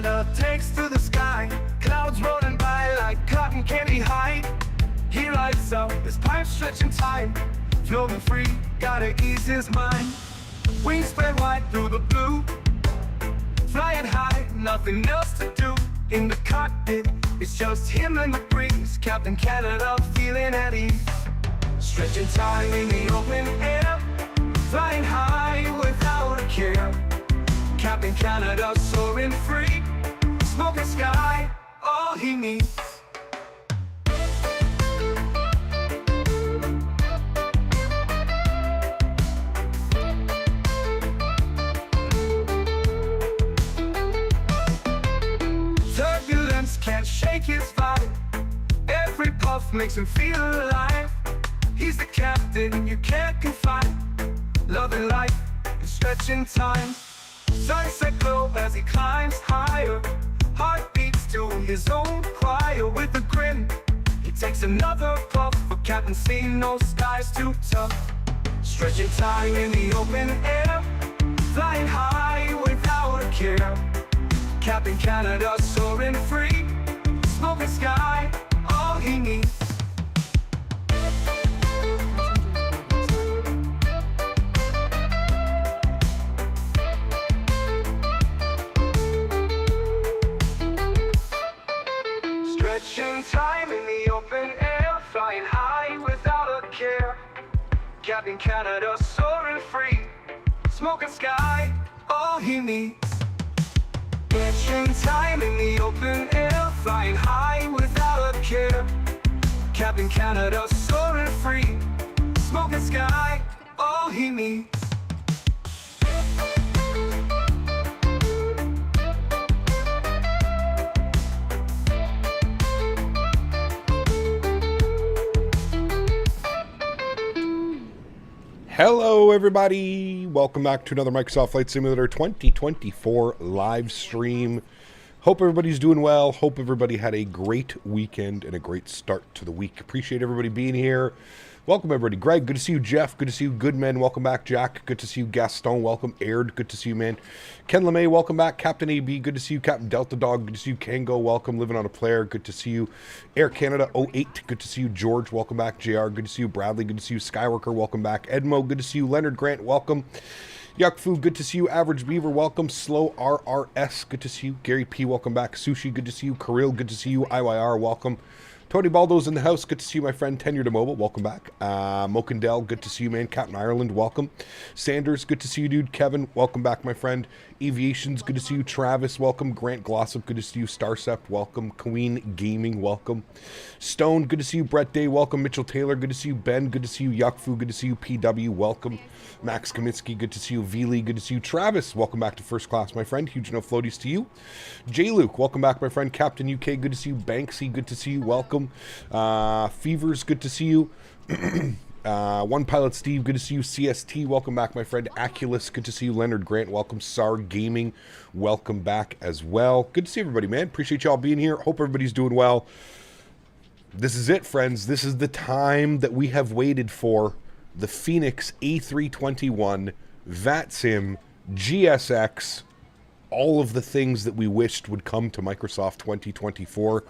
Canada takes to the sky, clouds rolling by like cotton candy high. He lights up, his pipes stretching time, floating free, gotta ease his mind. Wings spread wide through the blue, flying high, nothing else to do. In the cockpit, it's just him and the breeze, Captain Canada feeling at ease. Stretching time in the open air, flying high without a care. Captain Canada soaring free, smoking sky, all he needs. Turbulence can't shake his vibe, every puff makes him feel alive. He's the captain you can't confide, loving life and stretching time. Sunset glow as he climbs higher, heart beats to his own choir. With a grin, he takes another puff, but Captain seen no skies too tough. Stretching time in the open air, flying high without a care. Captain Canada soaring free, smoking sky, all he needs. Stretching time in the open air, flying high without a care. Captain Canada soaring free, smoking sky, all he needs. Stretching time in the open air, flying high without a care. Captain Canada soaring free, smoking sky, all he needs. Hello everybody, welcome back to another Microsoft Flight Simulator 2024 live stream. Hope everybody's doing well, hope everybody had a great weekend and a great start to the week. Appreciate everybody being here. Welcome everybody. Greg, good to see you. Jeff, good to see you. Goodman, welcome back. Jack, good to see you. Gaston, welcome. Aird, good to see you, man. Ken LeMay, welcome back. Captain AB, good to see you. Captain Delta Dog, good to see you. Kango, welcome. Living on a Player, good to see you. Air Canada 08, good to see you. George, welcome back. JR, good to see you. Bradley, good to see you. Skyworker, welcome back. Edmo, good to see you. Leonard Grant, welcome. Yuckfu, good to see you. Average Beaver, welcome. Slow RRS, good to see you. Gary P, welcome back. Sushi, good to see you. Kirill, good to see you. IYR, welcome. Tony Baldo's in the house. Good to see you, my friend. Tenure to Mobile. Welcome back. Mokindell, good to see you, man. Captain Ireland, welcome. Sanders, good to see you, dude. Kevin, welcome back, my friend. Aviations, good to see you. Travis, welcome. Grant Glossop, good to see you. Starcept, welcome. Queen Gaming, welcome. Stone, good to see you. Brett Day, welcome. Mitchell Taylor, good to see you. Ben, good to see you. Yuckfu, good to see you. PW, welcome. Max Kamitsky, good to see you. V-Lee, good to see you. Travis, welcome back to First Class, my friend. Huge no floaties to you. J. Luke, welcome back, my friend. Captain UK, good to see you. Banksy, good to see you. Welcome. Fevers, good to see you. One Pilot Steve, good to see you. CST, welcome back, my friend. Aculus, good to see you. Leonard Grant, welcome. SAR Gaming, welcome back as well. Good to see everybody, man. Appreciate y'all being here. Hope everybody's doing well. This is it, friends. This is the time that we have waited for. The Fenix A321, VATSIM, GSX, all of the things that we wished would come to Microsoft 2024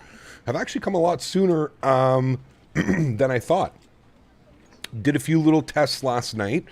have actually come a lot sooner than I thought. Did a few little tests last night.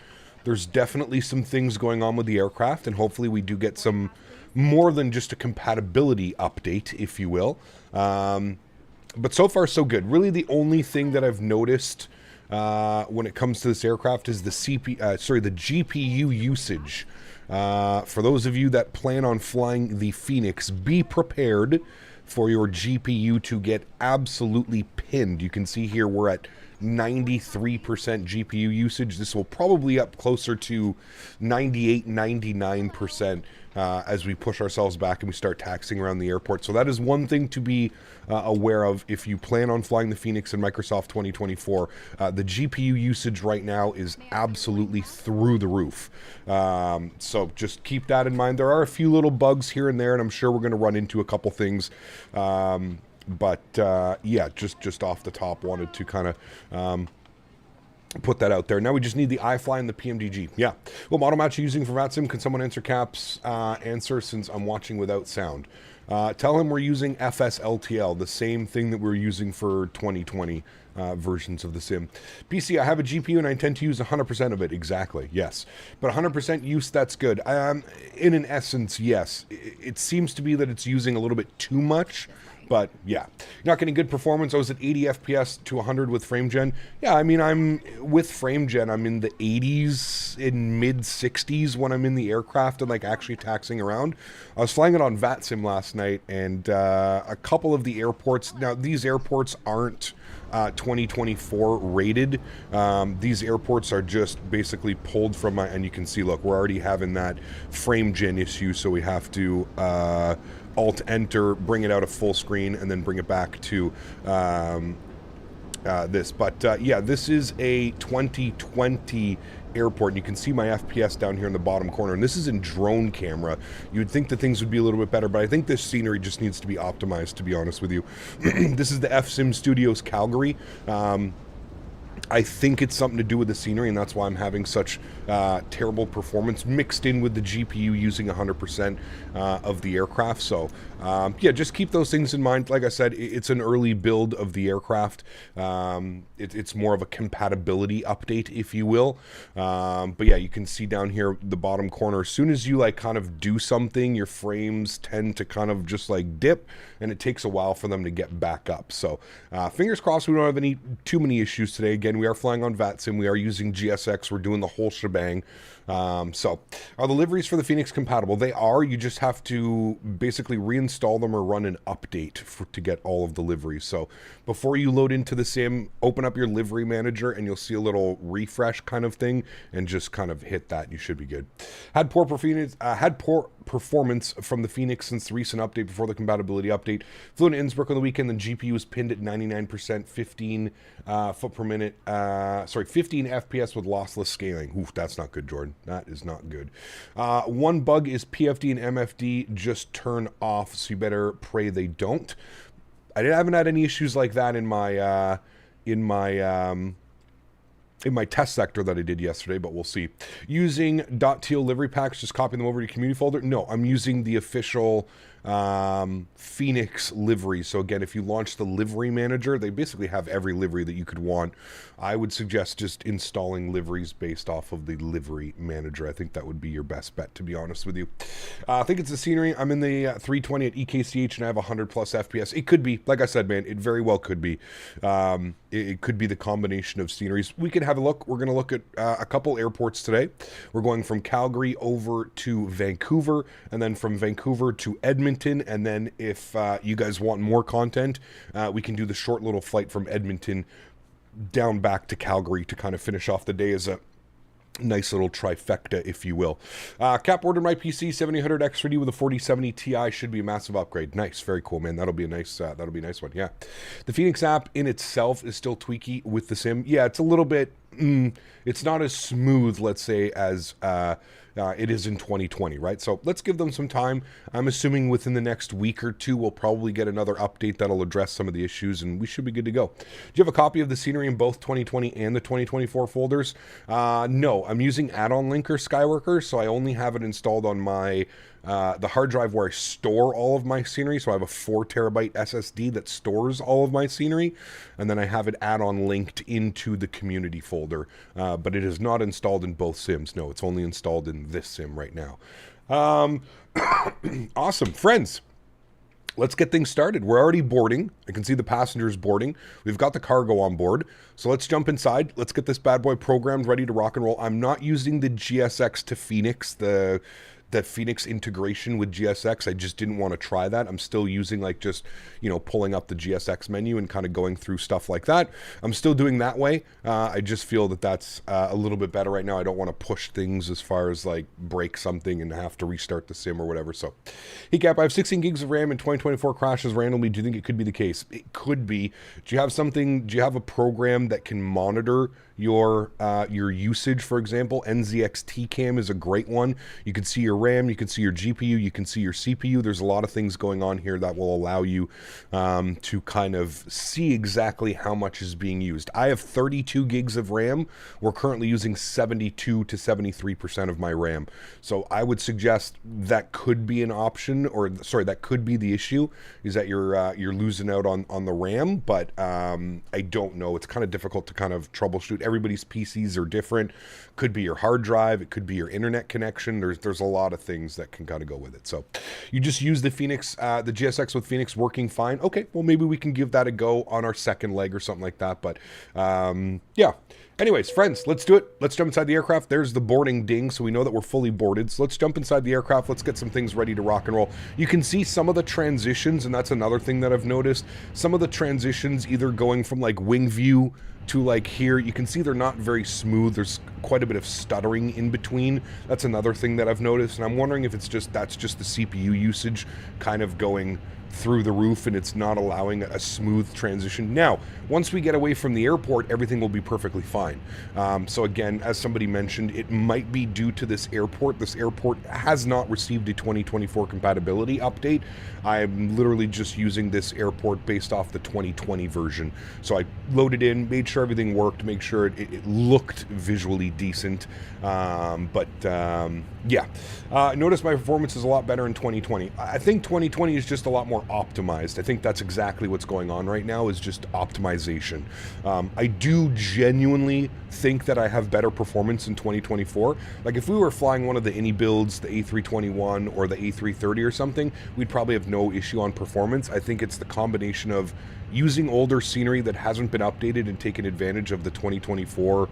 There's definitely some things going on with the aircraft, and hopefully we do get some more than just a compatibility update, if you will. But so far, so good. Really, the only thing that I've noticed when it comes to this aircraft is the GPU usage. For those of you that plan on flying the Fenix, be prepared for your GPU to get absolutely pinned. You can see here we're at 93% GPU usage. This will probably up closer to 98, 99% as we push ourselves back and we start taxiing around the airport. So that is one thing to be aware of if you plan on flying the Fenix in Microsoft 2024. The GPU usage right now is absolutely through the roof. So just keep that in mind. There are a few little bugs here and there, and I'm sure we're going to run into a couple things. But yeah, just off the top, wanted to kind of put that out there. Now we just need the iFly and the PMDG. Yeah. What model match are you using for VATSIM? Can someone answer Cap's answer since I'm watching without sound? Tell him we're using FSLTL, the same thing that we're using for 2020 versions of the sim. PC, I have a GPU and I intend to use 100% of it. Exactly, yes. But 100% use, that's good. In an essence, yes. It seems to be that it's using a little bit too much. But yeah, you're not getting good performance. I was at 80 FPS to 100 with frame gen. Yeah, I mean, I'm with frame gen. I'm in the 80s, in mid 60s when I'm in the aircraft and like actually taxiing around. I was flying it on VATSIM last night, and a couple of the airports. Now these airports aren't 2024 rated. These airports are just basically pulled from my. And you can see, look, we're already having that frame gen issue, so we have to. Alt-Enter, bring it out of full screen, and then bring it back to this. But yeah, this is a 2020 airport, and you can see my FPS down here in the bottom corner, and this is in drone camera. You'd think that things would be a little bit better, but I think this scenery just needs to be optimized, to be honest with you. This is the FSIM Studios Calgary. I think it's something to do with the scenery, and that's why I'm having such terrible performance mixed in with the GPU using 100% of the aircraft. So yeah, just keep those things in mind. Like I said, it's an early build of the aircraft. It's more of a compatibility update, if you will. But yeah, you can see down here the bottom corner, as soon as you like kind of do something, your frames tend to kind of just like dip, and it takes a while for them to get back up. So fingers crossed we don't have too many issues today. Again, we are flying on VATSIM. We are using GSX. We're doing the whole shebang. So are the liveries for the Fenix compatible? They are. You just have to basically reinstall them or run an update to get all of the liveries. So before you load into the sim, open up your livery manager and you'll see a little refresh kind of thing, and just kind of hit that. You should be good. Had poor performance from the Fenix since the recent update before the compatibility update. Flew to Innsbruck on the weekend. The GPU was pinned at 99%, 15 foot per minute. 15 FPS with lossless scaling. Oof, that's not good, Jordan. That is not good. One bug is PFD and MFD just turn off, so you better pray they don't. I haven't had any issues like that in my test sector that I did yesterday, but we'll see. Using .teal livery packs, just copying them over to your community folder. No, I'm using the official Fenix livery. So again, if you launch the livery manager, they basically have every livery that you could want. I would suggest just installing liveries based off of the livery manager. I think that would be your best bet, to be honest with you. I think it's the scenery. I'm in the 320 at EKCH and I have 100 plus FPS. It could be, like I said, man, it very well could be. It could be the combination of sceneries. We could have a look. We're going to look at a couple airports today. We're going from Calgary over to Vancouver, and then from Vancouver to Edmonton. And then if you guys want more content, we can do the short little flight from Edmonton down back to Calgary to kind of finish off the day as a nice little trifecta, if you will. Cap ordered my PC 7000 X3D with a 4070 Ti. Should be a massive upgrade. Nice, very cool, man. That'll be a nice one. Yeah, the Fenix app in itself is still tweaky with the sim. Yeah, it's a little bit. It's not as smooth, let's say, as it is in 2020, right? So let's give them some time. I'm assuming within the next week or two, we'll probably get another update that'll address some of the issues, and we should be good to go. Do you have a copy of the scenery in both 2020 and the 2024 folders? No, I'm using add-on linker Skyworker, so I only have it installed on my the hard drive where I store all of my scenery. So I have a 4 terabyte SSD that stores all of my scenery, and then I have it add-on linked into the community folder, but it is not installed in both sims. No, it's only installed in this sim right now. Awesome, friends. Let's get things started. We're already boarding. I can see the passengers boarding. We've got the cargo on board. So let's jump inside. Let's get this bad boy programmed, ready to rock and roll. I'm not using the GSX to Fenix, that Fenix integration with GSX. I just didn't want to try that. I'm still using like just, you know, pulling up the GSX menu and kind of going through stuff like that. I'm still doing that way. I just feel that that's a little bit better right now. I don't want to push things as far as like break something and have to restart the sim or whatever. So, hey Cap, I have 16 gigs of RAM and 2024 crashes randomly. Do you think it could be the case? It could be. Do you have a program that can monitor your usage. For example, NZX TCAM is a great one. You can see your RAM, you can see your GPU, you can see your CPU. There's a lot of things going on here that will allow you to kind of see exactly how much is being used. I have 32 gigs of RAM. We're currently using 72 to 73% of my RAM. So I would suggest that could be an option, or sorry, that could be the issue, is that you're losing out on the RAM, but I don't know. It's kind of difficult to kind of troubleshoot. Everybody's PCs are different. Could be your hard drive. It could be your internet connection. There's a lot of things that can kind of go with it. So you just use the Fenix, the GSX with Fenix working fine. Okay, well, maybe we can give that a go on our second leg or something like that. But yeah. Anyways, friends, let's do it. Let's jump inside the aircraft. There's the boarding ding, so we know that we're fully boarded. So let's jump inside the aircraft. Let's get some things ready to rock and roll. You can see some of the transitions, and that's another thing that I've noticed. Some of the transitions either going from like wing view to like here, you can see they're not very smooth. There's quite a bit of stuttering in between. That's another thing that I've noticed, and I'm wondering if it's just, that's just the CPU usage kind of going through the roof, and it's not allowing a smooth transition. Now, once we get away from the airport, everything will be perfectly fine. So again, as somebody mentioned, it might be due to this airport. This airport has not received a 2024 compatibility update. I'm literally just using this airport based off the 2020 version. So I loaded in, made sure everything worked, make sure it looked visually decent. Yeah, notice my performance is a lot better in 2020. I think 2020 is just a lot more optimized. I think that's exactly what's going on right now, is just optimization. I do genuinely think that I have better performance in 2024. Like if we were flying one of the Innie builds, the A321 or the A330 or something, we'd probably have no issue on performance. I think it's the combination of using older scenery that hasn't been updated and taking advantage of the 2024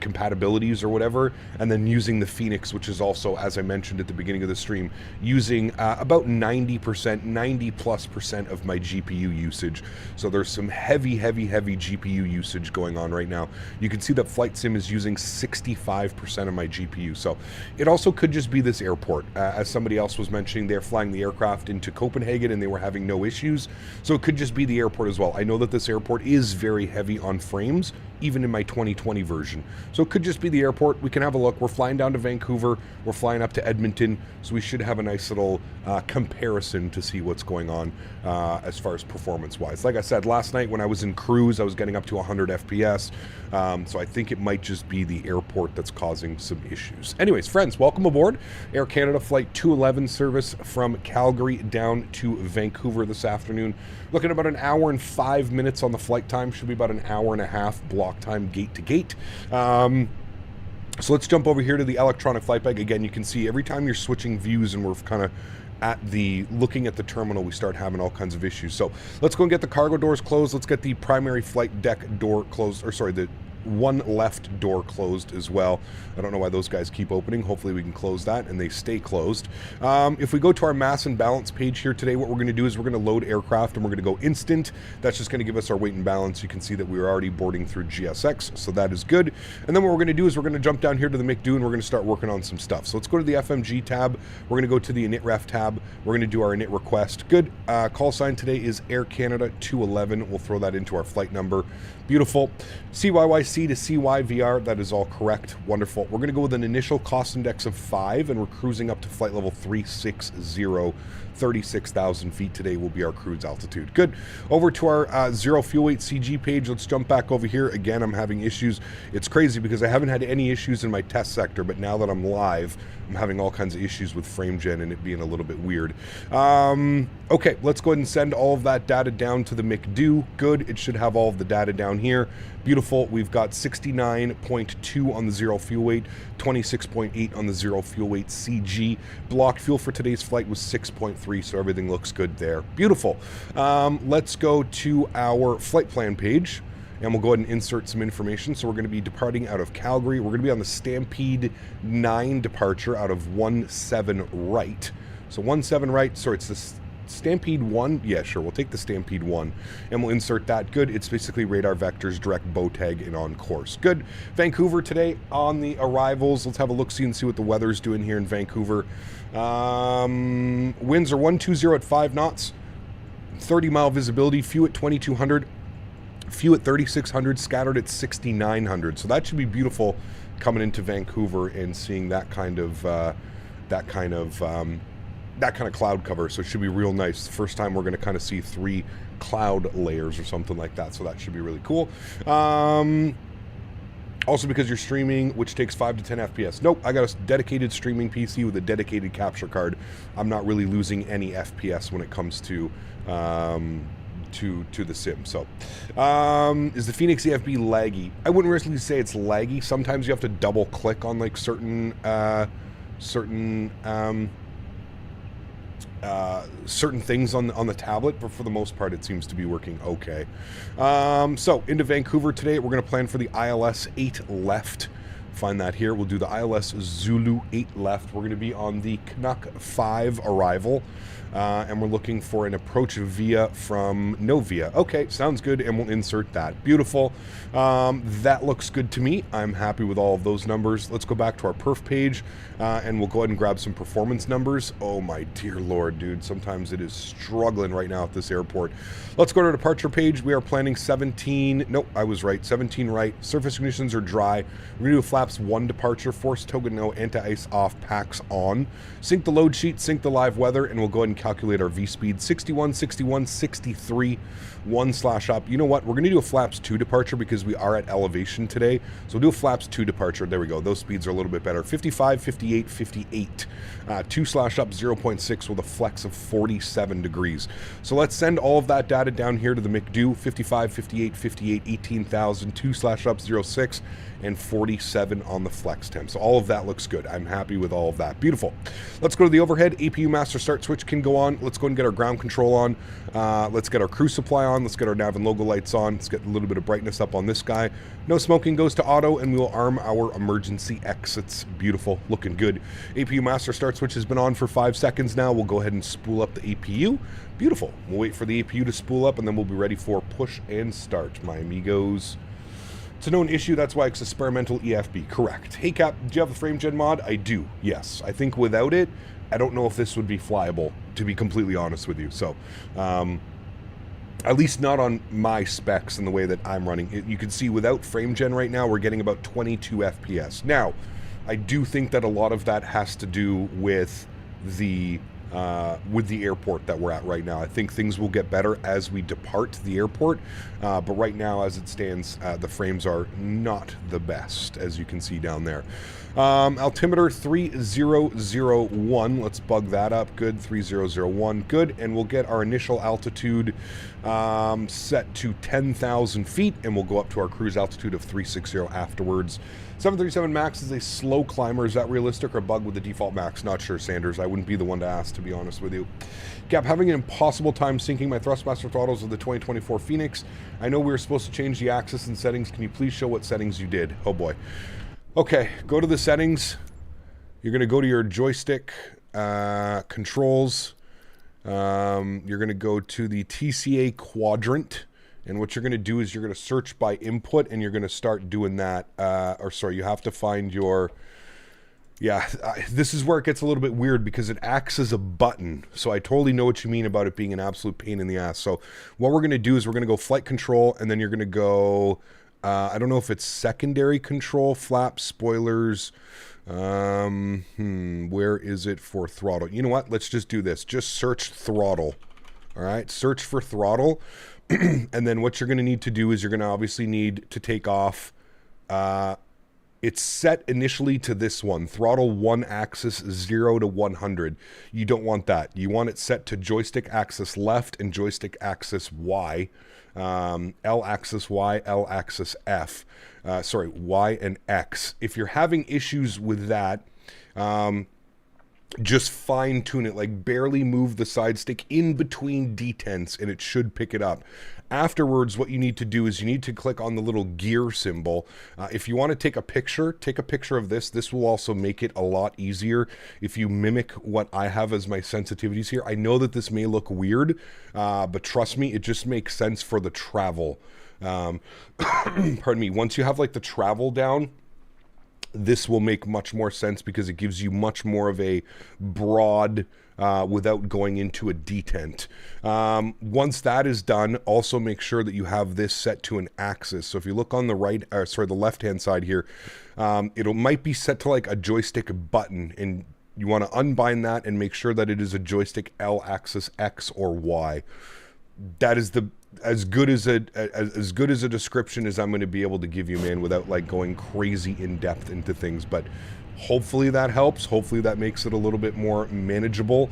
compatibilities or whatever, and then using the Fenix, which is also, as I mentioned at the beginning of the stream, using about 90%, 90+% of my GPU usage. So there's some heavy GPU usage going on right now. You can see that Flight Sim is using 65% of my GPU. So it also could just be this airport. As somebody else was mentioning, they're flying the aircraft into Copenhagen and they were having no issues. So it could just be the airport as well. I know that this airport is very heavy on frames, even in my 2020 version. So it could just be the airport. We can have a look. We're flying down to Vancouver. We're flying up to Edmonton. So we should have a nice little comparison to see what's going on as far as performance-wise. Like I said, last night when I was in cruise, I was getting up to 100 FPS. So I think it might just be the airport that's causing some issues. Anyways, friends, welcome aboard. Air Canada Flight 211 service from Calgary down to Vancouver this afternoon. Looking at about an hour and 5 minutes on the flight time. Should be about an hour and a half block time gate to gate. So let's jump over here to the electronic flight bag. Again, you can see every time you're switching views and we're kind of looking at the terminal, we start having all kinds of issues. So let's go and get the cargo doors closed. Let's get the primary flight deck door closed, or sorry, the one left door closed as well. I don't know why those guys keep opening. Hopefully we can close that and they stay closed. If we go to our mass and balance page here today, what we're going to do is we're going to load aircraft and we're going to go instant. That's just going to give us our weight and balance. You can see that we are already boarding through GSX, so that is good. And then what we're going to do is we're going to jump down here to the McDo and we're going to start working on some stuff. So let's go to the FMG tab. We're going to go to the init ref tab. We're going to do our init request. Good. Call sign today is Air Canada 211. We'll throw that into our flight number. Beautiful. CYYC to CYVR, that is all correct. Wonderful. We're going to go with an initial cost index of 5, and we're cruising up to flight level 360. 36,000 feet today will be our cruise altitude. Good. Over to our zero fuel weight CG page. Let's jump back over here. Again, I'm having issues. It's crazy because I haven't had any issues in my test sector, but now that I'm live, I'm having all kinds of issues with frame gen and it being a little bit weird. Okay, let's go ahead and send all of that data down to the McDo. Good. It should have all of the data down here. Beautiful. We've got 69.2 on the zero fuel weight, 26.8 on the zero fuel weight CG. Blocked fuel for today's flight was 6.3, so everything looks good there. Beautiful. Let's go to our flight plan page, and we'll go ahead and insert some information. So we're going to be departing out of Calgary. We're going to be on the Stampede 9 departure out of 17 right. So 17 right, sorry, it's the Stampede 1? Yeah, sure, we'll take the Stampede 1 and we'll insert that. Good. It's basically radar vectors, direct bow tag, and on course. Good. Vancouver today on the arrivals. Let's have a look-see and see what the weather's doing here in Vancouver. Winds are 120 at 5 knots, 30-mile visibility, few at 2,200. few at 3,600, scattered at 6,900. So that should be beautiful coming into Vancouver and seeing that kind of cloud cover. So it should be real nice. The first time we're going to kind of see 3 cloud layers or something like that. So that should be really cool. Also, because you're streaming, which takes 5 to 10 FPS. Nope, I got a dedicated streaming PC with a dedicated capture card. I'm not really losing any FPS when it comes to the sim. So, is the Fenix EFB laggy? I wouldn't really say it's laggy. Sometimes you have to double click on like certain things on the tablet, but for the most part it seems to be working okay. So into Vancouver today, we're going to plan for the ILS 8 left. Find that here. We'll do the ILS Zulu 8 left. We're going to be on the Canuck 5 arrival. And we're looking for an approach via from Novia. Okay, sounds good, and we'll insert that. Beautiful. That looks good to me. I'm happy with all of those numbers. Let's go back to our perf page, and we'll go ahead and grab some performance numbers. Oh my dear Lord, dude. Sometimes it is struggling right now at this airport. Let's go to our departure page. We are planning 17. Nope, I was right. 17 right. Surface conditions are dry. We're going to do a flaps 1 departure. Force toga no, anti-ice off, packs on. Sync the load sheet, sync the live weather, and we'll go ahead and calculate our V-speed. 61, 61, 63, 1/up. You know what? We're going to do a flaps 2 departure because we are at elevation today. So we'll do a flaps 2 departure. There we go. Those speeds are a little bit better. 55, 58, 58. 2/up 0.6 with a flex of 47 degrees. So let's send all of that data down here to the McDo. 55, 58, 58, 18,000, 2/up 0.6, and 47 on the flex temp. So all of that looks good. I'm happy with all of that. Beautiful. Let's go to the overhead. APU master start switch can go on. Let's go and get our ground control on. Let's get our crew supply on. Let's get our nav and logo lights on. Let's get a little bit of brightness up on this guy. No smoking goes to auto, and we will arm our emergency exits. Beautiful. Looking good. APU master start switch has been on for 5 seconds now. We'll go ahead and spool up the APU. Beautiful. We'll wait for the APU to spool up, and then we'll be ready for push and start, my amigos. It's a known issue, that's why it's experimental EFB. Correct. Hey Cap, do you have the frame gen mod? I do, yes. I think without it, I don't know if this would be flyable, to be completely honest with you. So, at least not on my specs and the way that I'm running it. You can see without frame gen right now, we're getting about 22 FPS. Now, I do think that a lot of that has to do with the airport that we're at right now. I think things will get better as we depart the airport, but right now, as it stands, the frames are not the best, as you can see down there. Altimeter 3001, let's bug that up. Good. 3001, good. And we'll get our initial altitude set to 10,000 feet, and we'll go up to our cruise altitude of 360 afterwards. 737 MAX is a slow climber. Is that realistic or a bug with the default MAX? Not sure, Sanders. I wouldn't be the one to ask, to be honest with you. Cap, having an impossible time syncing my Thrustmaster throttles with the 2024 Fenix. I know we were supposed to change the axis and settings. Can you please show what settings you did? Oh boy. Okay, go to the settings. You're going to go to your joystick controls. You're going to go to the TCA quadrant. And what you're going to do is you're going to search by input, and you're going to start doing that. You have to find your... Yeah, this is where it gets a little bit weird because it acts as a button. So I totally know what you mean about it being an absolute pain in the ass. So what we're going to do is we're going to go flight control, and then you're going to go... I don't know if it's secondary control, flaps, spoilers. Where is it for throttle? You know what? Let's just do this. Just search throttle. All right, search for throttle. And then what you're going to need to do is you're going to obviously need to take off. It's set initially to this one, throttle 1 axis 0 to 100. You don't want that. You want it set to joystick axis left and joystick axis Y. L axis Y, L axis F. Y and X. If you're having issues with that, just fine tune it, like barely move the side stick in between detents and it should pick it up. Afterwards, what you need to do is you need to click on the little gear symbol. If you want to take a picture of this. This will also make it a lot easier if you mimic what I have as my sensitivities here. I know that this may look weird, but trust me, it just makes sense for the travel. Pardon me. Once you have like the travel down, this will make much more sense because it gives you much more of a broad, without going into a detent. Once that is done, also make sure that you have this set to an axis. So if you look on the the left-hand side here, it might be set to like a joystick button, and you want to unbind that and make sure that it is a joystick L axis X or Y. That is as good as a description as I'm going to be able to give you, man, without like going crazy in depth into things. But hopefully that helps. Hopefully that makes it a little bit more manageable.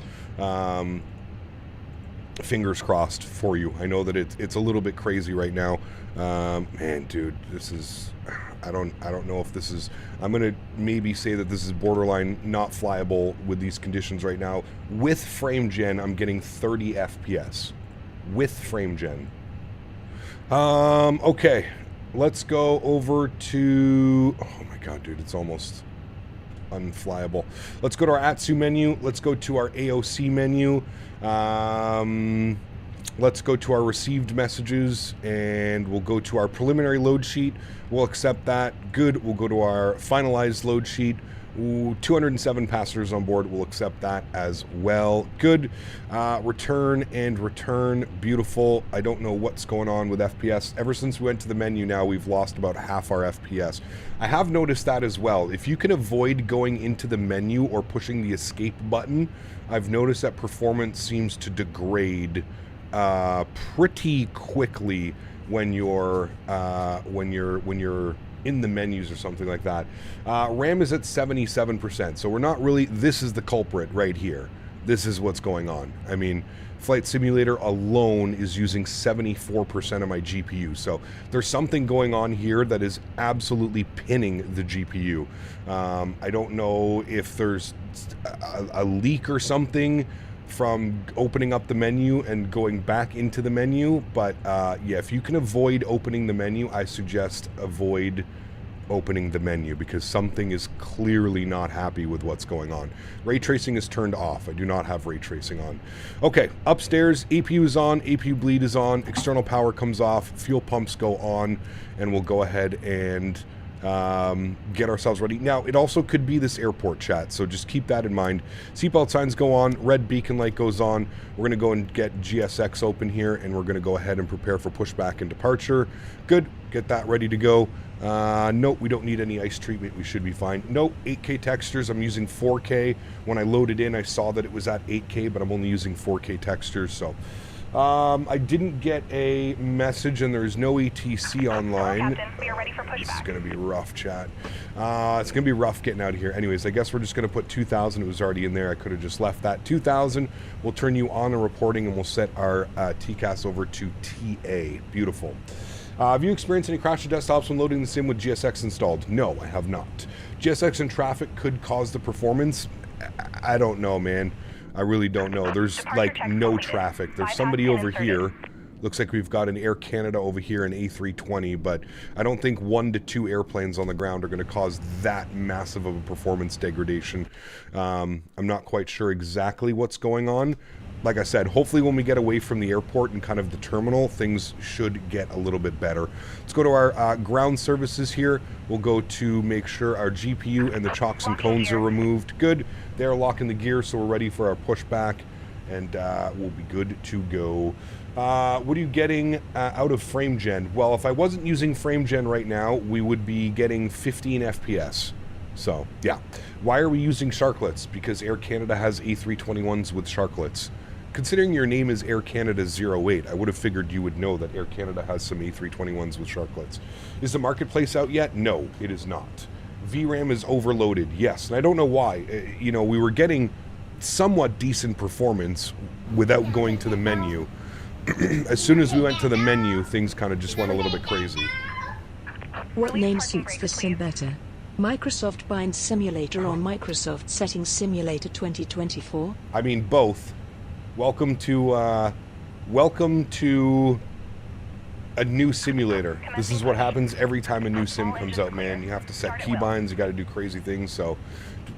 Fingers crossed for you. I know that it's a little bit crazy right now. Man, dude, this is, I don't know if this is, I'm gonna maybe say that this is borderline not flyable with these conditions right now. With frame gen, I'm getting 30 FPS. With frame gen. Okay, let's go over to, oh my god, dude, it's almost unflyable. Let's go to our AlexSiu menu. Let's go to our AOC menu. Let's go to our received messages, and we'll go to our preliminary load sheet. We'll accept that. Good. We'll go to our finalized load sheet. 207 passengers on board. We'll accept that as well. Good. Return and return. Beautiful. I don't know what's going on with FPS. Ever since we went to the menu now, we've lost about half our FPS. I have noticed that as well. If you can avoid going into the menu or pushing the escape button, I've noticed that performance seems to degrade pretty quickly when you're in the menus or something like that. RAM is at 77%, so we're not really, this is the culprit right here. This is what's going on. I mean, Flight Simulator alone is using 74% of my GPU, so there's something going on here that is absolutely pinning the GPU. I don't know if there's a leak or something from opening up the menu and going back into the menu, but yeah, if you can avoid opening the menu, I suggest avoid opening the menu, because something is clearly not happy with what's going on. Ray tracing is turned off. I do not have ray tracing on. Okay, upstairs, APU is on, APU bleed is on, external power comes off, fuel pumps go on, and we'll go ahead and get ourselves ready. Now, it also could be this airport chat, so just keep that in mind. Seatbelt signs go on, red beacon light goes on. We're going to go and get GSX open here, and we're going to go ahead and prepare for pushback and departure. Good, get that ready to go. Nope, we don't need any ice treatment. We should be fine. Nope, 8K textures. I'm using 4K. When I loaded in, I saw that it was at 8K, but I'm only using 4K textures, so I didn't get a message, and there's no ETC online. Captain, we are ready for pushback. This is going to be rough, chat. It's going to be rough getting out of here. Anyways, I guess we're just going to put 2,000. It was already in there. I could have just left that. 2,000. We'll turn you on and reporting, and we'll set our TCAS over to TA. Beautiful. Have you experienced any crash or desktops when loading the sim with GSX installed? No, I have not. GSX in traffic could cause the performance. I don't know, man. I really don't know. There's like no traffic. There's somebody over here. Looks like we've got an Air Canada over here, an A320, but I don't think 1 to 2 airplanes on the ground are going to cause that massive of a performance degradation. I'm not quite sure exactly what's going on. Like I said, hopefully when we get away from the airport and kind of the terminal, things should get a little bit better. Let's go to our ground services here. We'll go to make sure our GPU and the chocks and cones are removed. Good. They're locking the gear, so we're ready for our pushback, and we'll be good to go. What are you getting out of frame gen? Well, if I wasn't using frame gen right now, we would be getting 15 FPS. So, yeah. Why are we using sharklets? Because Air Canada has A321s with sharklets. Considering your name is Air Canada 08, I would have figured you would know that Air Canada has some A321s with sharklets. Is the marketplace out yet? No, it is not. VRAM is overloaded, yes, and I don't know why. You know, we were getting somewhat decent performance without going to the menu. As soon as we went to the menu, things kind of just went a little bit crazy. What name suits the sim better? Microsoft Bind Simulator or Microsoft Settings Simulator 2024? I mean, both. Welcome to a new simulator. This is what happens every time a new sim comes out, man. You have to set keybinds, you got to do crazy things. So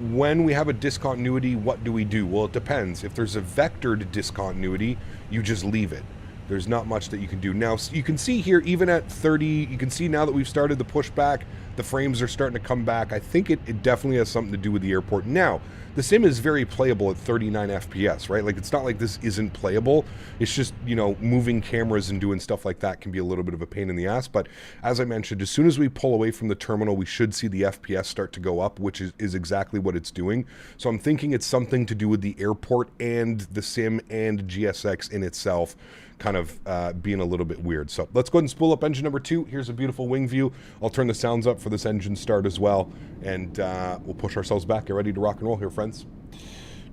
when we have a discontinuity, what do we do? Well, it depends. If there's a vectored discontinuity, you just leave it. There's not much that you can do. Now, you can see here, even at 30, you can see now that we've started the pushback, the frames are starting to come back. I think it definitely has something to do with the airport. Now, the sim is very playable at 39 FPS, right? Like, it's not like this isn't playable. It's just, you know, moving cameras and doing stuff like that can be a little bit of a pain in the ass. But as I mentioned, as soon as we pull away from the terminal, we should see the FPS start to go up, which is exactly what it's doing. So I'm thinking it's something to do with the airport and the sim and GSX in itself kind of being a little bit weird. So let's go ahead and spool up engine number 2. Here's a beautiful wing view. I'll turn the sounds up for this engine start as well, and we'll push ourselves back. Get ready to rock and roll here, friends.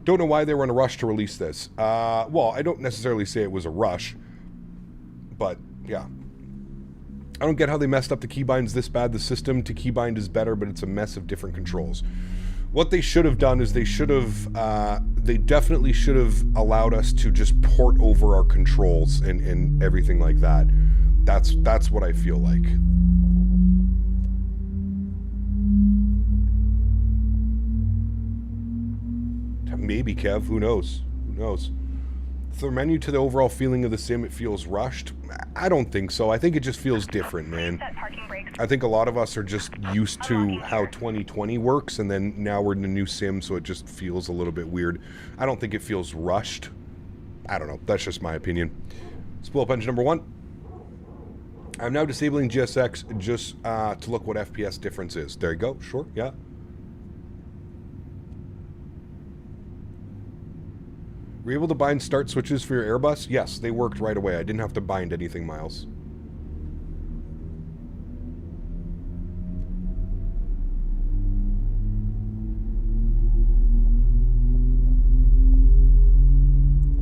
Don't know why they were in a rush to release this. Well, I don't necessarily say it was a rush, but yeah. I don't get how they messed up the keybinds this bad. The system to keybind is better, but it's a mess of different controls. What they should have done is they definitely should have allowed us to just port over our controls and everything like that. That's what I feel like. Maybe, Kev. Who knows? Who knows? The menu to the overall feeling of the sim, it feels rushed. I don't think so. I think it just feels different, man. I think a lot of us are just used to how 2020 works, and then now we're in a new sim, so it just feels a little bit weird. I don't think it feels rushed. I don't know. That's just my opinion. Spool up engine number 1. I'm now disabling GSX just to look what FPS difference is. There you go. Sure. Yeah. Were you able to bind start switches for your Airbus? Yes, they worked right away. I didn't have to bind anything, Miles.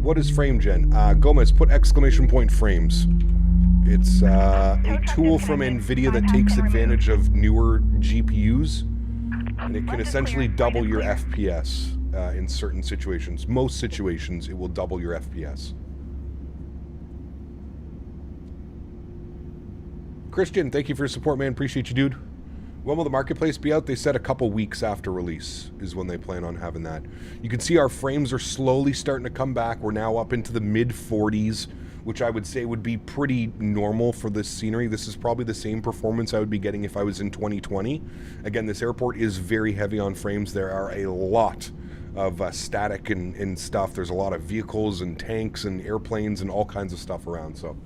What is frame gen? Gomez, put exclamation point frames. It's a tool from NVIDIA that takes advantage of newer GPUs, and it can essentially double your FPS. In certain situations. Most situations, it will double your FPS. Christian, thank you for your support, man. Appreciate you, dude. When will the marketplace be out? They said a couple weeks after release is when they plan on having that. You can see our frames are slowly starting to come back. We're now up into the mid-40s, which I would say would be pretty normal for this scenery. This is probably the same performance I would be getting if I was in 2020. Again, this airport is very heavy on frames. There are a lot of static and stuff. There's a lot of vehicles and tanks and airplanes and all kinds of stuff around. So,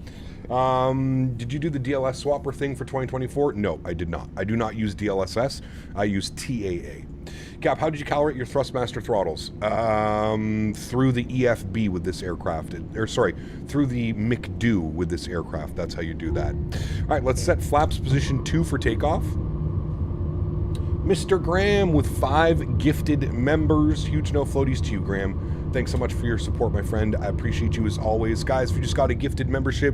did you do the DLS swapper thing for 2024? No, I did not. I do not use DLSS. I use TAA. Cap, how did you calibrate your Thrustmaster throttles? Through the EFB with this aircraft. Or sorry, through the McDo with this aircraft. That's how you do that. All right, let's set flaps position 2 for takeoff. Mr. Graham with 5 gifted members. Huge no floaties to you, Graham. Thanks so much for your support, my friend. I appreciate you as always. Guys, if you just got a gifted membership,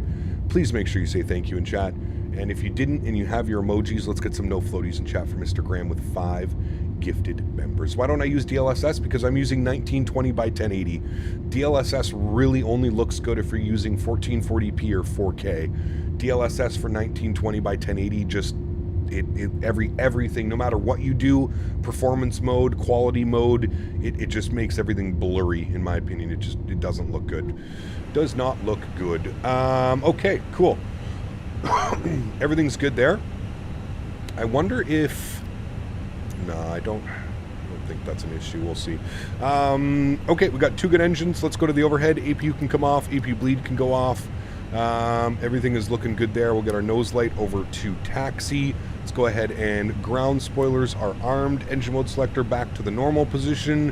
please make sure you say thank you in chat. And if you didn't and you have your emojis, let's get some no floaties in chat for Mr. Graham with 5 gifted members. Why don't I use DLSS? Because I'm using 1920 by 1080. DLSS really only looks good if you're using 1440p or 4K. DLSS for 1920 by 1080 just everything, no matter what you do, performance mode, quality mode, it just makes everything blurry, in my opinion. It doesn't look good. Does not look good. Okay, cool. Everything's good there. I wonder if... No, I don't think that's an issue. We'll see. Okay, we got 2 good engines. Let's go to the overhead. APU can come off. APU bleed can go off. Everything is looking good there. We'll get our nose light over to taxi. Let's go ahead and ground spoilers are armed. Engine mode selector back to the normal position.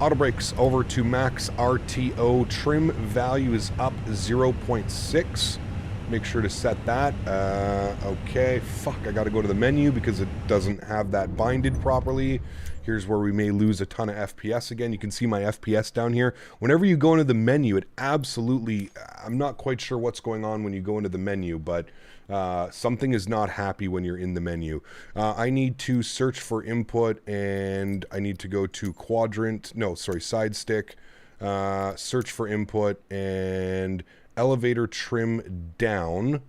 Auto brakes over to max RTO. Trim value is up 0.6. Make sure to set that. Okay, fuck, I gotta go to the menu because it doesn't have that binded properly. Here's where we may lose a ton of FPS again. You can see my FPS down here. Whenever you go into the menu, it absolutely... I'm not quite sure what's going on when you go into the menu, but something is not happy when you're in the menu. I need to search for input, and I need to go to quadrant... No, sorry, side stick. Search for input, and elevator trim down.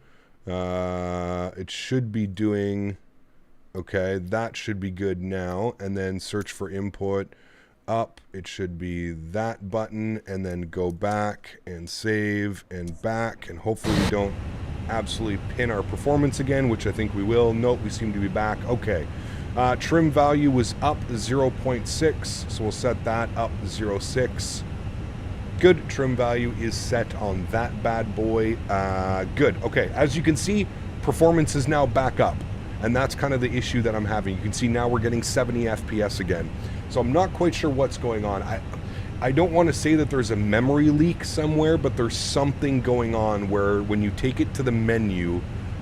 It should be doing... Okay, that should be good now. And then search for input. up, it should be that button, and then go back and save and back, and hopefully we don't absolutely pin our performance again, which I think we will. Nope, we seem to be back. Okay. Trim value was up 0.6, so we'll set that up 0.6. Good. Trim value is set on that bad boy. Good. Okay, as you can see, performance is now back up, and that's kind of the issue that I'm having. You can see now we're getting 70 FPS again. So I'm not quite sure what's going on. I don't want to say that there's a memory leak somewhere, but there's something going on where when you take it to the menu,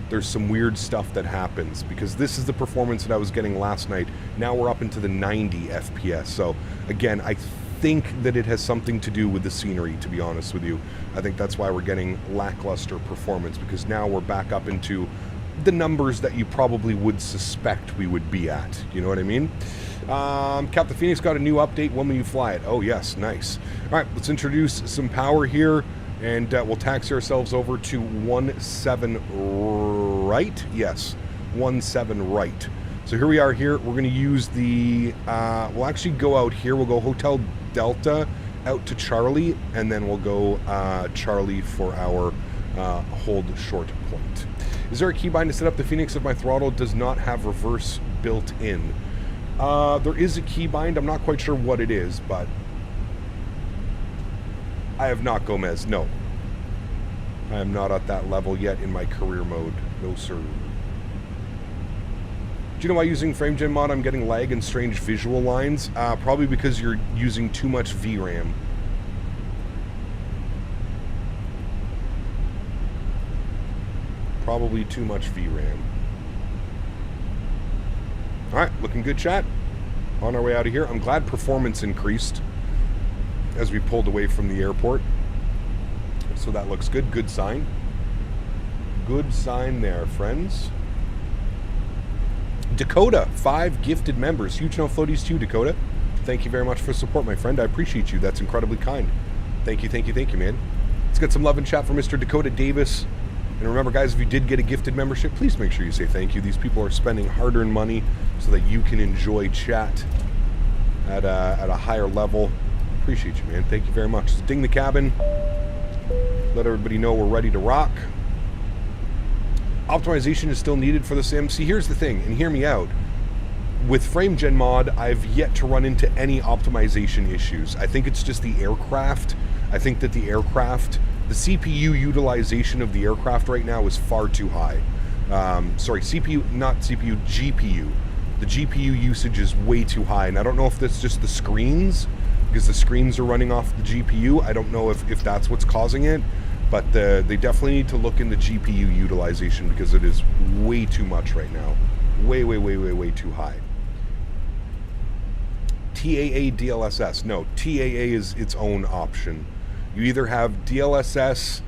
there's some weird stuff that happens, because this is the performance that I was getting last night. Now we're up into the 90 FPS. So again, I think that it has something to do with the scenery, to be honest with you. I think that's why we're getting lackluster performance, because now we're back up into the numbers that you probably would suspect we would be at. You know what I mean? Captain Fenix got a new update. When will you fly it? Oh, yes. Nice. All right, let's introduce some power here, and we'll taxi ourselves over to 17 right. Yes, 17 right. So here we are here. We're going to use the, we'll actually go out here. We'll go Hotel Delta out to Charlie, and then we'll go Charlie for our hold short point. Is there a keybind to set up the Fenix if my throttle does not have reverse built in? There is a keybind. I'm not quite sure what it is, but I have not, Gomez. No. I am not at that level yet in my career mode. No, sir. Do you know why using FrameGen mod I'm getting lag and strange visual lines? Probably because you're using too much VRAM. Probably too much VRAM. Alright, looking good, chat. On our way out of here. I'm glad performance increased as we pulled away from the airport. So that looks good. Good sign. Good sign there, friends. Dakota, 5 gifted members. Huge no floaties to you, Dakota. Thank you very much for support, my friend. I appreciate you. That's incredibly kind. Thank you, thank you, thank you, man. Let's get some love and chat for Mr. Dakota Davis. And remember, guys, if you did get a gifted membership, please make sure you say thank you. These people are spending hard-earned money so that you can enjoy chat at a higher level. Appreciate you, man. Thank you very much. Let's ding the cabin. Let everybody know we're ready to rock. Optimization is still needed for the sim. See, here's the thing, and hear me out. With FrameGen mod, I've yet to run into any optimization issues. I think it's just the aircraft. I think that the aircraft, the CPU utilization of the aircraft right now is far too high. Sorry, CPU, not CPU, GPU. The GPU usage is way too high, and I don't know if that's just the screens, because the screens are running off the GPU. I don't know if that's what's causing it, but they definitely need to look into GPU utilization, because it is way too much right now. Way, way, way, way, way too high. TAA DLSS. No, TAA is its own option. You either have DLSS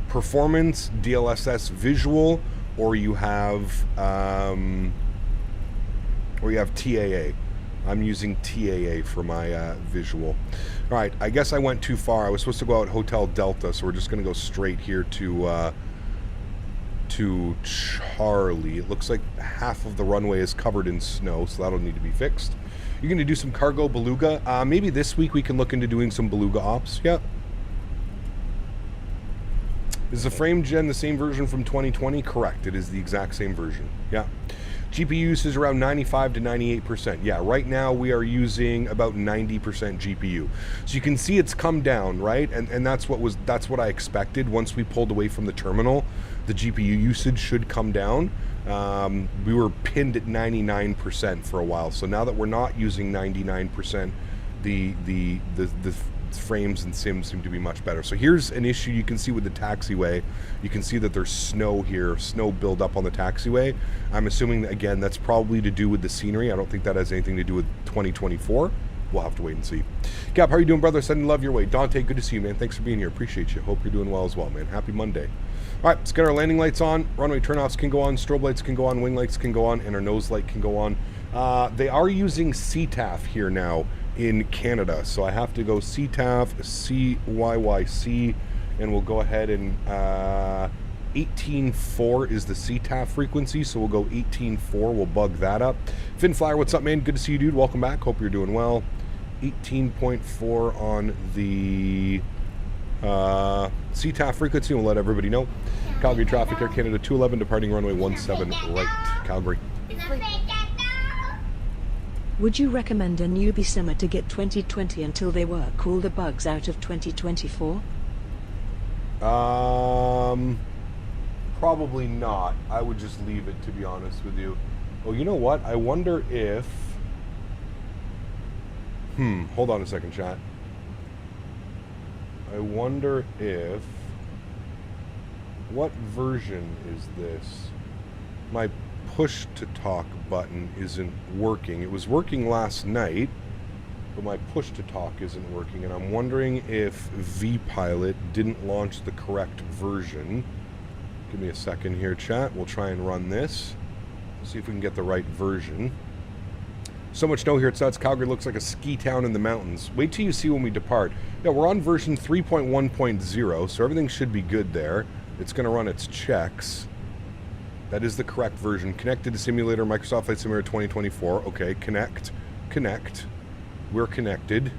performance, DLSS visual, or you have TAA. I'm using TAA for my visual. All right, I guess I went too far. I was supposed to go out Hotel Delta, so we're just going to go straight here to Charlie. It looks like half of the runway is covered in snow, so that'll need to be fixed. You're going to do some cargo beluga. Maybe this week we can look into doing some beluga ops. Yeah. Is the FrameGen the same version from 2020? Correct. It is the exact same version. Yeah. GPU use is around 95 to 98%. Yeah, right now we are using about 90% GPU. So you can see it's come down, right? And that's what I expected. Once we pulled away from the terminal, the GPU usage should come down. We were pinned at 99% for a while. So now that we're not using 99%, the frames and sims seem to be much better. So here's an issue you can see with the taxiway. You can see that there's snow here, snow build up on the taxiway. I'm assuming that, again, that's probably to do with the scenery. I don't think that has anything to do with 2024. We'll have to wait and see. Cap, how are you doing, brother? Sending love your way. Dante, good to see you, man. Thanks for being here. Appreciate you. Hope you're doing well as well, man. Happy Monday. All right, let's get our landing lights on. Runway turnoffs can go on, strobe lights can go on, wing lights can go on, and our nose light can go on. They are using CTAF here now in Canada, so I have to go CTAF, CYYC, and we'll go ahead and 18.4 is the CTAF frequency, so we'll go 18.4. We'll bug that up. Finn Flyer, what's up, man? Good to see you, dude. Welcome back. Hope you're doing well. 18.4 on the CTAF frequency. We'll let everybody know. Calgary traffic, Air Canada 211, departing runway 17 right, Calgary. Would you recommend a newbie simmer to get 2020 until they work all the bugs out of 2024? Probably not. I would just leave it, to be honest with you. Oh, you know what? I wonder if... hold on a second, chat. I wonder if... What version is this? My push to talk button isn't working. It was working last night, but my push to talk isn't working, and I'm wondering if vPilot didn't launch the correct version. Give me a second here, chat. We'll try and run this. See if we can get the right version. So much snow here, it's nuts. Calgary looks like a ski town in the mountains. Wait till you see when we depart. Yeah, we're on version 3.1.0, so everything should be good there. It's going to run its checks. That is the correct version. Connected to simulator, Microsoft Flight Simulator 2024. Okay, connect. We're connected.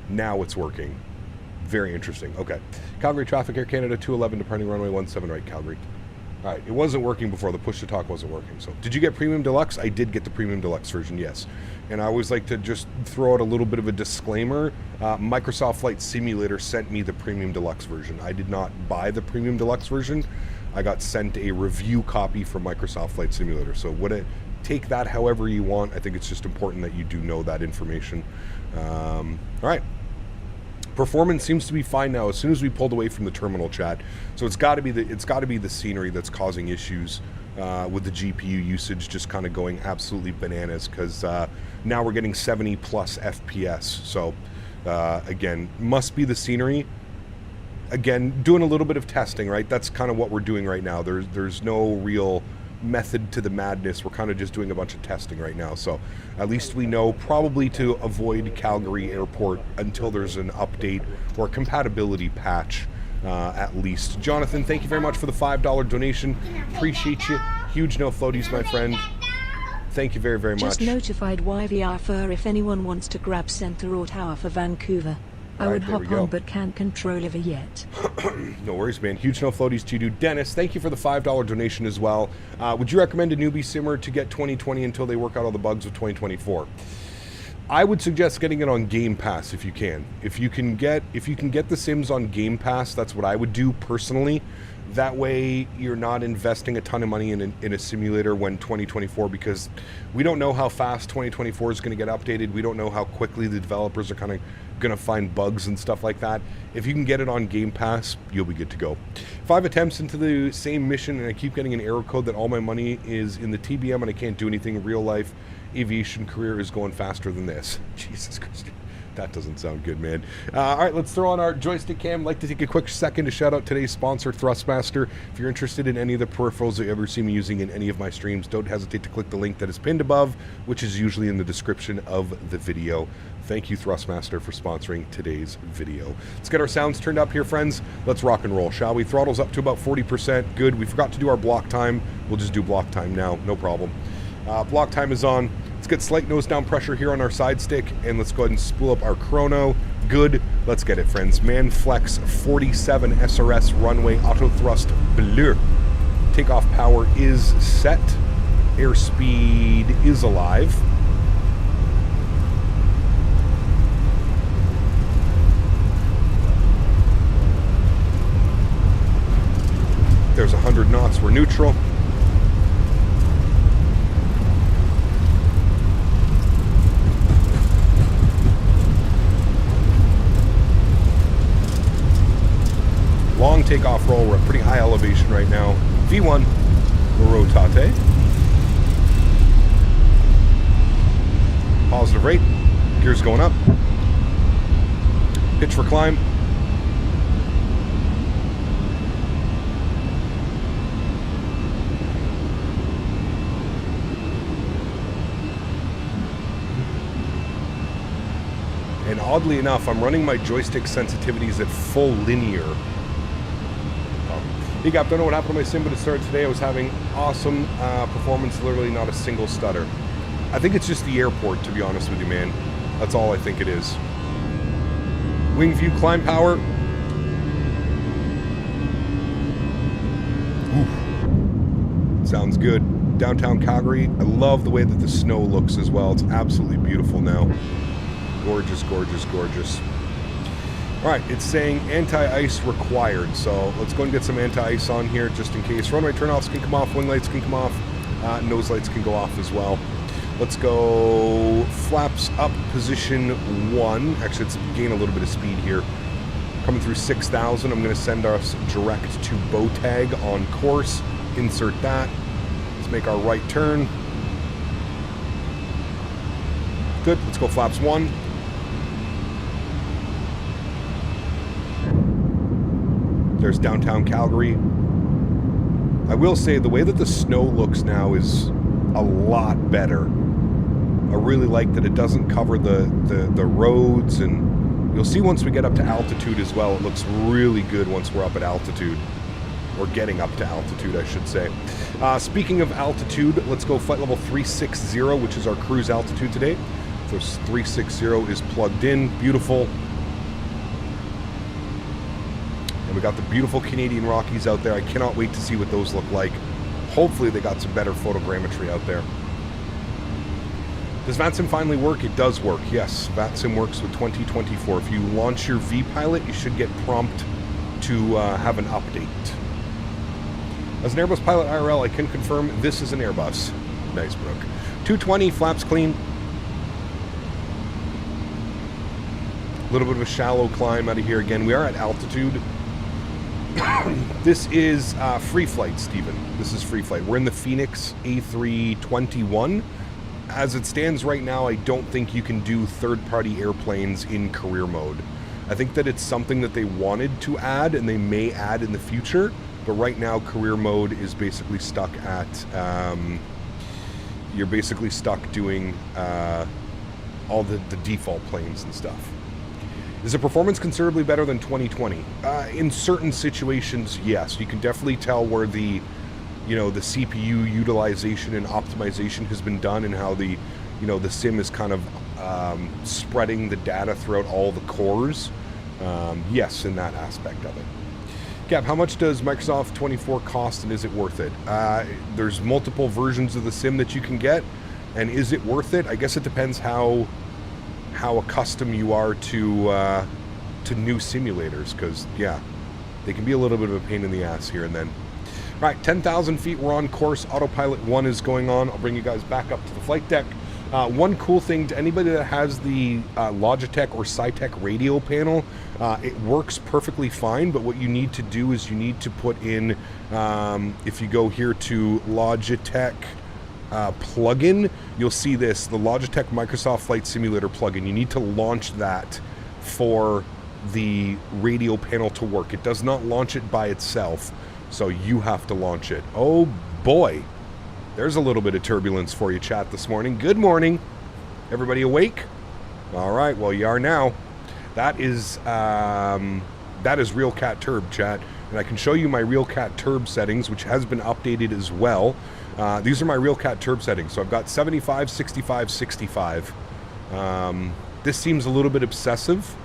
Now it's working. Very interesting. Okay. Calgary traffic, Air Canada 211, departing runway 17 right, Calgary. All right, it wasn't working before. The push to talk wasn't working. So, did you get Premium Deluxe? I did get the Premium Deluxe version, yes. And I always like to just throw out a little bit of a disclaimer. Microsoft Flight Simulator sent me the Premium Deluxe version. I did not buy the Premium Deluxe version. I got sent a review copy from Microsoft Flight Simulator. So, take that however you want. I think it's just important that you do know that information. All right. Performance seems to be fine now as soon as we pulled away from the terminal, chat. So it's got to be the scenery that's causing issues with the GPU usage just kind of going absolutely bananas, because now we're getting 70 plus FPS. So again, must be the scenery. Again, doing a little bit of testing, right? That's kind of what we're doing right now. There's no real method to the madness. We're kind of just doing a bunch of testing right now, so at least we know probably to avoid Calgary Airport until there's an update or a compatibility patch at least. Jonathan, thank you very much for the $5 donation. Appreciate you. Huge no floaties, my friend. Thank you very, very much. Just notified YVR if anyone wants to grab Centaur Tower for Vancouver. I would hop on but can't control over yet. No worries, man. Huge no floaties to you. Denis, thank you for the $5 donation as well. Would you recommend a newbie simmer to get 2020 until they work out all the bugs of 2024? I would suggest getting it on Game Pass if you can. If you can get the Sims on Game Pass, that's what I would do personally. That way you're not investing a ton of money in a simulator when 2024, because we don't know how fast 2024 is going to get updated. We don't know how quickly the developers are kind of going to find bugs and stuff like that. If you can get it on Game Pass, you'll be good to go. 5 attempts into the same mission and I keep getting an error code that all my money is in the TBM and I can't do anything. Real life aviation career is going faster than this. Jesus Christ. That doesn't sound good, man. All right, let's throw on our joystick cam. I'd like to take a quick second to shout out today's sponsor, Thrustmaster. If you're interested in any of the peripherals that you ever see me using in any of my streams, don't hesitate to click the link that is pinned above, which is usually in the description of the video. Thank you, Thrustmaster, for sponsoring today's video. Let's get our sounds turned up here, friends. Let's rock and roll, shall we? Throttle's up to about 40%. Good. We forgot to do our block time. We'll just do block time now. No problem. Block time is on. Let's get slight nose down pressure here on our side stick, and let's go ahead and spool up our chrono. Good. Let's get it, friends. Manflex 47 SRS runway auto thrust bleu. Takeoff power is set. Airspeed is alive. There's 100 knots. We're neutral. Long takeoff roll. We're at pretty high elevation right now. V1, rotate. Positive rate. Gears going up. Pitch for climb. And oddly enough, I'm running my joystick sensitivities at full linear. Hey, Gap, don't know what happened to my sim, but it started today. I was having awesome performance, literally not a single stutter. I think it's just the airport, to be honest with you, man. That's all I think it is. Wing view climb power. Oof. Sounds good. Downtown Calgary. I love the way that the snow looks as well. It's absolutely beautiful now. Gorgeous, gorgeous, gorgeous. All right, it's saying anti-ice required, so let's go and get some anti-ice on here just in case. Runway turnoffs can come off, wing lights can come off, nose lights can go off as well. Let's go flaps up, position 1. Actually, let's gain a little bit of speed here. Coming through 6,000, I'm going to send us direct to bow tag on course. Insert that. Let's make our right turn. Good, let's go flaps 1. There's downtown Calgary. I will say the way that the snow looks now is a lot better. I really like that it doesn't cover the roads, and you'll see once we get up to altitude as well, it looks really good once we're up at altitude. Or getting up to altitude, I should say. Speaking of altitude, let's go flight level 360, which is our cruise altitude today. So 360 is plugged in, beautiful. And we got the beautiful Canadian Rockies out there. I cannot wait to see what those look like. Hopefully they got some better photogrammetry out there. Does VATSIM finally work? It does work, yes. VATSIM works with 2024. If you launch your V-Pilot, you should get prompt to have an update. As an Airbus pilot IRL, I can confirm this is an Airbus. Nice, Brooke. 220, flaps clean. A little bit of a shallow climb out of here. Again, we are at altitude. This is free flight, Stephen. This is free flight. We're in the Fenix A321. As it stands right now, I don't think you can do third-party airplanes in career mode. I think that it's something that they wanted to add, and they may add in the future. But right now, career mode is basically stuck at... you're basically stuck doing all the default planes and stuff. Is the performance considerably better than 2020? In certain situations, yes. You can definitely tell where the CPU utilization and optimization has been done, and how the sim is kind of spreading the data throughout all the cores. Yes, in that aspect of it. Gab, how much does Microsoft 24 cost, and is it worth it? There's multiple versions of the sim that you can get, and is it worth it? I guess it depends how accustomed you are to new simulators, because yeah, they can be a little bit of a pain in the ass here and then. Right, 10,000 feet, we're on course. Autopilot 1 is going on. I'll bring you guys back up to the flight deck. One cool thing, to anybody that has the Logitech or Sci-Tech radio panel, it works perfectly fine, but what you need to do is you need to put in, if you go here to Logitech plugin, you'll see this, the Logitech Microsoft Flight Simulator plugin. You need to launch that for the radio panel to work. It does not launch it by itself, so you have to launch it. Oh boy, there's a little bit of turbulence for you, chat, this morning. Good morning. Everybody awake? All right, well, you are now. That is RealCat Turb, chat. And I can show you my RealCat Turb settings, which has been updated as well. These are my RealCat Turb settings. So I've got 75, 65, 65. This seems a little bit obsessive.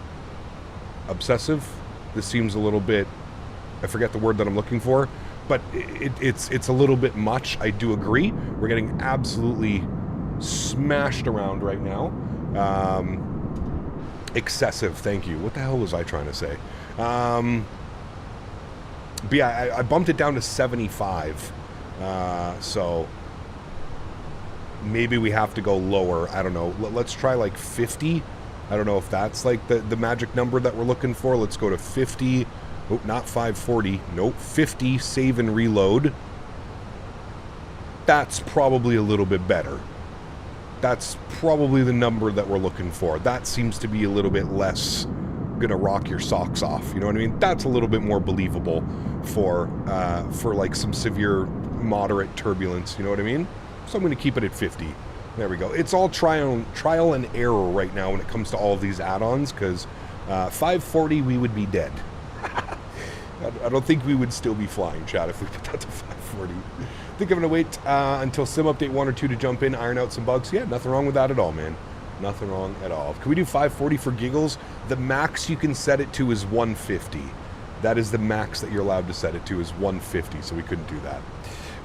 This seems a little bit, I forget the word that I'm looking for, but it's a little bit much. I do agree. We're getting absolutely smashed around right now. Excessive, thank you. What the hell was I trying to say? But yeah, I bumped it down to 75. So maybe we have to go lower. I don't know. Let's try like 50. I don't know if that's like the magic number that we're looking for. Let's go to 50. Oh, not 540. Nope, 50. Save and reload. That's probably a little bit better. That's probably the number that we're looking for. That seems to be a little bit less gonna rock your socks off. You know what I mean? That's a little bit more believable for like some severe, moderate turbulence. You know what I mean? So I'm gonna keep it at 50. There we go. It's all trial and error right now when it comes to all of these add-ons, because 540 we would be dead. I don't think we would still be flying, chat, if we put that to 540. I think I'm going to wait until sim update 1 or 2 to jump in, iron out some bugs. Yeah, nothing wrong with that at all, man. Nothing wrong at all. Can we do 540 for giggles? The max you can set it to is 150. That is the max that you're allowed to set it to, is 150, so we couldn't do that.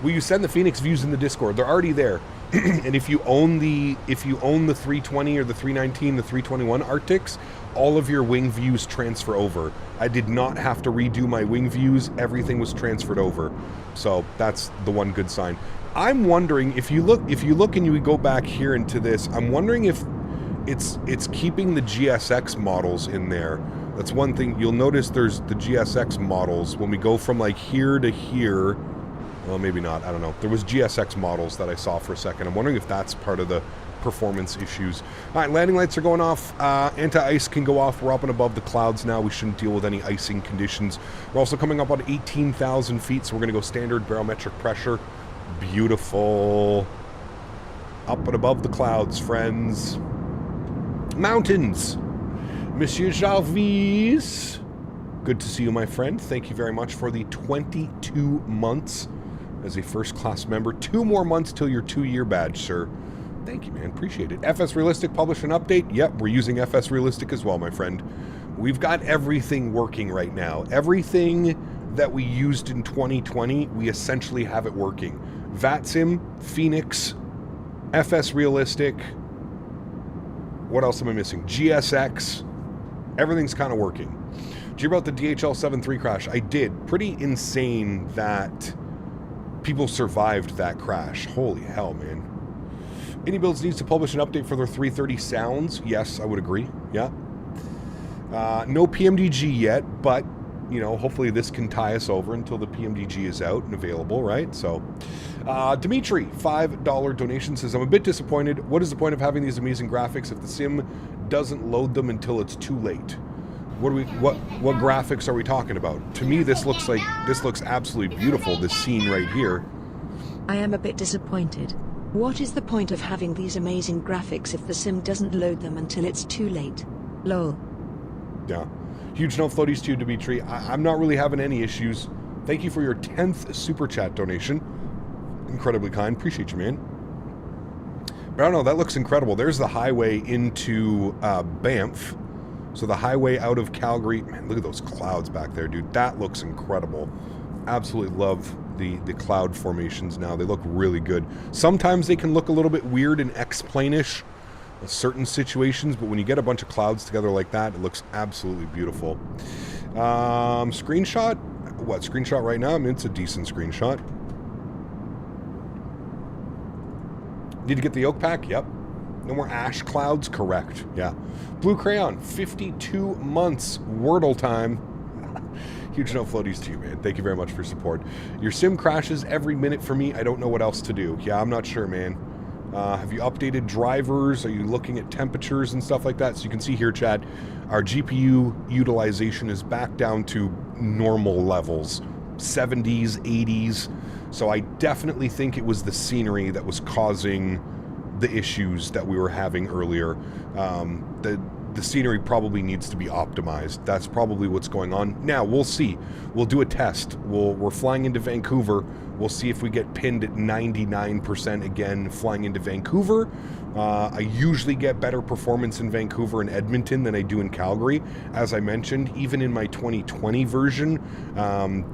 Will you send the Fenix views in the Discord? They're already there. And if you own the 320 or the 319, the 321 Arctics, all of your wing views transfer over. I did not have to redo my wing views. Everything was transferred over. So that's the one good sign. I'm wondering if you look and you go back here into this, I'm wondering if it's keeping the GSX models in there. That's one thing. You'll notice there's the GSX models when we go from like here to here. Well, maybe not. I don't know. There was GSX models that I saw for a second. I'm wondering if that's part of the performance issues. All right, landing lights are going off. Anti-ice can go off. We're up and above the clouds now. We shouldn't deal with any icing conditions. We're also coming up on 18,000 feet, so we're going to go standard barometric pressure. Beautiful. Up and above the clouds, friends. Mountains. Monsieur Jarvis. Good to see you, my friend. Thank you very much for the 22 months as a first-class member. 2 more months till your 2-year badge, sir. Thank you, man. Appreciate it. FS Realistic published an update. Yep, we're using FS Realistic as well, my friend. We've got everything working right now. Everything that we used in 2020, we essentially have it working. VATSIM, Fenix, FS Realistic. What else am I missing? GSX. Everything's kind of working. Did you hear about the DHL 73 crash? I did. Pretty insane that people survived that crash. Holy hell, man. Any Builds needs to publish an update for their 330 sounds. Yes, I would agree. Yeah. No PMDG yet, but, you know, hopefully this can tie us over until the PMDG is out and available, right? So, Dimitri, $5 donation, says, I'm a bit disappointed. What is the point of having these amazing graphics if the sim doesn't load them until it's too late? What graphics are we talking about? To me, this looks absolutely beautiful, this scene right here. I am a bit disappointed. What is the point of having these amazing graphics if the sim doesn't load them until it's too late? Lol. Yeah. Huge no floaties to you, Dimitri. I'm not really having any issues. Thank you for your 10th super chat donation. Incredibly kind. Appreciate you, man. But I don't know, that looks incredible. There's the highway into Banff. So the highway out of Calgary. Man, look at those clouds back there, dude. That looks incredible. Absolutely love the cloud formations now. They look really good. Sometimes they can look a little bit weird and X-plane-ish in certain situations, but when you get a bunch of clouds together like that, it looks absolutely beautiful. Screenshot? What, screenshot right now? I mean, it's a decent screenshot. Need to get the yoke pack? Yep. No more ash clouds? Correct. Yeah. Blue Crayon, 52 months. Wordle time. Huge no floaties to you, man. Thank you very much for your support. Your sim crashes every minute for me. I don't know what else to do. Yeah, I'm not sure, man. Have you updated drivers? Are you looking at temperatures and stuff like that? So you can see here, chat, our GPU utilization is back down to normal levels. 70s, 80s. So I definitely think it was the scenery that was causing the issues that we were having earlier. The scenery probably needs to be optimized. That's probably what's going on. Now, we'll see. We'll do a test. We're flying into Vancouver. We'll see if we get pinned at 99% again flying into Vancouver. I usually get better performance in Vancouver and Edmonton than I do in Calgary. As I mentioned, even in my 2020 version,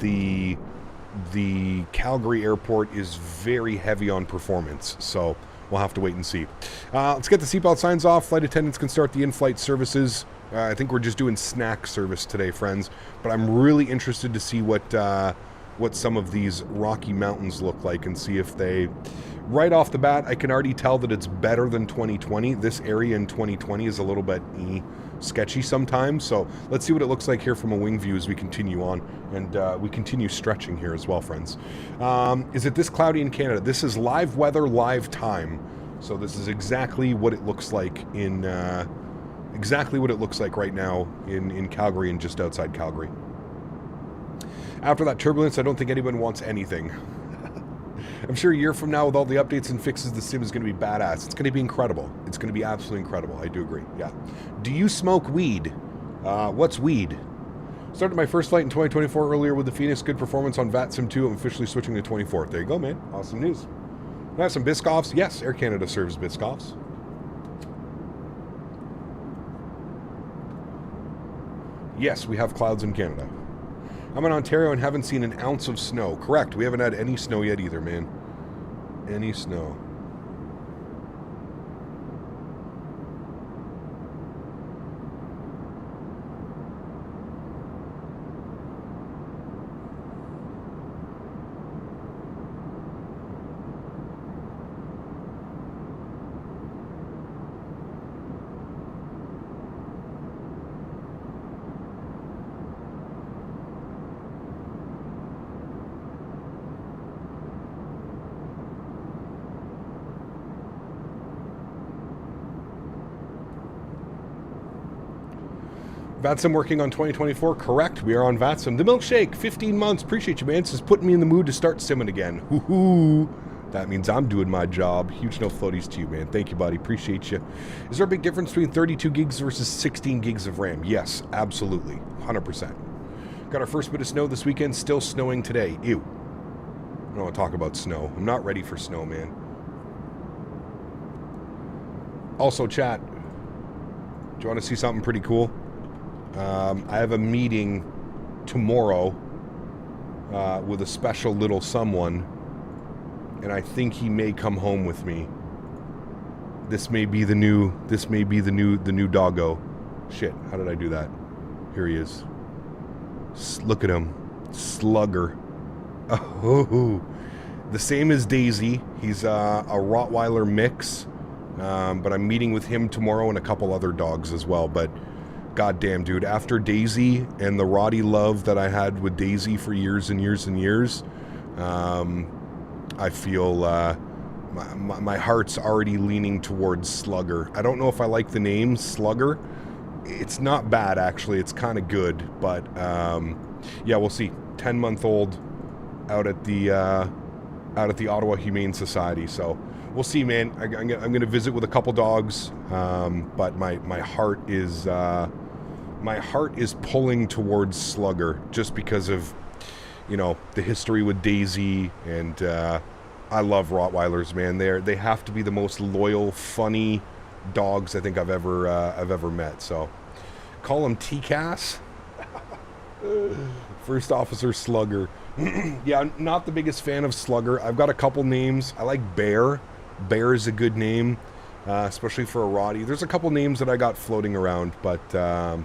the Calgary airport is very heavy on performance. So we'll have to wait and see. Let's get the seatbelt signs off. Flight attendants can start the in-flight services. I think we're just doing snack service today, friends. But I'm really interested to see what some of these Rocky Mountains look like and see if they... Right off the bat, I can already tell that it's better than 2020. This area in 2020 is a little bit sketchy sometimes. So let's see what it looks like here from a wing view as we continue on. And we continue stretching here as well, friends. Is it this cloudy in Canada? This is live weather, live time. So this is exactly what it looks like in... exactly what it looks like right now in Calgary and just outside Calgary. After that turbulence, I don't think anyone wants anything. I'm sure a year from now, with all the updates and fixes, the sim is going to be badass. It's going to be incredible. It's going to be absolutely incredible. I do agree. Yeah. Do you smoke weed? What's weed? Started my first flight in 2024 earlier with the Fenix. Good performance on VATSIM 2. I'm officially switching to 24. There you go, man. Awesome news. I have some Biscoffs. Yes, Air Canada serves Biscoffs. Yes, we have clouds in Canada. I'm in Ontario and haven't seen an ounce of snow. Correct, we haven't had any snow yet either, man. Any snow. VATSIM working on 2024. Correct. We are on VATSIM. The milkshake, 15 months. Appreciate you, man. This is putting me in the mood to start simming again. Hoo-hoo. That means I'm doing my job. Huge no floaties to you, man. Thank you, buddy. Appreciate you. Is there a big difference between 32 gigs versus 16 gigs of RAM? Yes, absolutely. 100%. Got our first bit of snow this weekend. Still snowing today. Ew. I don't want to talk about snow. I'm not ready for snow, man. Also, chat. Do you want to see something pretty cool? I have a meeting tomorrow with a special little someone, and I think he may come home with me. This may be the new doggo. Shit, how did I do that? Here he is. Look at him. Slugger. Oh, the same as Daisy. He's a Rottweiler mix, but I'm meeting with him tomorrow and a couple other dogs as well, but goddamn, dude, after Daisy and the Roddy love that I had with Daisy for years and years and years, I feel my heart's already leaning towards Slugger. I don't know if I like the name Slugger. It's not bad, actually. It's kind of good, but yeah, we'll see. 10-month-old out at the Ottawa Humane Society, so we'll see, man. I'm gonna visit with a couple dogs, but my heart is pulling towards Slugger just because of, you know, the history with Daisy, and I love Rottweilers, man. They have to be the most loyal, funny dogs I think I've ever met. So call him TCAS. First Officer Slugger. Yeah, I'm not the biggest fan of Slugger. I've got a couple names. I like Bear. Bear is a good name, especially for a Roddy. There's a couple names that I got floating around, but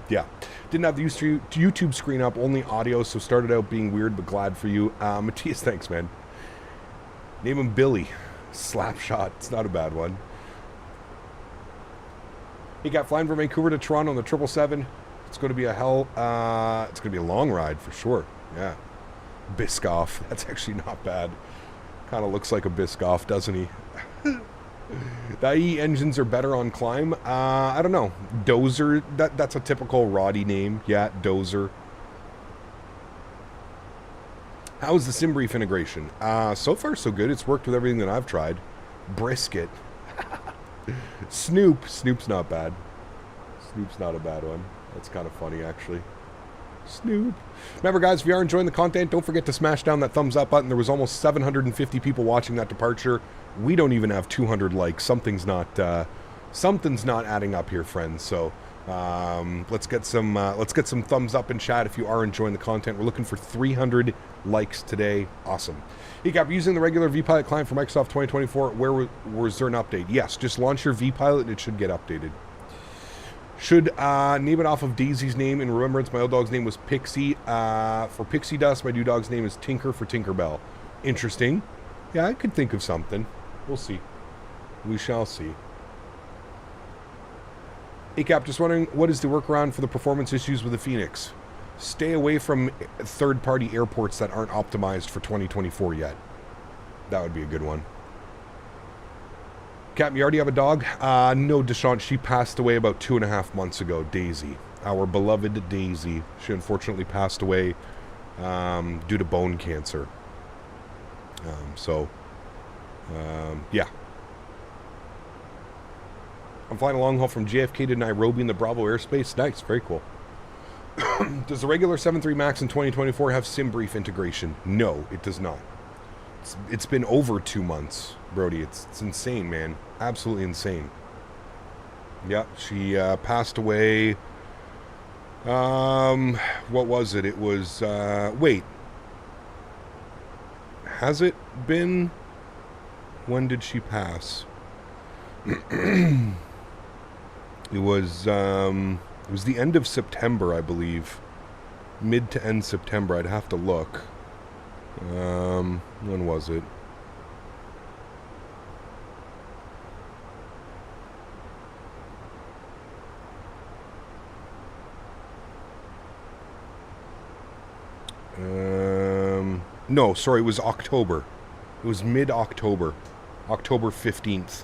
yeah. Didn't have the YouTube screen up, only audio, so started out being weird, but glad for you. Matthias, thanks, man. Name him Billy. Slapshot. It's not a bad one. He got flying from Vancouver to Toronto on the 777. It's going to be a it's going to be a long ride for sure. Yeah. Biscoff. That's actually not bad. Kind of looks like a Biscoff, doesn't he? The IE engines are better on climb. I don't know. Dozer. That's a typical Roddy name. Yeah, Dozer. How is the SimBrief integration? So far, so good. It's worked with everything that I've tried. Brisket. Snoop. Snoop's not bad. Snoop's not a bad one. That's kind of funny, actually. Snoop. Remember, guys, if you are enjoying the content, don't forget to smash down that thumbs up button. There was almost 750 people watching that departure. We don't even have 200 likes. Something's not adding up here, friends. So let's get some thumbs up in chat if you are enjoying the content. We're looking for 300 likes today. Awesome. Hey, Cap, using the regular vPilot client for Microsoft 2024, where was there an update? Yes, just launch your vPilot and it should get updated. Should name it off of Daisy's name in remembrance. My old dog's name was Pixie. For Pixie Dust, my new dog's name is Tinker for Tinkerbell. Interesting. Yeah, I could think of something. We'll see. We shall see. Hey, Cap, just wondering, what is the workaround for the performance issues with the Fenix? Stay away from third-party airports that aren't optimized for 2024 yet. That would be a good one. Cap, you already have a dog? No, Deshaun. She passed away about 2.5 months ago. Daisy. Our beloved Daisy. She unfortunately passed away due to bone cancer. Yeah. I'm flying a long haul from JFK to Nairobi in the Bravo airspace. Nice. Very cool. Does the regular 7.3 MAX in 2024 have SimBrief integration? No, it does not. It's been over 2 months, Brody. It's insane, man. Absolutely insane. Yep, she passed away What was it? It was, wait. Has it been? When did she pass? It was the end of September, I believe. Mid to end September. I'd have to look. When was it? No, sorry, it was October. It was mid-October. October 15th.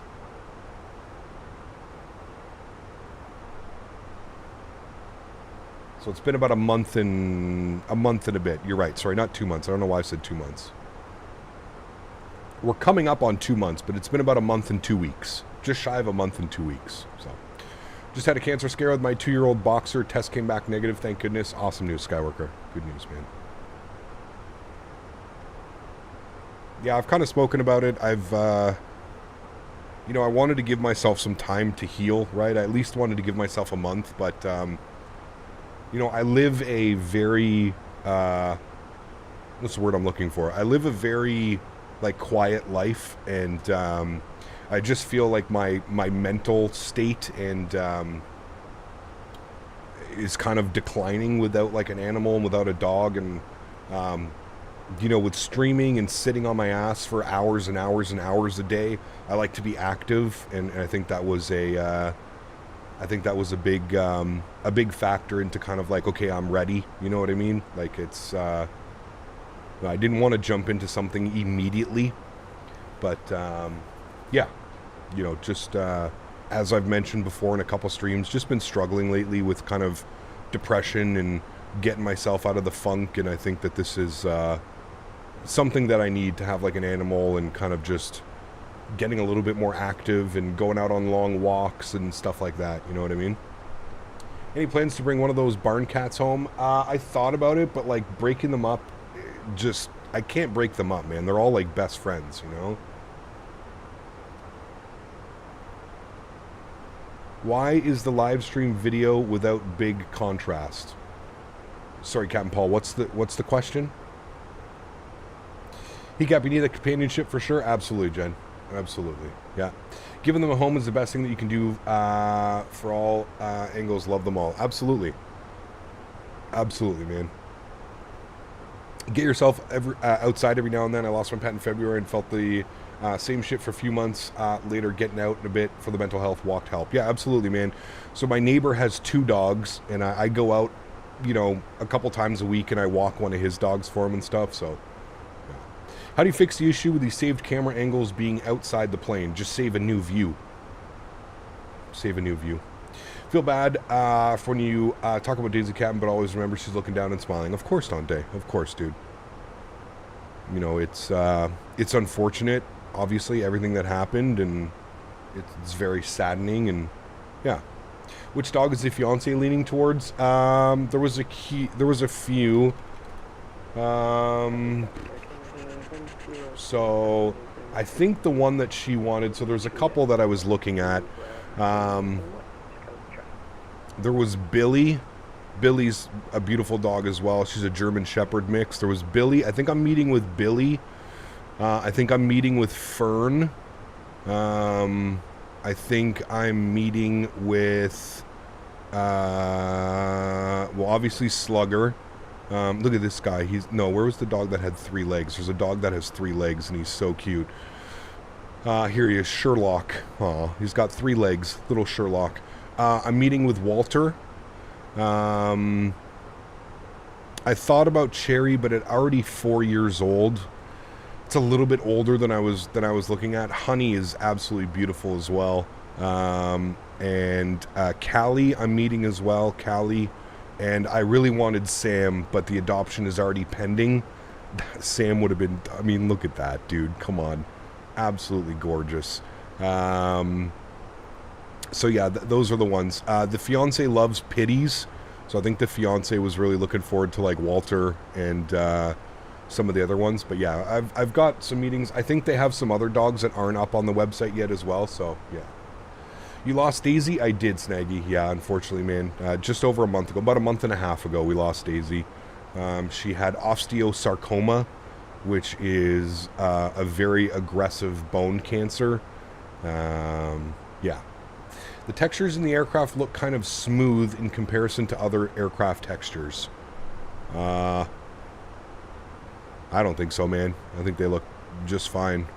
So it's been about a month and a bit. You're right. Sorry, not 2 months. I don't know why I said 2 months. We're coming up on 2 months, but it's been about a month and 2 weeks. Just shy of a month and 2 weeks. So, just had a cancer scare with my 2-year-old boxer. Test came back negative, thank goodness. Awesome news, Skyworker. Good news, man. Yeah, I've kind of spoken about it. I've, you know, I wanted to give myself some time to heal, right? I at least wanted to give myself a month, but, you know, I live a very, what's the word I'm looking for? I live a very, like, quiet life, and, I just feel like my mental state and, is kind of declining without, like, an animal and without a dog, and, you know, with streaming and sitting on my ass for hours and hours and hours a day, I like to be active, and I think that was a big factor into kind of like, okay, I'm ready. You know what I mean? Like, it's, I didn't want to jump into something immediately, but, yeah, you know, just, as I've mentioned before in a couple streams, just been struggling lately with kind of depression and getting myself out of the funk, and I think that this is, something that I need to have, like, an animal, and kind of just getting a little bit more active and going out on long walks and stuff like that. You know what I mean? Any plans to bring one of those barn cats home? I thought about it, but, like, breaking them up, just, I can't break them up, man. They're all, like, best friends, you know? Why is the live stream video without big contrast? Sorry, Captain Paul, what's the question? He got, you need the companionship for sure? Absolutely, Jen. Absolutely. Yeah. Giving them a home is the best thing that you can do for all angles. Love them all. Absolutely. Absolutely, man. Get yourself outside every now and then. I lost my pet in February and felt the same shit for a few months later, getting out in a bit for the mental health walk to help. Yeah, absolutely, man. So my neighbor has 2 dogs, and I go out, you know, a couple times a week, and I walk one of his dogs for him and stuff, so... How do you fix the issue with these saved camera angles being outside the plane? Just save a new view. Save a new view. Feel bad for when you talk about Daisy Captain, but always remember she's looking down and smiling. Of course, Dante. Of course, dude. You know, it's unfortunate, obviously, everything that happened, and it's very saddening, and yeah. Which dog is the fiance leaning towards? There was a few. So I think the one that she wanted, so there's a couple that I was looking at. There was Billy. Billy's a beautiful dog as well. She's a German Shepherd mix. There was Billy. I think I'm meeting with Billy. I think I'm meeting with Fern. I think I'm meeting with, well, obviously Slugger. Look at this guy. Where was the dog that had 3 legs? There's a dog that has 3 legs, and he's so cute. Here he is, Sherlock. Aw, he's got 3 legs, little Sherlock. I'm meeting with Walter. I thought about Cherry, but it's already 4 years old. It's a little bit older than I was looking at. Honey is absolutely beautiful as well. And Callie, I'm meeting as well. Callie. And I really wanted Sam, but the adoption is already pending. Sam would have been... I mean, look at that, dude. Come on. Absolutely gorgeous. So, yeah, those are the ones. The fiancé loves pitties. So I think the fiancé was really looking forward to, like, Walter and some of the other ones. But, yeah, I've got some meetings. I think they have some other dogs that aren't up on the website yet as well. So, yeah. You lost Daisy? I did, Snaggy. Yeah, unfortunately, man. Just over a month ago, about a month and a half ago, we lost Daisy. She had osteosarcoma, which is a very aggressive bone cancer. Yeah. The textures in the aircraft look kind of smooth in comparison to other aircraft textures. I don't think so, man. I think they look just fine.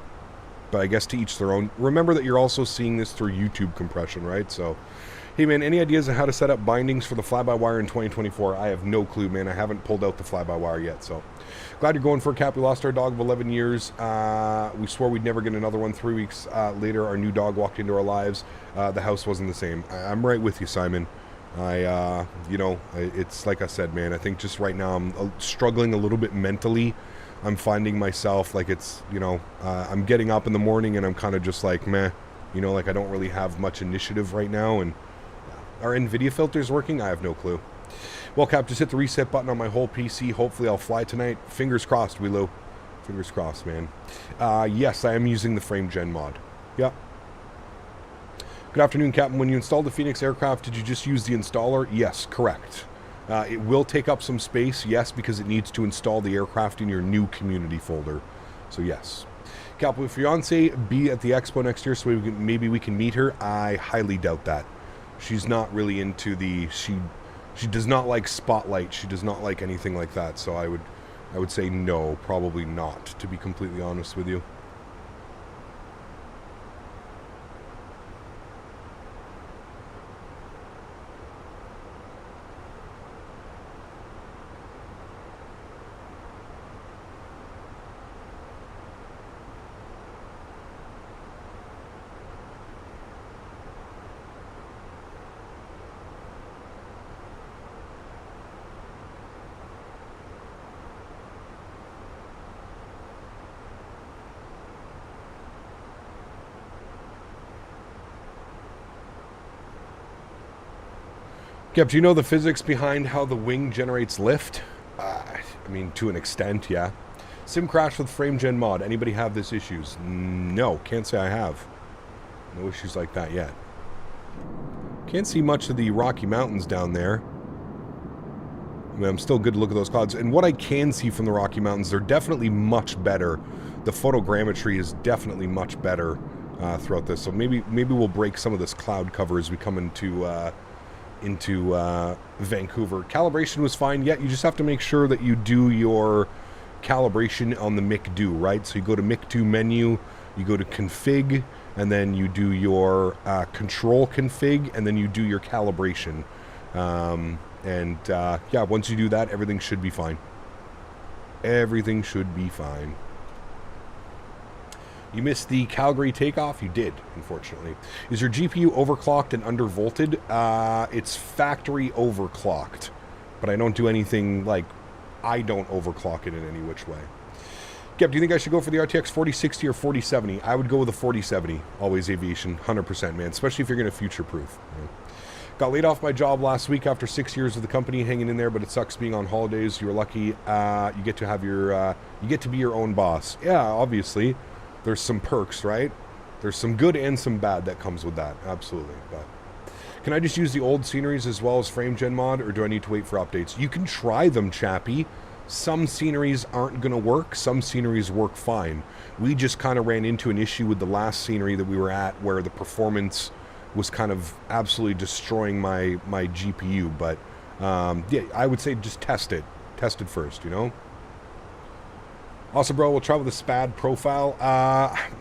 But I guess to each their own. Remember that you're also seeing this through YouTube compression, right? So, hey, man, any ideas on how to set up bindings for the fly-by-wire in 2024? I have no clue, man. I haven't pulled out the fly-by-wire yet, so. Glad you're going for a cap. We lost our dog of 11 years. We swore we'd never get another one. 3 weeks later, our new dog walked into our lives. The house wasn't the same. I'm right with you, Simon. It's like I said, man, I think just right now I'm struggling a little bit mentally. I'm finding myself like it's, I'm getting up in the morning and I'm kind of just like, meh, like I don't really have much initiative right now. And are NVIDIA filters working? I have no clue. Well, Cap, just hit the reset button on my whole PC. Hopefully I'll fly tonight. Fingers crossed, Willow. Fingers crossed, man. Yes, I am using the frame gen mod. Yep. Good afternoon, Captain. When you installed the Fenix aircraft, did you just use the installer? Yes, correct. It will take up some space, yes, because it needs to install the aircraft in your new community folder. So, yes. Cap, will fiance be at the expo next year so maybe we can meet her? I highly doubt that. She's not really into the... She does not like spotlight. She does not like anything like that. So I would say no, probably not, to be completely honest with you. Yep, do you know the physics behind how the wing generates lift? I mean, to an extent, yeah. Sim crash with frame gen mod. Anybody have this issues? No, can't say I have. No issues like that yet. Can't see much of the Rocky Mountains down there. I mean, I'm still good to look at those clouds. And what I can see from the Rocky Mountains, they're definitely much better. The photogrammetry is definitely much better throughout this. So maybe we'll break some of this cloud cover as we come into Vancouver. Calibration was fine. Yeah, you just have to make sure that you do your calibration on the MIC-Do, right? So you go to MIC-Do menu, you go to config, and then you do your control config, and then you do your calibration. Yeah, once you do that, everything should be fine. Everything should be fine. You missed the Calgary takeoff? You did, unfortunately. Is your GPU overclocked and undervolted? It's factory overclocked. But I don't do anything like... I don't overclock it in any which way. Gep, do you think I should go for the RTX 4060 or 4070? I would go with the 4070. Always Aviation. 100%, man. Especially if you're going to future-proof. Yeah. Got laid off my job last week after 6 years with the company, hanging in there, but it sucks being on holidays. You're lucky. You get to have your... you get to be your own boss. Yeah, obviously. There's some perks, right? There's some good and some bad that comes with that. Absolutely. But can I just use the old sceneries as well as frame gen mod, or do I need to wait for updates? You can try them, chappy. Some sceneries aren't going to work. Some sceneries work fine. We just kind of ran into an issue with the last scenery that we were at where the performance was kind of absolutely destroying my GPU. But yeah, I would say just test it. Test it first, you know? Also, bro, we'll try with a SPAD profile.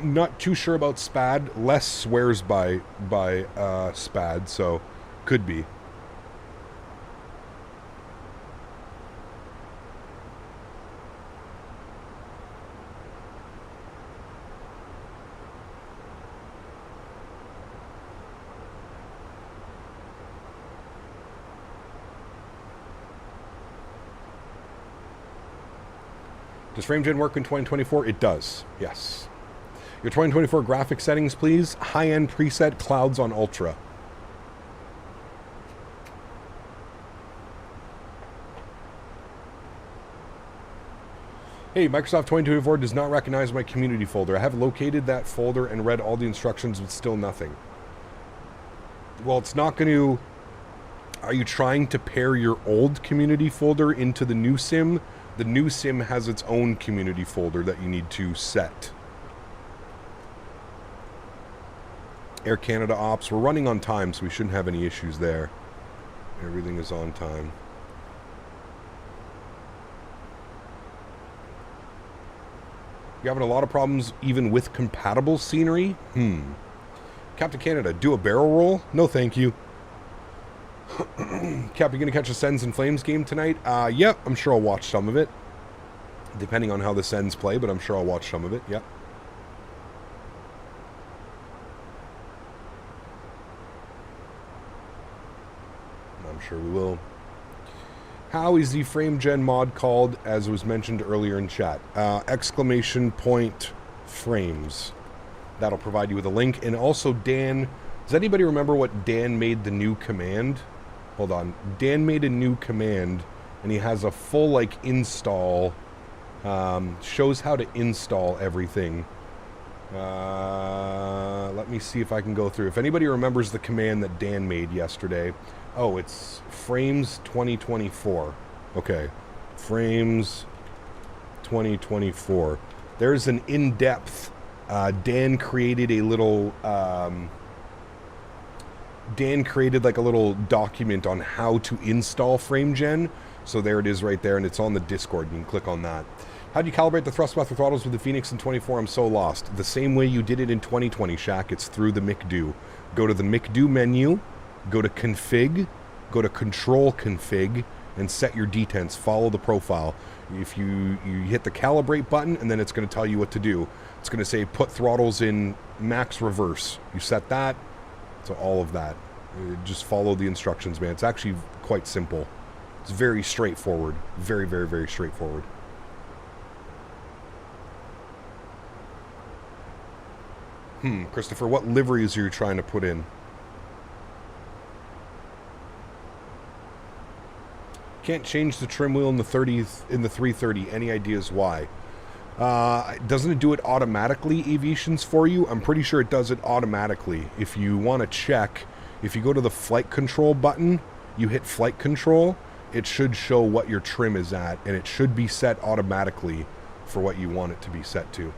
Not too sure about SPAD. Les swears by SPAD, so could be. Does FrameGen work in 2024? It does, yes. Your 2024 graphic settings, please. High-end preset, clouds on ultra. Hey, Microsoft 2024 does not recognize my community folder. I have located that folder and read all the instructions, but still nothing. Well, it's not going to... Are you trying to pair your old community folder into the new sim? The new sim has its own community folder that you need to set. Air Canada ops. We're running on time, so we shouldn't have any issues there. Everything is on time. You having a lot of problems even with compatible scenery? Captain Canada, do a barrel roll? No, thank you. Cap, you gonna catch a Sens and Flames game tonight? Yep, I'm sure I'll watch some of it. Depending on how the Sens play, but I'm sure I'll watch some of it, yep. I'm sure we will. How is the frame gen mod called, as was mentioned earlier in chat? Exclamation point frames. That'll provide you with a link. And also, Dan, does anybody remember what Dan made the new command? Hold on. Dan made a new command, and he has a full, like, install. Shows how to install everything. Let me see if I can go through. If anybody remembers the command that Dan made yesterday. Oh, it's Frames 2024. Okay. Frames 2024. There's an in-depth. Dan created a little... Dan created like a little document on how to install FrameGen. So there it is right there, and it's on the Discord. You can click on that. How do you calibrate the Thrustmaster throttles with the Fenix in 24? I'm so lost. The same way you did it in 2020, Shaq. It's through the McDo. Go to the McDo menu, go to Config, go to Control Config, and set your detents. Follow the profile. If you hit the Calibrate button, and then it's going to tell you what to do. It's going to say put throttles in max reverse. You set that. So all of that. Just follow the instructions, man. It's actually quite simple. It's very straightforward. Very, very, very straightforward. Christopher, what liveries are you trying to put in? Can't change the trim wheel in the 330. Any ideas why? Doesn't it do it automatically, Aviations, for you? I'm pretty sure it does it automatically. If you want to check, if you go to the flight control button, you hit flight control, it should show what your trim is at, and it should be set automatically for what you want it to be set to.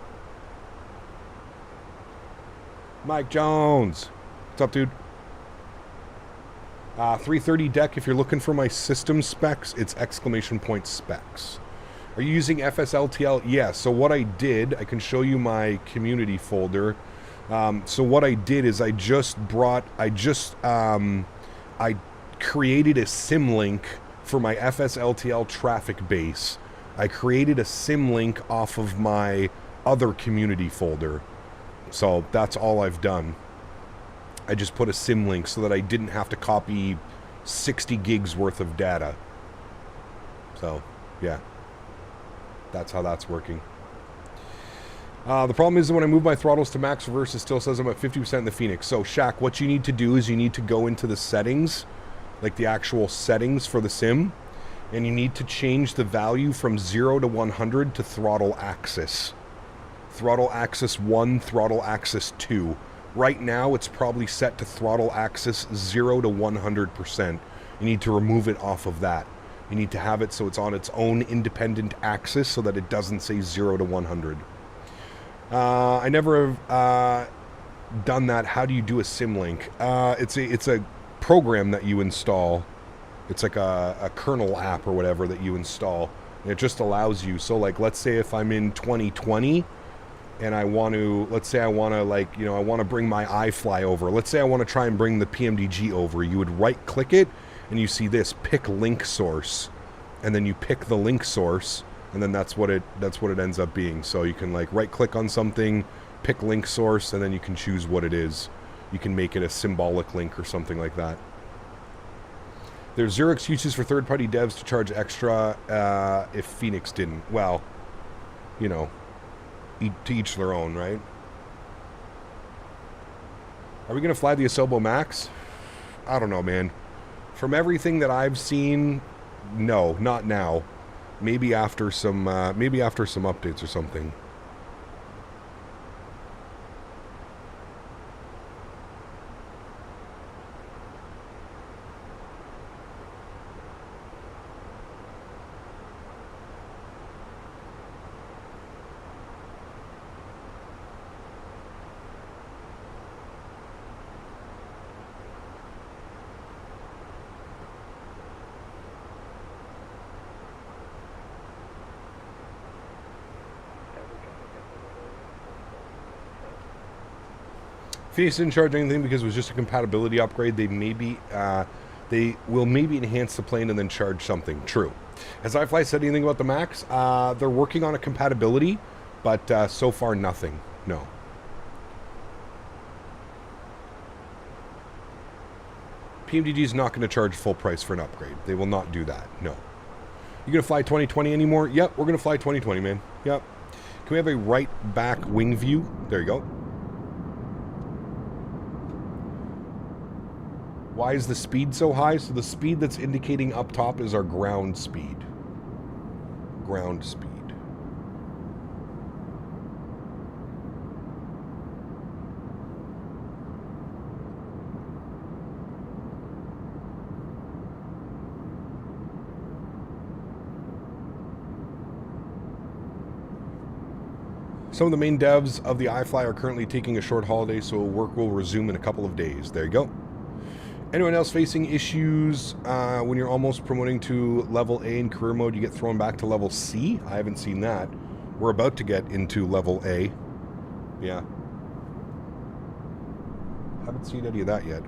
Mike Jones. What's up, dude? 330 deck, if you're looking for my system specs, it's exclamation point specs. Are you using FSLTL? Yeah, so what I did, I can show you my community folder. So what I did is I created a sim link for my FSLTL traffic base. I created a sim link off of my other community folder. So that's all I've done. I just put a sim link so that I didn't have to copy 60 gigs worth of data. So, yeah. That's how that's working. The problem is that when I move my throttles to max reverse, it still says I'm at 50% in the Fenix. So, Shaq, what you need to do is you need to go into the settings, like the actual settings for the sim, and you need to change the value from 0 to 100 to throttle axis. Throttle axis 1, throttle axis 2. Right now, it's probably set to throttle axis 0 to 100%. You need to remove it off of that. You need to have it so it's on its own independent axis so that it doesn't say 0 to 100. I never have done that. How do you do a symlink? It's a program that you install. It's like a kernel app or whatever that you install. And it just allows you. So, like, let's say if I'm in 2020 and I want to, let's say I want to, like, you know, I want to bring my iFly over. Let's say I want to try and bring the PMDG over. You would right-click it, and you see this, pick link source. And then you pick the link source, and then that's what it ends up being. So you can, like, right-click on something, pick link source, and then you can choose what it is. You can make it a symbolic link or something like that. There's zero excuses for third-party devs to charge extra if Fenix didn't. Well, you know, to each their own, right? Are we going to fly the Asobo Max? I don't know, man. From everything that I've seen, no, not now. Maybe after some updates or something. Fenix didn't charge anything because it was just a compatibility upgrade. They will maybe enhance the plane and then charge something. True. Has iFly said anything about the Max? They're working on a compatibility, but so far nothing. No. PMDG is not going to charge full price for an upgrade. They will not do that. No. You going to fly 2020 anymore? Yep, we're going to fly 2020, man. Yep. Can we have a right back wing view? There you go. Why is the speed so high? So the speed that's indicating up top is our ground speed. Ground speed. Some of the main devs of the iFly are currently taking a short holiday, so work will resume in a couple of days. There you go. Anyone else facing issues when you're almost promoting to level A in career mode, you get thrown back to level C? I haven't seen that. We're about to get into level A. Yeah. Haven't seen any of that yet.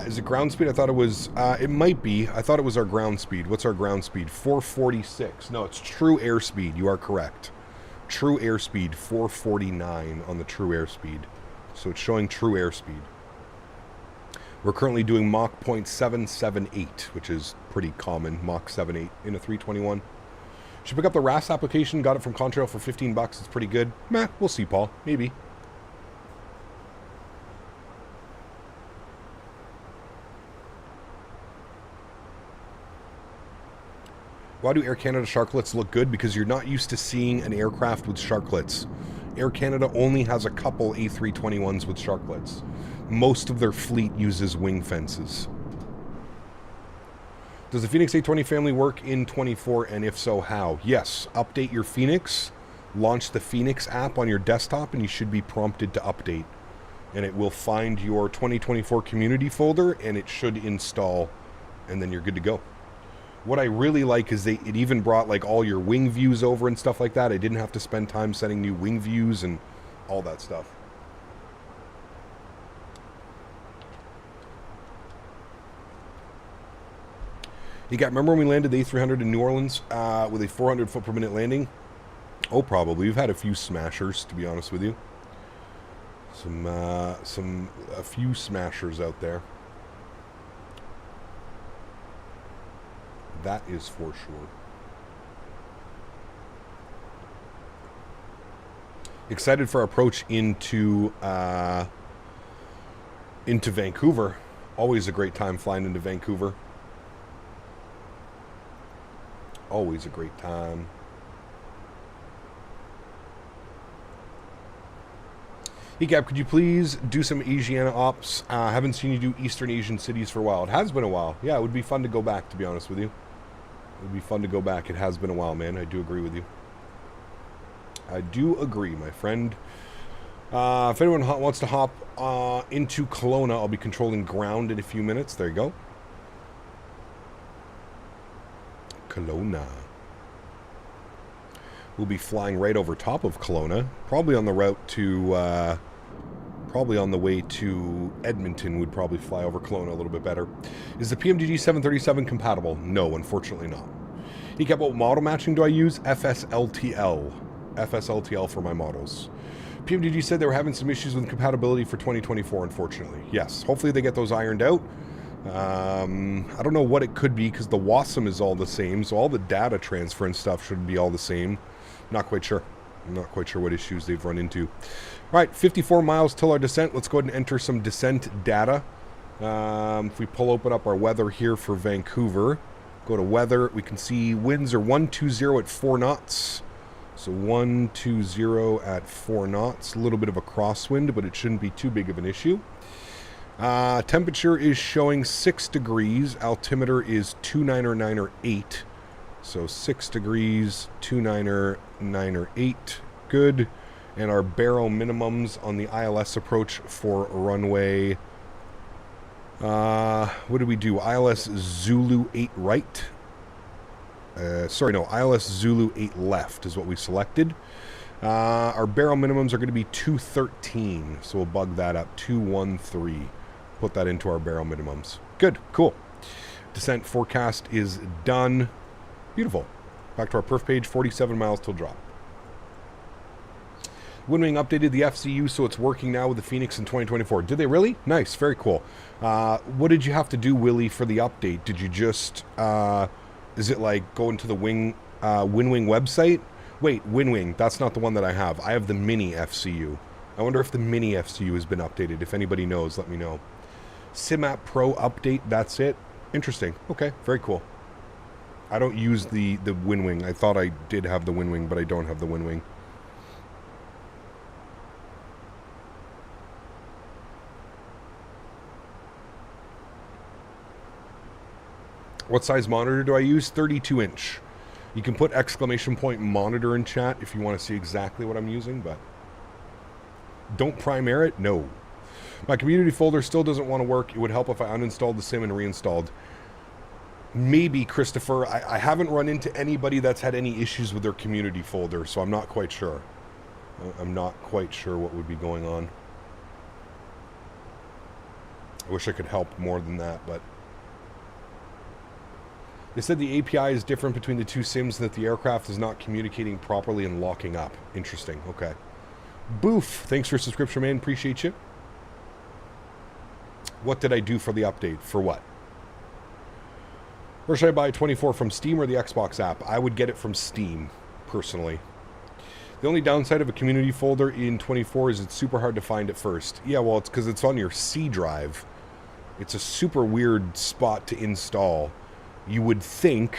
Is it ground speed? I thought it was, it might be. I thought it was our ground speed. What's our ground speed? 446. No, it's true airspeed. You are correct. True airspeed, 449 on the true airspeed. So it's showing true airspeed. We're currently doing Mach 0.778, which is pretty common, Mach 7.8 in a 321. Should pick up the RAS application. Got it from Contrail for 15 bucks. It's pretty good. Meh, we'll see, Paul. Maybe. Why do Air Canada sharklets look good? Because you're not used to seeing an aircraft with sharklets. Air Canada only has a couple A321s with sharklets. Most of their fleet uses wing fences. Does the Fenix A20 family work in 24, and if so, how? Yes. Update your Fenix, launch the Fenix app on your desktop, and you should be prompted to update. And it will find your 2024 community folder, and it should install, and then you're good to go. What I really like is it even brought like all your wing views over and stuff like that. I didn't have to spend time setting new wing views and all that stuff. You got, remember when we landed the A300 in New Orleans with a 400 foot per minute landing? Oh, probably. We've had a few smashers, to be honest with you. A few smashers out there. That is for sure. Excited for our approach into Vancouver. Always a great time flying into Vancouver. Always a great time. Hey Gab, could you please do some Asiana ops? I haven't seen you do Eastern Asian cities for a while. It has been a while. Yeah, it would be fun to go back, to be honest with you. It would be fun to go back. It has been a while, man. I do agree with you. I do agree, my friend. If anyone wants to hop into Kelowna, I'll be controlling ground in a few minutes. There you go. Kelowna. We'll be flying right over top of Kelowna. Probably on the route to... probably on the way to Edmonton, would probably fly over Kelowna a little bit better. Is the PMDG 737 compatible? No, unfortunately not. He kept, what model matching do I use? FSLTL. FSLTL for my models. PMDG said they were having some issues with compatibility for 2024, unfortunately. Yes, hopefully they get those ironed out. I don't know what it could be, because the WASM is all the same, so all the data transfer and stuff should be all the same. Not quite sure. I'm not quite sure what issues they've run into. All right, 54 miles till our descent. Let's go ahead and enter some descent data. If we open up our weather here for Vancouver, go to weather, we can see winds are 120 at 4 knots. So 120 at 4 knots. A little bit of a crosswind, but it shouldn't be too big of an issue. Temperature is showing 6 degrees. Altimeter is 299.8. So 6 degrees, 299.8. Good. And our baro minimums on the ILS approach for runway... what did we do? ILS Zulu 8 right. Sorry, no. ILS Zulu 8 left is what we selected. Our barrel minimums are going to be 213, so we'll bug that up. 213. Put that into our barrel minimums. Good, cool. Descent forecast is done. Beautiful. Back to our perf page, 47 miles till drop. Windwing updated the FCU, so it's working now with the Fenix in 2024. Did they really? Nice, very cool. What did you have to do, Willie, for the update? Did you just, is it like go into the Windwing website? Wait, Windwing, that's not the one that I have. I have the mini FCU. I wonder if the mini FCU has been updated. If anybody knows, let me know. SimApp Pro update, that's it. Interesting. Okay, very cool. I don't use the Windwing. I thought I did have the Windwing, but I don't have the Windwing. What size monitor do I use? 32-inch. You can put exclamation point monitor in chat if you want to see exactly what I'm using, but don't primary it? No. My community folder still doesn't want to work. It would help if I uninstalled the sim and reinstalled. Maybe, Christopher. I haven't run into anybody that's had any issues with their community folder, so I'm not quite sure. I'm not quite sure what would be going on. I wish I could help more than that, but... They said the API is different between the two sims and that the aircraft is not communicating properly and locking up. Interesting. Okay. Boof. Thanks for your subscription, man. Appreciate you. What did I do for the update? For what? Where should I buy 24 from Steam or the Xbox app? I would get it from Steam, personally. The only downside of a community folder in 24 is it's super hard to find at first. Yeah, well, it's because it's on your C drive. It's a super weird spot to install. You would think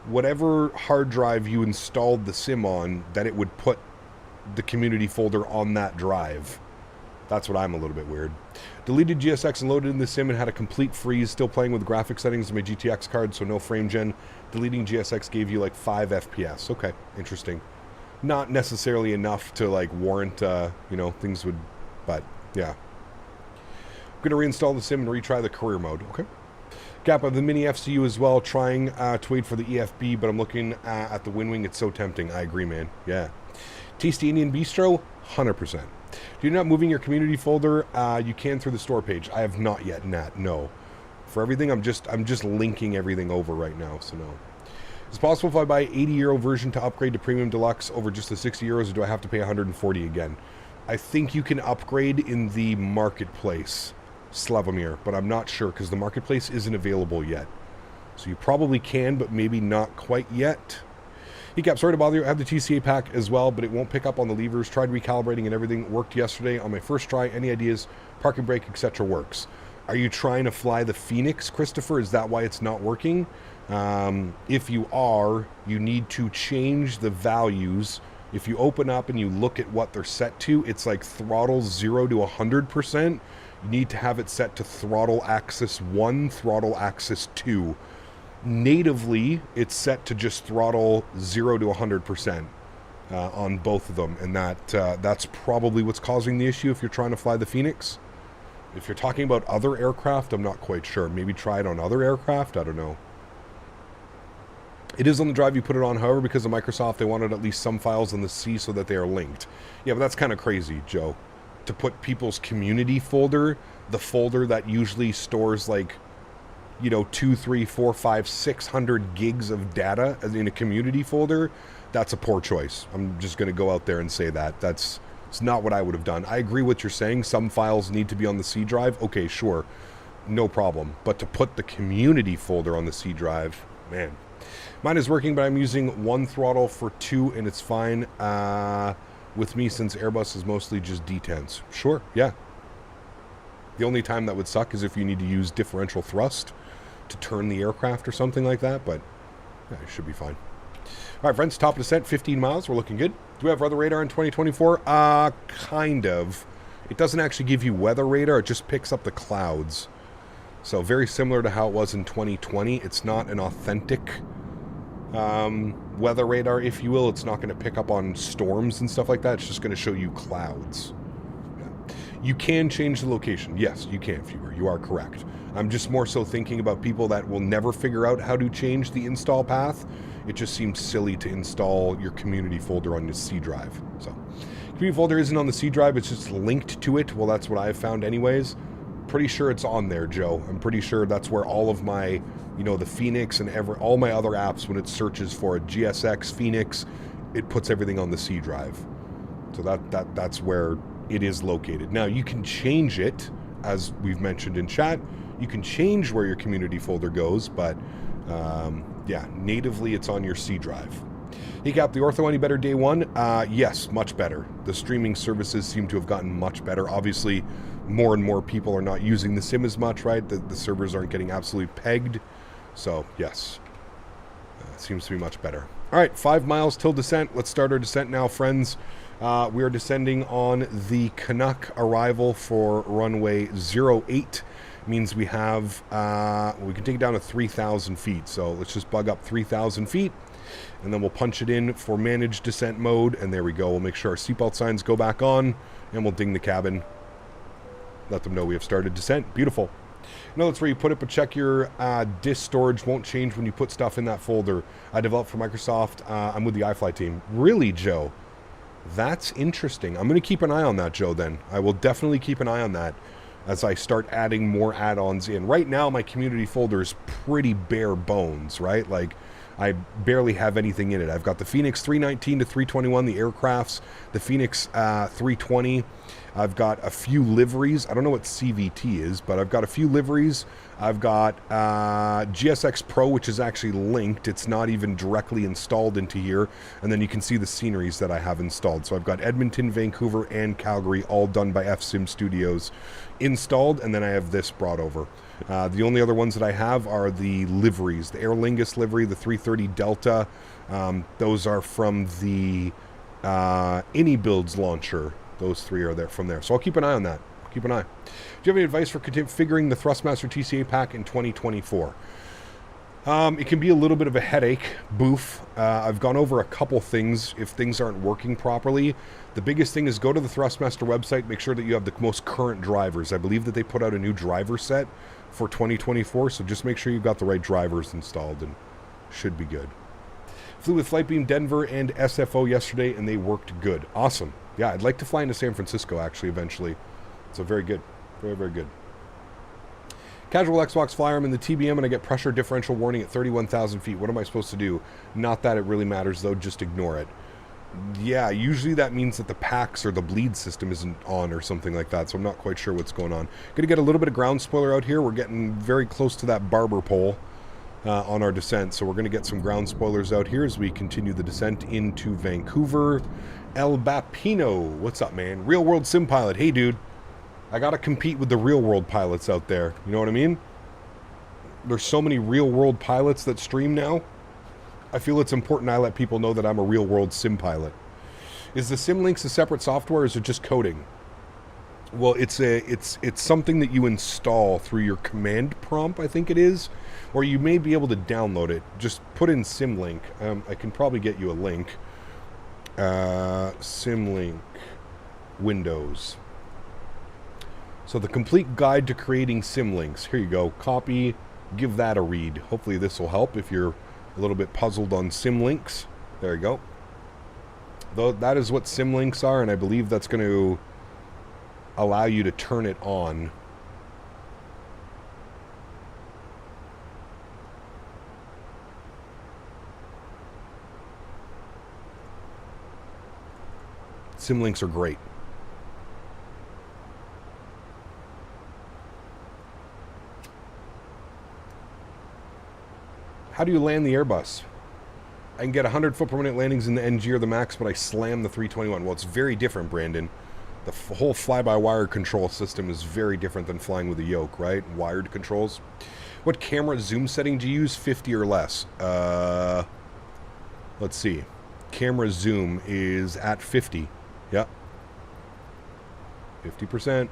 whatever hard drive you installed the sim on, that it would put the community folder on that drive. That's what I'm a little bit weird. Deleted GSX and loaded in the sim and had a complete freeze. Still playing with graphic settings on my GTX card, so no frame gen. Deleting GSX gave you like 5 FPS. Okay, interesting. Not necessarily enough to like warrant, you know, things would, but yeah. I'm going to reinstall the sim and retry the career mode. Okay. Gap of the mini FCU as well, trying to wait for the EFB, but I'm looking at the Windwing. It's so tempting. I agree, man. Yeah. Tasty Indian Bistro, 100%. You're not moving your community folder. You can through the store page. I have not yet, Nat. No. For everything, I'm just linking everything over right now. So no. Is it possible if I buy €80 version to upgrade to Premium Deluxe over just the €60, or do I have to pay 140 again? I think you can upgrade in the marketplace, Slavomir, but I'm not sure because the marketplace isn't available yet. So you probably can, but maybe not quite yet. Ecap, sorry to bother you. I have the TCA pack as well, but it won't pick up on the levers. Tried recalibrating and everything. Worked yesterday on my first try. Any ideas? Parking brake, etc. works. Are you trying to fly the Fenix, Christopher? Is that why it's not working? If you are, you need to change the values. If you open up and you look at what they're set to, it's like throttle 0 to 100%. You need to have it set to throttle axis 1, throttle axis 2. Natively, it's set to just throttle 0 to 100% on both of them, and that's probably what's causing the issue if you're trying to fly the Fenix. If you're talking about other aircraft, I'm not quite sure. Maybe try it on other aircraft? I don't know. It is on the drive you put it on, however, because of Microsoft, they wanted at least some files on the C so that they are linked. Yeah, but that's kind of crazy, Joe. To put people's community folder, the folder that usually stores like, you know, 2, 3, 4, 5, 600 gigs of data in a community folder, that's a poor choice. I'm just going to go out there and say that. It's not what I would have done. I agree with what you're saying. Some files need to be on the C drive. Okay, sure. No problem. But to put the community folder on the C drive, man. Mine is working, but I'm using one throttle for 2, and it's fine with me since Airbus is mostly just D10s. Sure, yeah. The only time that would suck is if you need to use differential thrust to turn the aircraft or something like that, but yeah, it should be fine. All right, friends, top of descent, 15 miles. We're looking good. Do we have weather radar in 2024? Kind of. It doesn't actually give you weather radar. It just picks up the clouds. So very similar to how it was in 2020. It's not an authentic weather radar, if you will. It's not going to pick up on storms and stuff like that. It's just going to show you clouds. Yeah. You can change the location. Yes, you can, viewer. You are correct. I'm just more so thinking about people that will never figure out how to change the install path. It just seems silly to install your community folder on the C drive. So, community folder isn't on the C drive. It's just linked to it. Well, that's what I've found anyways. Pretty sure it's on there, Joe. I'm pretty sure that's where all of my, you know, the Fenix and all my other apps, when it searches for a GSX Fenix, it puts everything on the C drive. So that's where it is located. Now, you can change it, as we've mentioned in chat. You can change where your community folder goes, but yeah, natively it's on your C drive. Hey Cap, the ortho any better day one? Yes, much better. The streaming services seem to have gotten much better. Obviously, more and more people are not using the sim as much, right? The servers aren't getting absolutely pegged. So, yes, it seems to be much better. All right, 5 miles till descent. Let's start our descent now, friends. We are descending on the Canuck arrival for runway 08. Means we have, we can take it down to 3,000 feet. So let's just bug up 3,000 feet, and then we'll punch it in for managed descent mode. And there we go. We'll make sure our seatbelt signs go back on, and we'll ding the cabin. Let them know we have started descent. Beautiful. No, that's where you put it, but check your disk storage. Won't change when you put stuff in that folder. I developed for Microsoft. I'm with the iFly team. Really, Joe? That's interesting. I'm going to keep an eye on that, Joe, then. I will definitely keep an eye on that as I start adding more add-ons in. Right now, my community folder is pretty bare bones, right? Like, I barely have anything in it. I've got the Fenix 319 to 321, the aircrafts, the Fenix 320. I've got a few liveries. I don't know what CVT is, but I've got a few liveries. I've got GSX Pro, which is actually linked. It's not even directly installed into here. And then you can see the sceneries that I have installed. So I've got Edmonton, Vancouver, and Calgary, all done by FSim Studios installed. And then I have this brought over. The only other ones that I have are the liveries. The Aer Lingus livery, the 330 Delta. Those are from the AnyBuilds launcher. Those three are there from there. So I'll keep an eye on that. Keep an eye. Do you have any advice for configuring the Thrustmaster TCA pack in 2024? It can be a little bit of a headache, boof. I've gone over a couple things if things aren't working properly. The biggest thing is go to the Thrustmaster website, make sure that you have the most current drivers. I believe that they put out a new driver set for 2024, so just make sure you've got the right drivers installed and should be good. Flew with Flightbeam Denver and SFO yesterday, and they worked good. Awesome. Yeah, I'd like to fly into San Francisco, actually, eventually. So very good. Very, very good. Casual Xbox flyer, I'm in the TBM, and I get pressure differential warning at 31,000 feet. What am I supposed to do? Not that it really matters, though. Just ignore it. Yeah, usually that means that the PAX or the bleed system isn't on or something like that, so I'm not quite sure what's going on. Going to get a little bit of ground spoiler out here. We're getting very close to that barber pole on our descent, so we're going to get some ground spoilers out here as we continue the descent into Vancouver. El Bapino, what's up, man? Real world sim pilot. Hey, dude, I gotta compete with the real world pilots out there. You know what I mean? There's so many real world pilots that stream now. I feel it's important I let people know that I'm a real world sim pilot. Is the Simlinks a separate software, or is it just coding? Well, it's something that you install through your command prompt, I think it is, or you may be able to download it. Just put in Simlink. I can probably get you a link. Simlink Windows. So the complete guide to creating Simlinks. Here you go. Copy, give that a read. Hopefully this will help if you're a little bit puzzled on Simlinks. There you go. Though that is what Simlinks are, and I believe that's going to allow you to turn it on. Simlinks are great. How do you land the Airbus? I can get 100 foot per minute landings in the NG or the MAX, but I slam the 321. Well, it's very different, Brandon. The whole fly-by-wire control system is very different than flying with a yoke, right? Wired controls. What camera zoom setting do you use? 50 or less? Let's see. Camera zoom is at 50. Yep. 50%.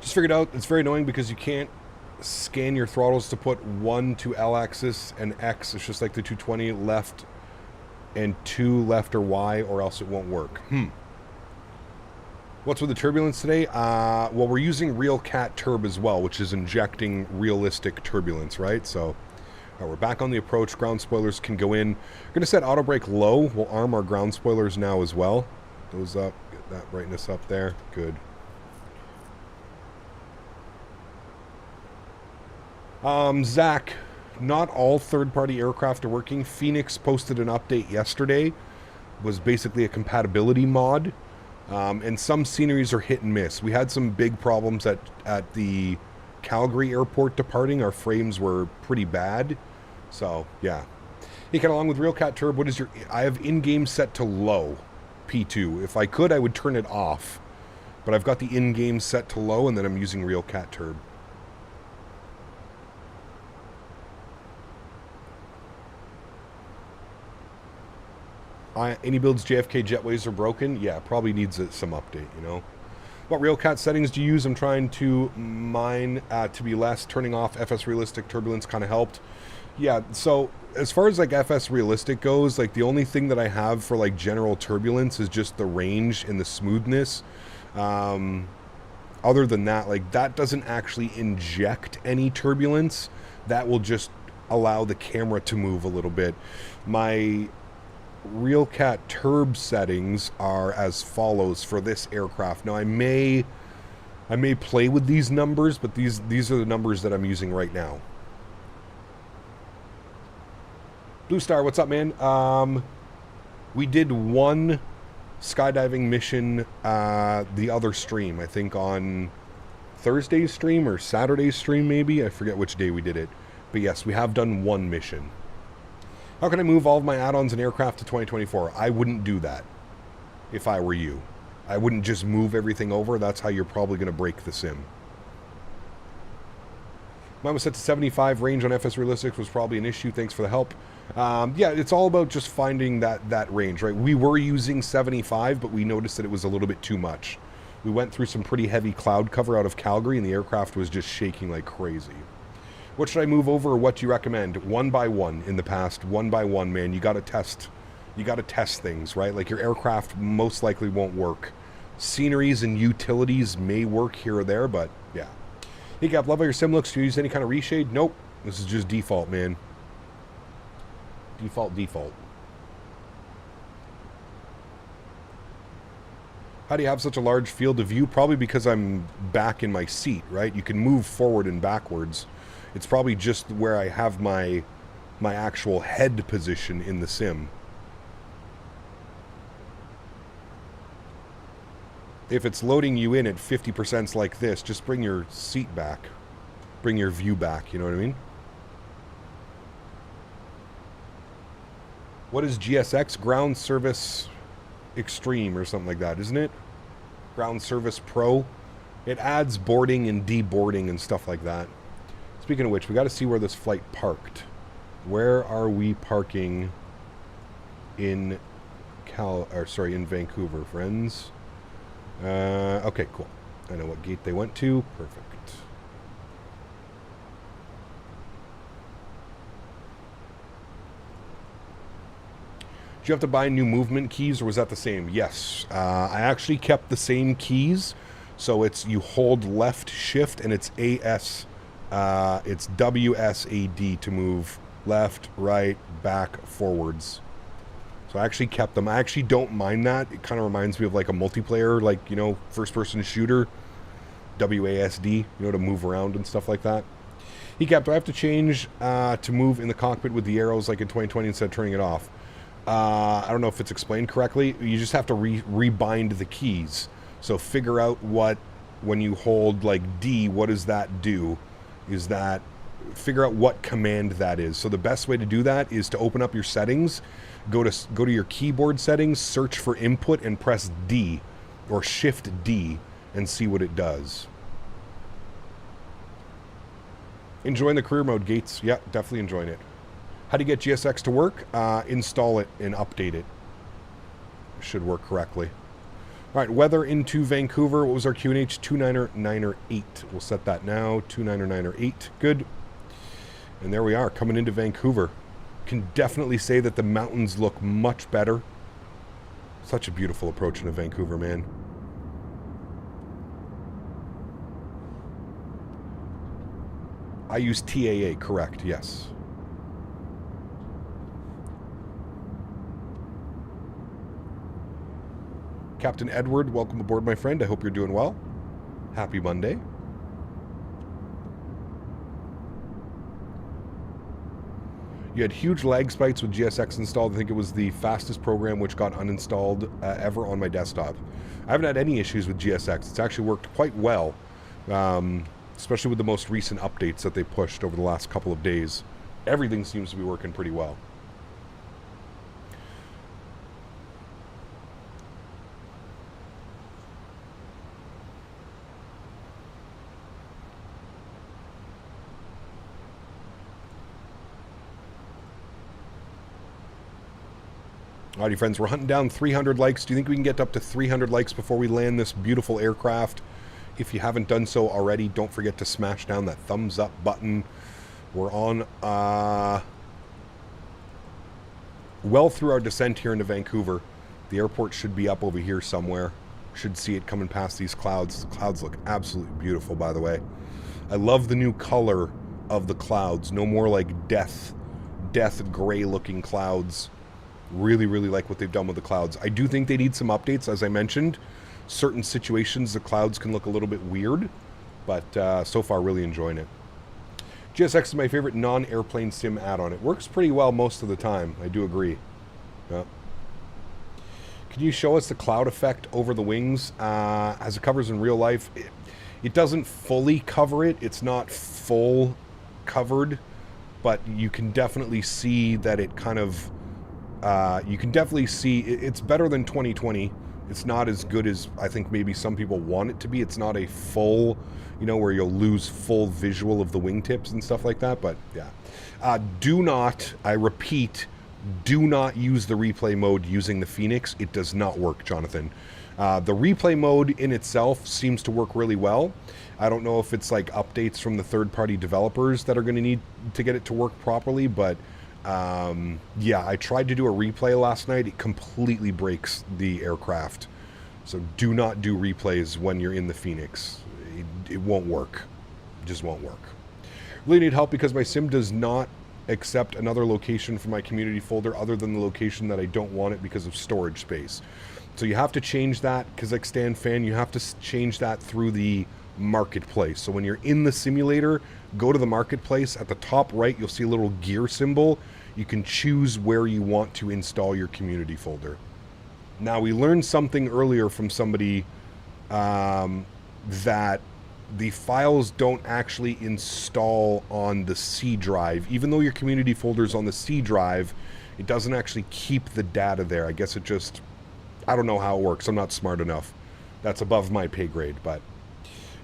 Just figured out it's very annoying because you can't scan your throttles to put 1 to L axis and X. It's just like the 220 left and 2 left or Y, or else it won't work. What's with the turbulence today? Well, we're using real cat turb as well, which is injecting realistic turbulence, right? So, all right, we're back on the approach. Ground spoilers can go in. We're going to set auto brake low. We'll arm our ground spoilers now as well. Those up. Get that brightness up there. Good. Zach, not all third-party aircraft are working. Fenix posted an update yesterday. It was basically a compatibility mod. And some sceneries are hit and miss. We had some big problems at the Calgary airport departing. Our frames were pretty bad. So, yeah. Hey, kind of along with Real Cat Turb, what is your... I have in-game set to low, P2. If I could, I would turn it off. But I've got the in-game set to low, and then I'm using Real Cat Turb. Any builds JFK jetways are broken? Yeah, probably needs some update, you know. What Real Cat settings do you use? I'm trying to mine to be less. Turning off FS Realistic Turbulence kind of helped. Yeah, so as far as like FS Realistic goes, like the only thing that I have for like general turbulence is just the range and the smoothness. Other than that, like that doesn't actually inject any turbulence. That will just allow the camera to move a little bit. My Real Cat Turb settings are as follows for this aircraft. Now I may play with these numbers, but these are the numbers that I'm using right now. Blue Star, what's up, man? We did one skydiving mission the other stream, I think on Thursday's stream or Saturday's stream maybe. I forget which day we did it. But yes, we have done one mission. How can I move all of my add-ons and aircraft to 2024? I wouldn't do that if I were you. I wouldn't just move everything over. That's how you're probably going to break the sim. Mine was set to 75. Range on FS Realistic was probably an issue. Thanks for the help. Yeah, it's all about just finding that range, right? We were using 75, but we noticed that it was a little bit too much. We went through some pretty heavy cloud cover out of Calgary, and the aircraft was just shaking like crazy. What should I move over, or what do you recommend? One by one in the past. One by one, man. You got to test. You got to test things, right? Like your aircraft most likely won't work. Sceneries and utilities may work here or there, but yeah. Hey, Gap, love how your sim looks. Do you use any kind of reshade? Nope. This is just default, man. Default. How do you have such a large field of view? Probably because I'm back in my seat, right? You can move forward and backwards. It's probably just where I have my actual head position in the sim. If it's loading you in at 50% like this, just bring your seat back. Bring your view back, you know what I mean? What is GSX? Ground Service Extreme or something like that, isn't it? Ground Service Pro. It adds boarding and deboarding and stuff like that. Speaking of which, we got to see where this flight parked. Where are we parking in in Vancouver, friends? Okay, cool. I know what gate they went to. Perfect. Did you have to buy new movement keys, or was that the same? Yes. I actually kept the same keys. So it's you hold left shift and it's AS. It's WSAD to move left, right, back, forwards. So I actually kept them. I actually don't mind that. It kind of reminds me of like a multiplayer, like, you know, first-person shooter. WASD, you know, to move around and stuff like that. He kept, do I have to change to move in the cockpit with the arrows like in 2020 instead of turning it off? I don't know if it's explained correctly. You just have to rebind the keys. So figure out what, when you hold like D, what does that do? Is that figure out what command that is. So the best way to do that is to open up your settings, go to your keyboard settings, search for input, and press D or Shift D and see what it does. Enjoying the career mode, Gates? Yeah, definitely enjoying it. How do you get GSX to work? Install it and update it. Should work correctly. All right, weather into Vancouver. What was our QNH? 29908. We'll set that now. 29908. Good. And there we are, coming into Vancouver. Can definitely say that the mountains look much better. Such a beautiful approach into Vancouver, man. I use TAA, correct, yes. Captain Edward, welcome aboard, my friend. I hope you're doing well. Happy Monday. You had huge lag spikes with GSX installed. I think it was the fastest program which got uninstalled ever on my desktop. I haven't had any issues with GSX. It's actually worked quite well, especially with the most recent updates that they pushed over the last couple of days. Everything seems to be working pretty well. Alrighty, friends, we're hunting down 300 likes. Do you think we can get up to 300 likes before we land this beautiful aircraft? If you haven't done so already, don't forget to smash down that thumbs up button. We're on well through our descent here into Vancouver. The airport should be up over here somewhere. Should see it coming past these clouds. The clouds look absolutely beautiful, by the way. I love the new color of the clouds. No more like death gray looking clouds. Really, really like what they've done with the clouds. I do think they need some updates. As I mentioned, certain situations the clouds can look a little bit weird, but so far really enjoying it. GSX is my favorite non-airplane sim add-on. It works pretty well most of the time. I do agree. Yeah. Can you show us the cloud effect over the wings as it covers in real life? It doesn't fully cover it. It's not full covered, but you can definitely see that it kind of... you can definitely see it's better than 2020. It's not as good as I think maybe some people want it to be. It's not a full, you know, where you'll lose full visual of the wingtips and stuff like that. But yeah, do not, I repeat, do not use the replay mode using the Fenix. It does not work, Jonathan. The replay mode in itself seems to work really well. I don't know if it's like updates from the third-party developers that are going to need to get it to work properly, but yeah, I tried to do a replay last night. It completely breaks the aircraft. So do not do replays when you're in the Fenix. It won't work. It just won't work. Really need help because my sim does not accept another location for my community folder other than the location that I don't want it because of storage space. So you have to change that, Kazakhstan fan. You have to change that through the marketplace. So when you're in the simulator, go to the marketplace. At the top right, you'll see a little gear symbol. You can choose where you want to install your community folder. Now, we learned something earlier from somebody that the files don't actually install on the C drive. Even though your community folder is on the C drive, it doesn't actually keep the data there. I guess it just, I don't know how it works. I'm not smart enough. That's above my pay grade, but...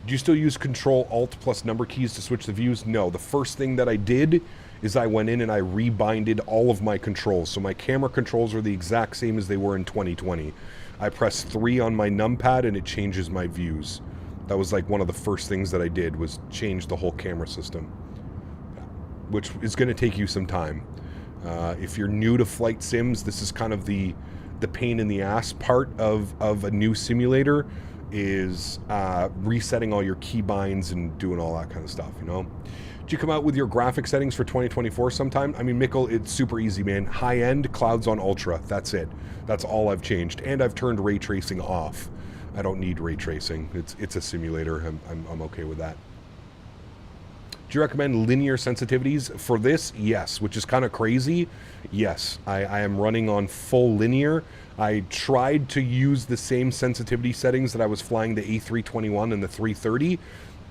Do you still use Control Alt plus number keys to switch the views? No. The first thing that I did is I went in and I rebinded all of my controls. So my camera controls are the exact same as they were in 2020. I press 3 on my numpad and it changes my views. That was like one of the first things that I did, was change the whole camera system, which is going to take you some time. If you're new to flight sims, this is kind of the pain in the ass part of a new simulator, is resetting all your keybinds and doing all that kind of stuff, you know? Did you come out with your graphic settings for 2024 sometime? I mean, Mikkel, it's super easy, man. High-end, clouds on ultra. That's it. That's all I've changed. And I've turned ray tracing off. I don't need ray tracing. It's a simulator. I'm okay with that. Do you recommend linear sensitivities for this? Yes, which is kind of crazy. Yes, I am running on full linear. I tried to use the same sensitivity settings that I was flying the A321 and the 330.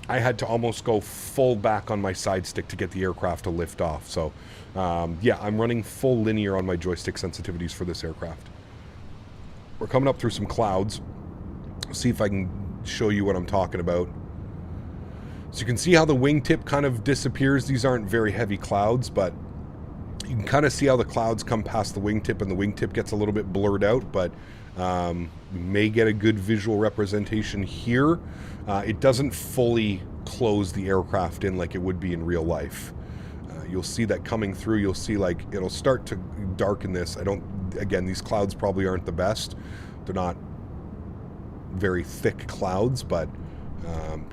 I had to almost go full back on my side stick to get the aircraft to lift off. So, yeah, I'm running full linear on my joystick sensitivities for this aircraft. We're coming up through some clouds. See if I can show you what I'm talking about. So you can see how the wingtip kind of disappears. These aren't very heavy clouds, but you can kind of see how the clouds come past the wingtip and the wingtip gets a little bit blurred out, but you may get a good visual representation here. It doesn't fully close the aircraft in like it would be in real life. You'll see that coming through. You'll see like it'll start to darken this. Again, these clouds probably aren't the best. They're not very thick clouds, but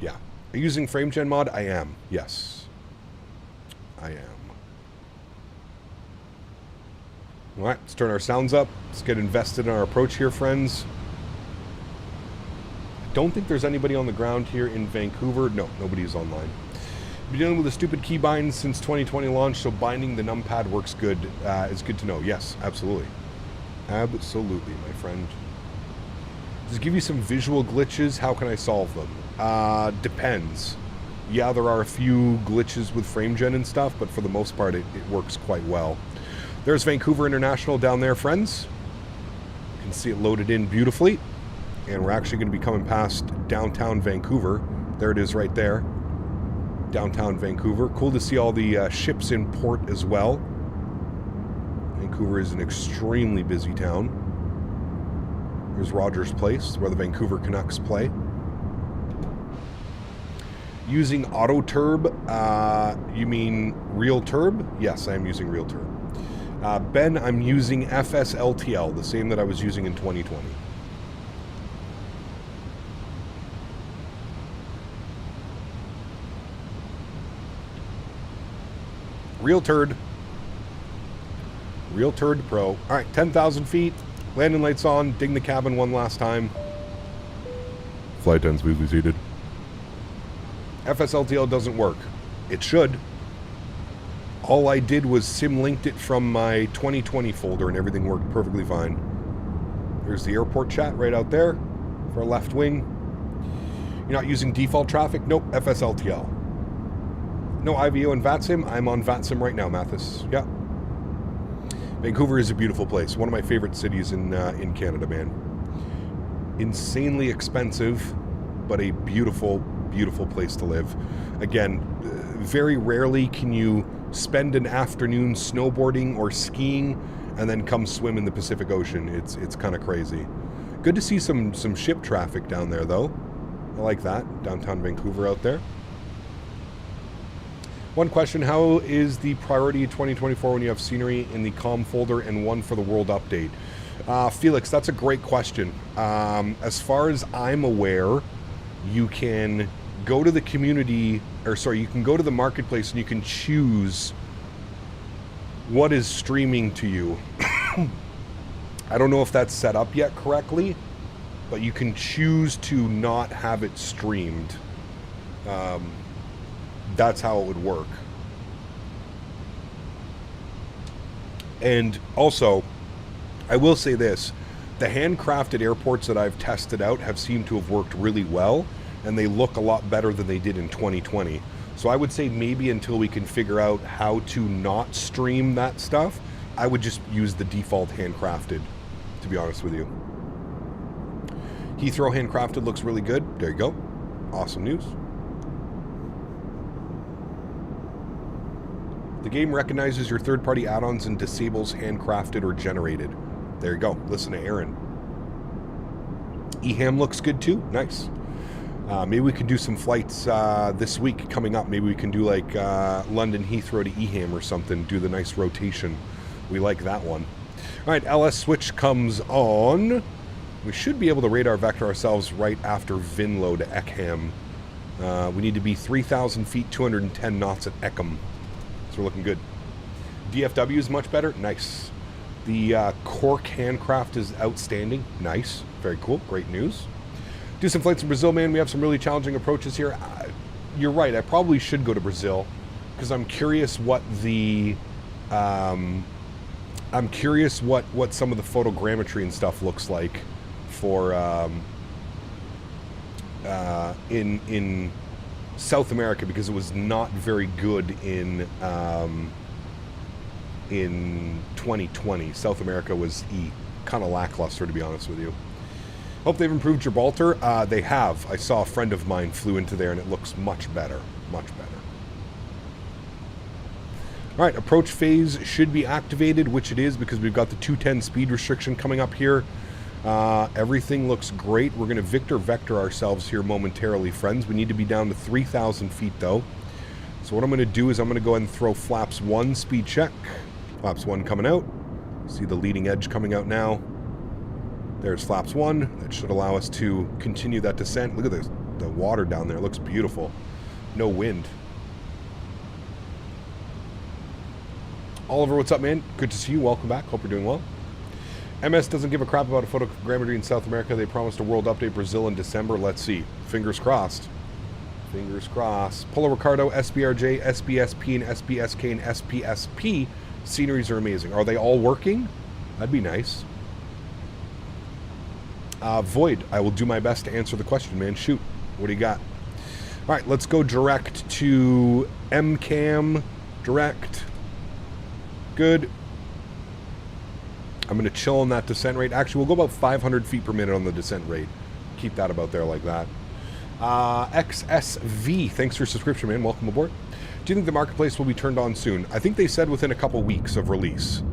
yeah. Are you using FrameGen mod? I am. Yes. I am. All right, let's turn our sounds up. Let's get invested in our approach here, friends. I don't think there's anybody on the ground here in Vancouver. No, nobody's online. Been dealing with a stupid keybind since 2020 launch, so binding the numpad works good. It's good to know. Yes, absolutely. Absolutely, my friend. Does it give you some visual glitches? How can I solve them? Depends. Yeah, there are a few glitches with FrameGen and stuff, but for the most part, it works quite well. There's Vancouver International down there, friends. You can see it loaded in beautifully. And we're actually going to be coming past downtown Vancouver. There it is right there. Downtown Vancouver. Cool to see all the ships in port as well. Vancouver is an extremely busy town. Here's Rogers Place, where the Vancouver Canucks play. Using auto turb, you mean real turb? Yes, I am using real turb. Ben, I'm using FSLTL, the same that I was using in 2020. Real turd. Real turd pro. All right, 10,000 feet. Landing lights on. Ding the cabin one last time. Flight 10 smoothly seated. FSLTL doesn't work. It should. All I did was sim linked it from my 2020 folder and everything worked perfectly fine. Here's the airport chat right out there for left wing. You're not using default traffic? Nope, FSLTL. No IVO and VATSIM? I'm on VATSIM right now, Mathis. Yeah. Vancouver is a beautiful place. One of my favorite cities in Canada, man. Insanely expensive, but a beautiful, beautiful place to live. Again, very rarely can you spend an afternoon snowboarding or skiing and then come swim in the Pacific Ocean. It's kind of crazy. Good to see some ship traffic down there, though. I like that. Downtown Vancouver out there. One question, how is the priority 2024 when you have scenery in the comm folder and one for the world update? Felix, that's a great question. As far as I'm aware, you can go to the community, or sorry, you can go to the marketplace and you can choose what is streaming to you. I don't know if that's set up yet correctly, but you can choose to not have it streamed. That's how it would work. And also, I will say this, the handcrafted airports that I've tested out have seemed to have worked really well, and they look a lot better than they did in 2020. So I would say maybe until we can figure out how to not stream that stuff, I would just use the default handcrafted, to be honest with you. Heathrow handcrafted looks really good. There you go. Awesome news. The game recognizes your third-party add-ons and disables handcrafted or generated. There you go. Listen to Erin. EHAM looks good too. Nice. Maybe we can do some flights this week coming up. Maybe we can do like London Heathrow to EHAM or something. Do the nice rotation. We like that one. All right, LS switch comes on. We should be able to radar vector ourselves right after Vinlo to Eckham. We need to be 3,000 feet, 210 knots at Eckham. So we're looking good. DFW is much better. Nice. The Cork handcraft is outstanding. Nice. Very cool. Great news. Do some flights in Brazil, man. We have some really challenging approaches here. You're right. I probably should go to Brazil because I'm curious what the I'm curious what some of the photogrammetry and stuff looks like for in South America, because it was not very good in 2020. South America was kind of lackluster, to be honest with you. Hope they've improved Gibraltar. They have. I saw a friend of mine flew into there and it looks much better. Much better. All right, approach phase should be activated, which it is because we've got the 210 speed restriction coming up here. Everything looks great. We're going to vector ourselves here momentarily, friends. We need to be down to 3,000 feet, though. So what I'm going to do is I'm going to go ahead and throw flaps 1 speed check. Flaps 1 coming out. See the leading edge coming out now. There's flaps 1. That should allow us to continue that descent. Look at this, the water down there. It looks beautiful. No wind. Oliver, what's up, man? Good to see you. Welcome back. Hope you're doing well. MS doesn't give a crap about a photogrammetry in South America. They promised a world update Brazil in December. Let's see. Fingers crossed. Fingers crossed. Polo Ricardo, SBRJ, SBSP, and SBSK, and SPSP. Sceneries are amazing. Are they all working? That'd be nice. Void, I will do my best to answer the question, man. Shoot. What do you got? All right, let's go direct to MCAM. Direct. Good. I'm going to chill on that descent rate. Actually, we'll go about 500 feet per minute on the descent rate. Keep that about there like that. XSV, thanks for your subscription, man. Welcome aboard. Do you think the marketplace will be turned on soon? I think they said within a couple weeks of release.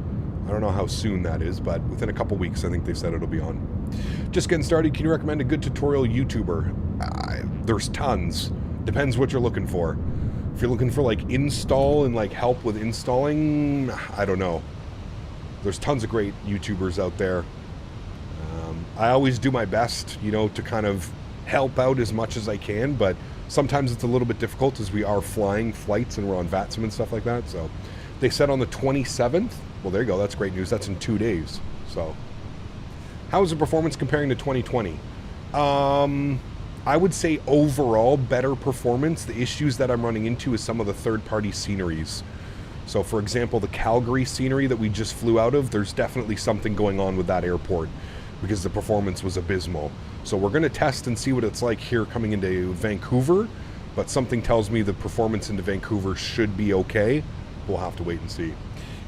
I don't know how soon that is, but within a couple weeks, I think they said it'll be on. Just getting started. Can you recommend a good tutorial YouTuber? There's tons. Depends what you're looking for. If you're looking for like install and like help with installing, I don't know. There's tons of great YouTubers out there. I always do my best, you know, to kind of help out as much as I can, but sometimes it's a little bit difficult as we are flying flights and we're on VATSIM and stuff like that. So they said on the 27th. Well, there you go. That's great news. That's in 2 days. So how is the performance comparing to 2020? I would say overall better performance. The issues that I'm running into is some of the third-party sceneries. So for example, the Calgary scenery that we just flew out of, there's definitely something going on with that airport because the performance was abysmal. So we're going to test and see what it's like here coming into Vancouver, but something tells me the performance into Vancouver should be okay. We'll have to wait and see.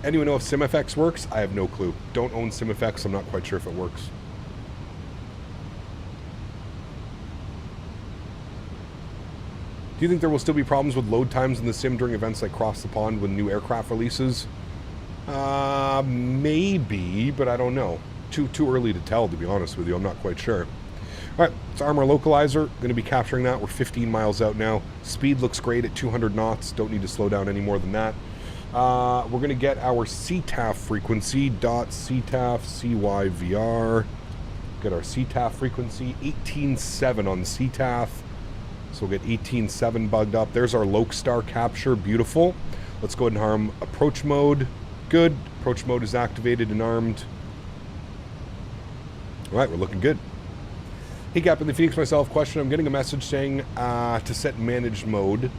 Anyone know if SimFX works? I have no clue. Don't own SimFX. I'm not quite sure if it works. Do you think there will still be problems with load times in the sim during events like Cross the Pond when new aircraft releases? Maybe, but I don't know. Too early to tell, to be honest with you. I'm not quite sure. All right, it's Armor Localizer. Going to be capturing that. We're 15 miles out now. Speed looks great at 200 knots. Don't need to slow down any more than that. We're going to get our CTAF frequency, .CTAF CYVR. Get our CTAF frequency, 18.7 on CTAF. So we'll get 18.7 bugged up. There's our Lokestar capture, beautiful. Let's go ahead and arm approach mode. Good, approach mode is activated and armed. All right, we're looking good. Hey, Captain the Phoenix, myself, question. I'm getting a message saying to set managed mode.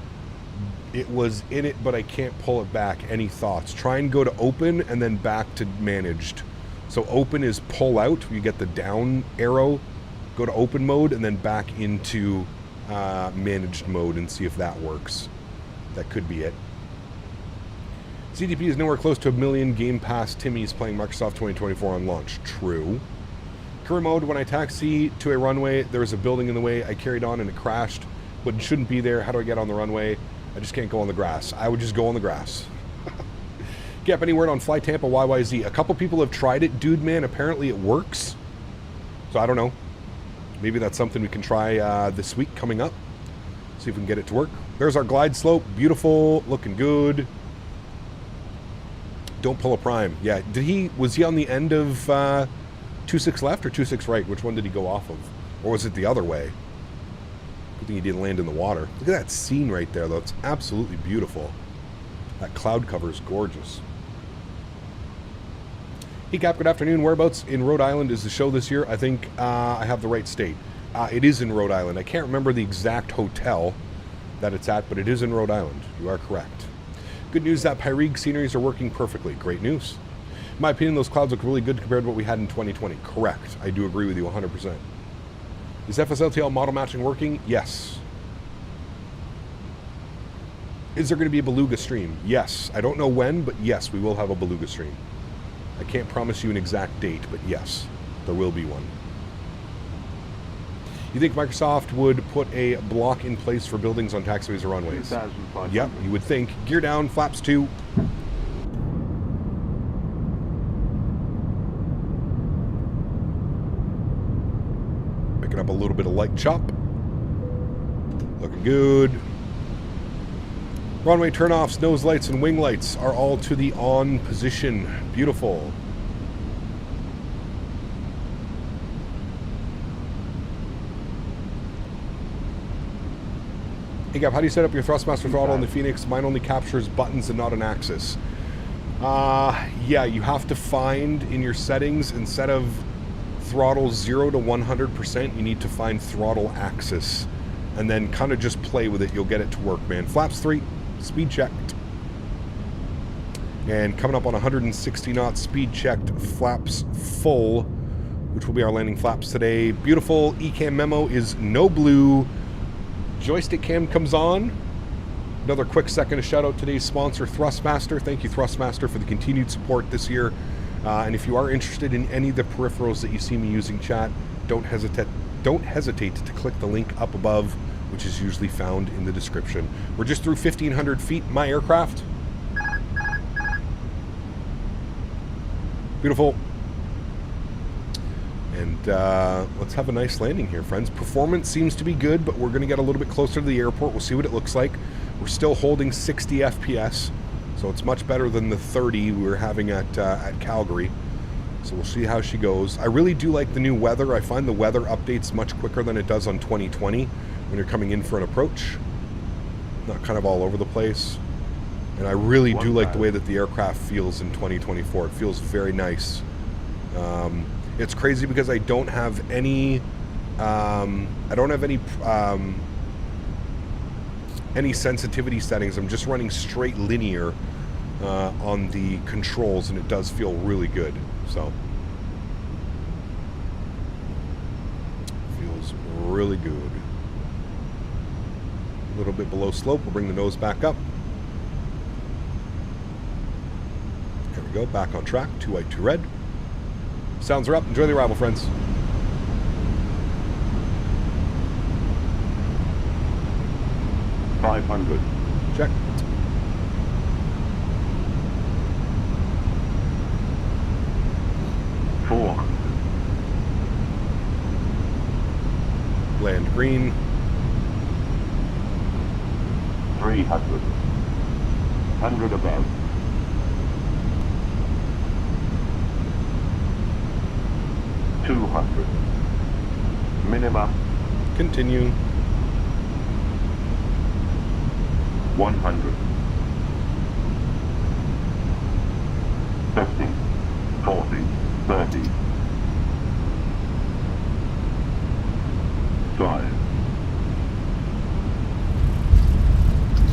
It was in it, but I can't pull it back. Any thoughts? Try and go to open and then back to managed. So open is pull out. You get the down arrow. Go to open mode and then back into managed mode and see if that works. That could be it. CDP is nowhere close to 1 million Game Pass Timmy's playing Microsoft 2024 on launch. True. Career mode, when I taxi to a runway, there was a building in the way. I carried on and it crashed, but it shouldn't be there. How do I get on the runway? I just can't go on the grass. I would just go on the grass. Gap, any word on Fly Tampa YYZ? A couple people have tried it, dude, man. Apparently it works. So I don't know. Maybe that's something we can try this week coming up. See if we can get it to work. There's our glide slope. Beautiful. Looking good. Don't pull a prime. Yeah. Was he on the end of 26 left or 26 right? Which one did he go off of? Or was it the other way? Good thing he didn't land in the water. Look at that scene right there, though. It's absolutely beautiful. That cloud cover is gorgeous. Hey, Cap, good afternoon. Whereabouts in Rhode Island is the show this year? I think I have the right state. It is in Rhode Island. I can't remember the exact hotel that it's at, but it is in Rhode Island. You are correct. Good news that Pyrig sceneries are working perfectly. Great news. In my opinion, those clouds look really good compared to what we had in 2020. Correct. I do agree with you 100%. Is FSLTL model matching working? Yes. Is there going to be a Beluga stream? Yes. I don't know when, but yes, we will have a Beluga stream. I can't promise you an exact date, but yes, there will be one. You think Microsoft would put a block in place for buildings on taxiways or runways? Yep, you would think. Gear down, flaps 2. Picking up a little bit of light chop. Looking good. Runway turnoffs, nose lights, and wing lights are all to the on position. Beautiful. Hey Gab, how do you set up your Thrustmaster throttle in the Fenix? Mine only captures buttons and not an axis. Yeah, you have to find in your settings, instead of throttle 0 to 100%, you need to find throttle axis. And then kind of just play with it. You'll get it to work, man. Flaps 3, speed checked. And coming up on 160 knots, speed checked, flaps full, which will be our landing flaps today. Beautiful. ECAM memo is no blue. Joystick cam comes on. Another quick second to shout out today's sponsor, Thrustmaster. Thank you, Thrustmaster, for the continued support this year. And if you are interested in any of the peripherals that you see me using, chat, don't hesitate to click the link up above, which is usually found in the description. We're just through 1,500 feet, my aircraft. Beautiful. And let's have a nice landing here, friends. Performance seems to be good, but we're going to get a little bit closer to the airport. We'll see what it looks like. We're still holding 60 FPS, so it's much better than the 30 we were having at Calgary. So we'll see how she goes. I really do like the new weather. I find the weather updates much quicker than it does on 2020 when you're coming in for an approach. Not kind of all over the place. And I really do like the way that the aircraft feels in 2024. It feels very nice. It's crazy because I don't have any any sensitivity settings. I'm just running straight linear on the controls, and it does feel really good. So feels really good. A little bit below slope. We'll bring the nose back up. There we go. Back on track. 2 white, 2 red. Sounds are up. Enjoy the arrival, friends. $500. Check. $400. Land green. 300. 100 above. 200. Minima. Continue. 100. 50. 40. 30. 5.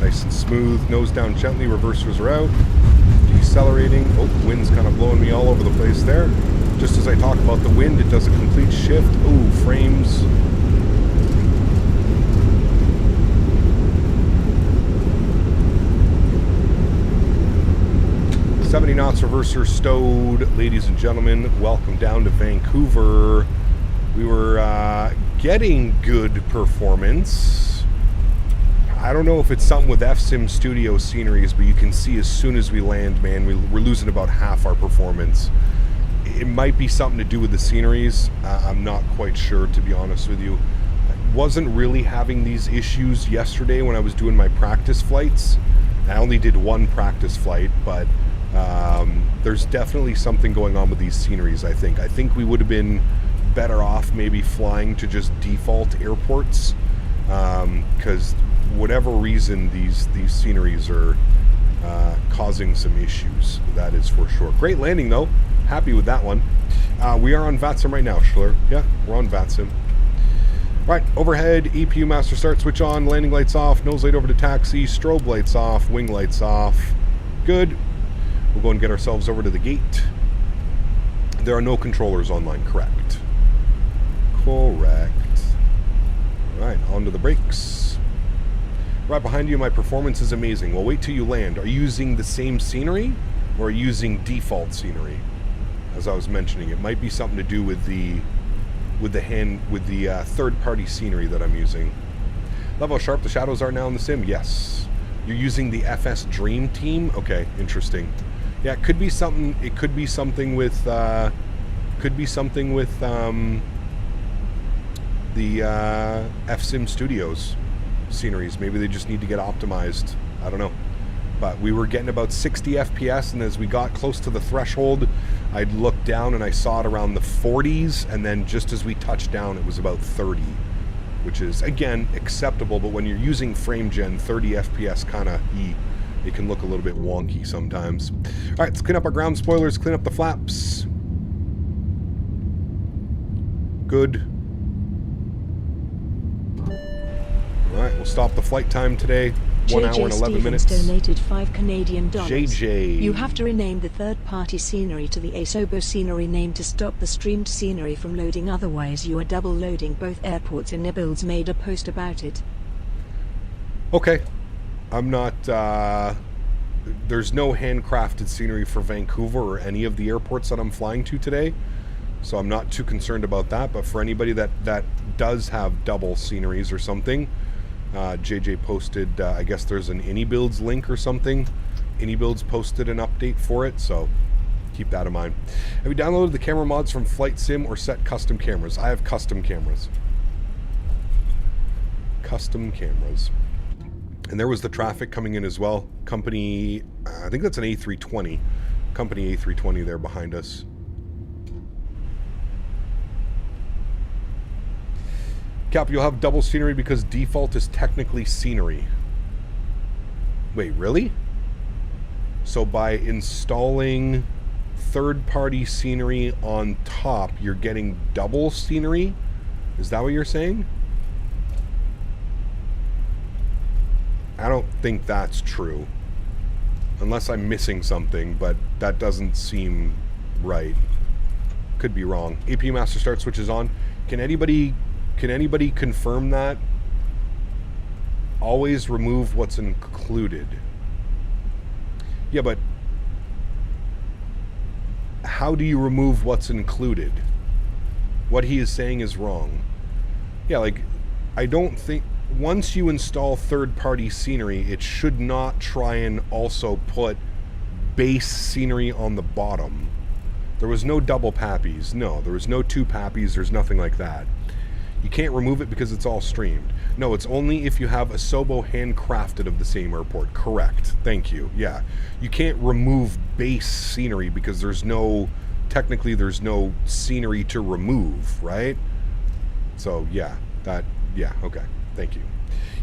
Nice and smooth. Nose down gently. Reversers are out. Decelerating. Oh, the wind's kind of blowing me all over the place there. Just as I talk about the wind, it does a complete shift. Ooh, frames. $70 knots, reverser stowed. Ladies and gentlemen, welcome down to Vancouver. We were getting good performance. I don't know if it's something with FSIM studio sceneries, but you can see as soon as we land, man, we're losing about half our performance. It might be something to do with the sceneries. I'm not quite sure, to be honest with you. I wasn't really having these issues yesterday when I was doing my practice flights. I only did one practice flight, but there's definitely something going on with these sceneries, I think. I think we would have been better off maybe flying to just default airports, because whatever reason these sceneries are causing some issues, that is for sure. Great landing though. Happy with that one. We are on VATSIM right now, Schiller. Yeah, we're on VATSIM. Right, overhead, EPU master start, switch on, landing lights off, nose light over to taxi, strobe lights off, wing lights off. Good. We'll go and get ourselves over to the gate. There are no controllers online, correct? Correct. Right, onto the brakes. Right behind you, my performance is amazing. Well, wait till you land. Are you using the same scenery or are you using default scenery? As I was mentioning, it might be something to do with the third-party scenery that I'm using. Love how sharp the shadows are now in the sim. Yes. You're using the FS Dream Team. Okay, interesting. Yeah, it could be something. It could be something with. The FSIM Studios sceneries. Maybe they just need to get optimized I don't know. But we were getting about 60 FPS, and as we got close to the threshold, I'd look down and I saw it around the 40s, and then just as we touched down, it was about 30, which is, again, acceptable, but when you're using frame gen, 30 FPS kind of, it can look a little bit wonky sometimes. All right, let's clean up our ground spoilers, clean up the flaps. Good. All right, we'll stop the flight time today. 1 hour and 11 minutes. Donated $5 Canadian. JJ. You have to rename the third-party scenery to the ASOBO scenery name to stop the streamed scenery from loading, otherwise you are double loading both airports. And Nibbles made a post about it. Okay. I'm not, there's no handcrafted scenery for Vancouver or any of the airports that I'm flying to today, so I'm not too concerned about that. But for anybody that does have double sceneries or something, JJ posted, I guess there's an AnyBuilds link or something. AnyBuilds posted an update for it, so keep that in mind. Have you downloaded the camera mods from Flight Sim or set custom cameras? I have custom cameras. Custom cameras. And there was the traffic coming in as well. Company, I think that's an A320. Company A320 there behind us. Cap, you'll have double scenery because default is technically scenery. Wait, really? So by installing third-party scenery on top, you're getting double scenery? Is that what you're saying? I don't think that's true. Unless I'm missing something, but that doesn't seem right. Could be wrong. AP Master Start switch is on. Can anybody confirm that? Always remove what's included. Yeah, but how do you remove what's included? What he is saying is wrong. Yeah, like, I don't think... Once you install third-party scenery, it should not try and also put base scenery on the bottom. There was no double pappies. No, there was no two pappies. There's nothing like that. You can't remove it because it's all streamed. No, it's only if you have a Sobo handcrafted of the same airport. Correct. Thank you. Yeah. You can't remove base scenery because there's no... Technically, there's no scenery to remove, right? So, yeah. That... Yeah, okay. Thank you.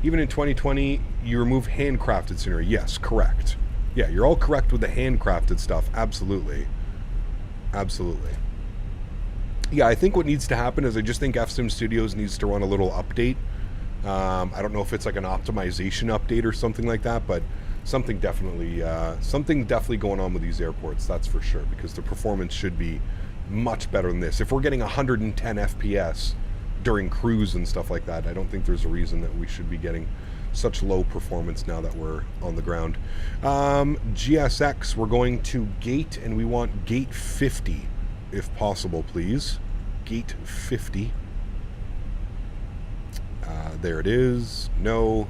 Even in 2020, you remove handcrafted scenery. Yes, correct. Yeah, you're all correct with the handcrafted stuff. Absolutely. Absolutely. Yeah, I think what needs to happen is I just think FSim Studios needs to run a little update. I don't know if it's like an optimization update or something like that, but something definitely going on with these airports, that's for sure, because the performance should be much better than this. If we're getting 110 FPS during cruise and stuff like that, I don't think there's a reason that we should be getting such low performance now that we're on the ground. GSX, we're going to gate, and we want gate 50 if possible, please. Gate 50. There it is. No.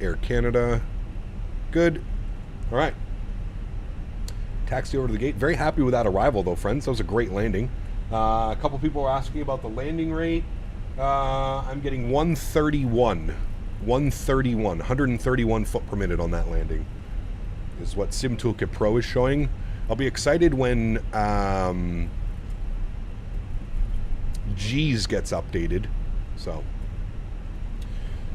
Air Canada. Good. All right. Taxi over to the gate. Very happy with that arrival though, friends. That was a great landing. A couple people were asking about the landing rate. I'm getting 131. 131 foot per minute on that landing is what Sim Toolkit Pro is showing. I'll be excited when G's gets updated. So,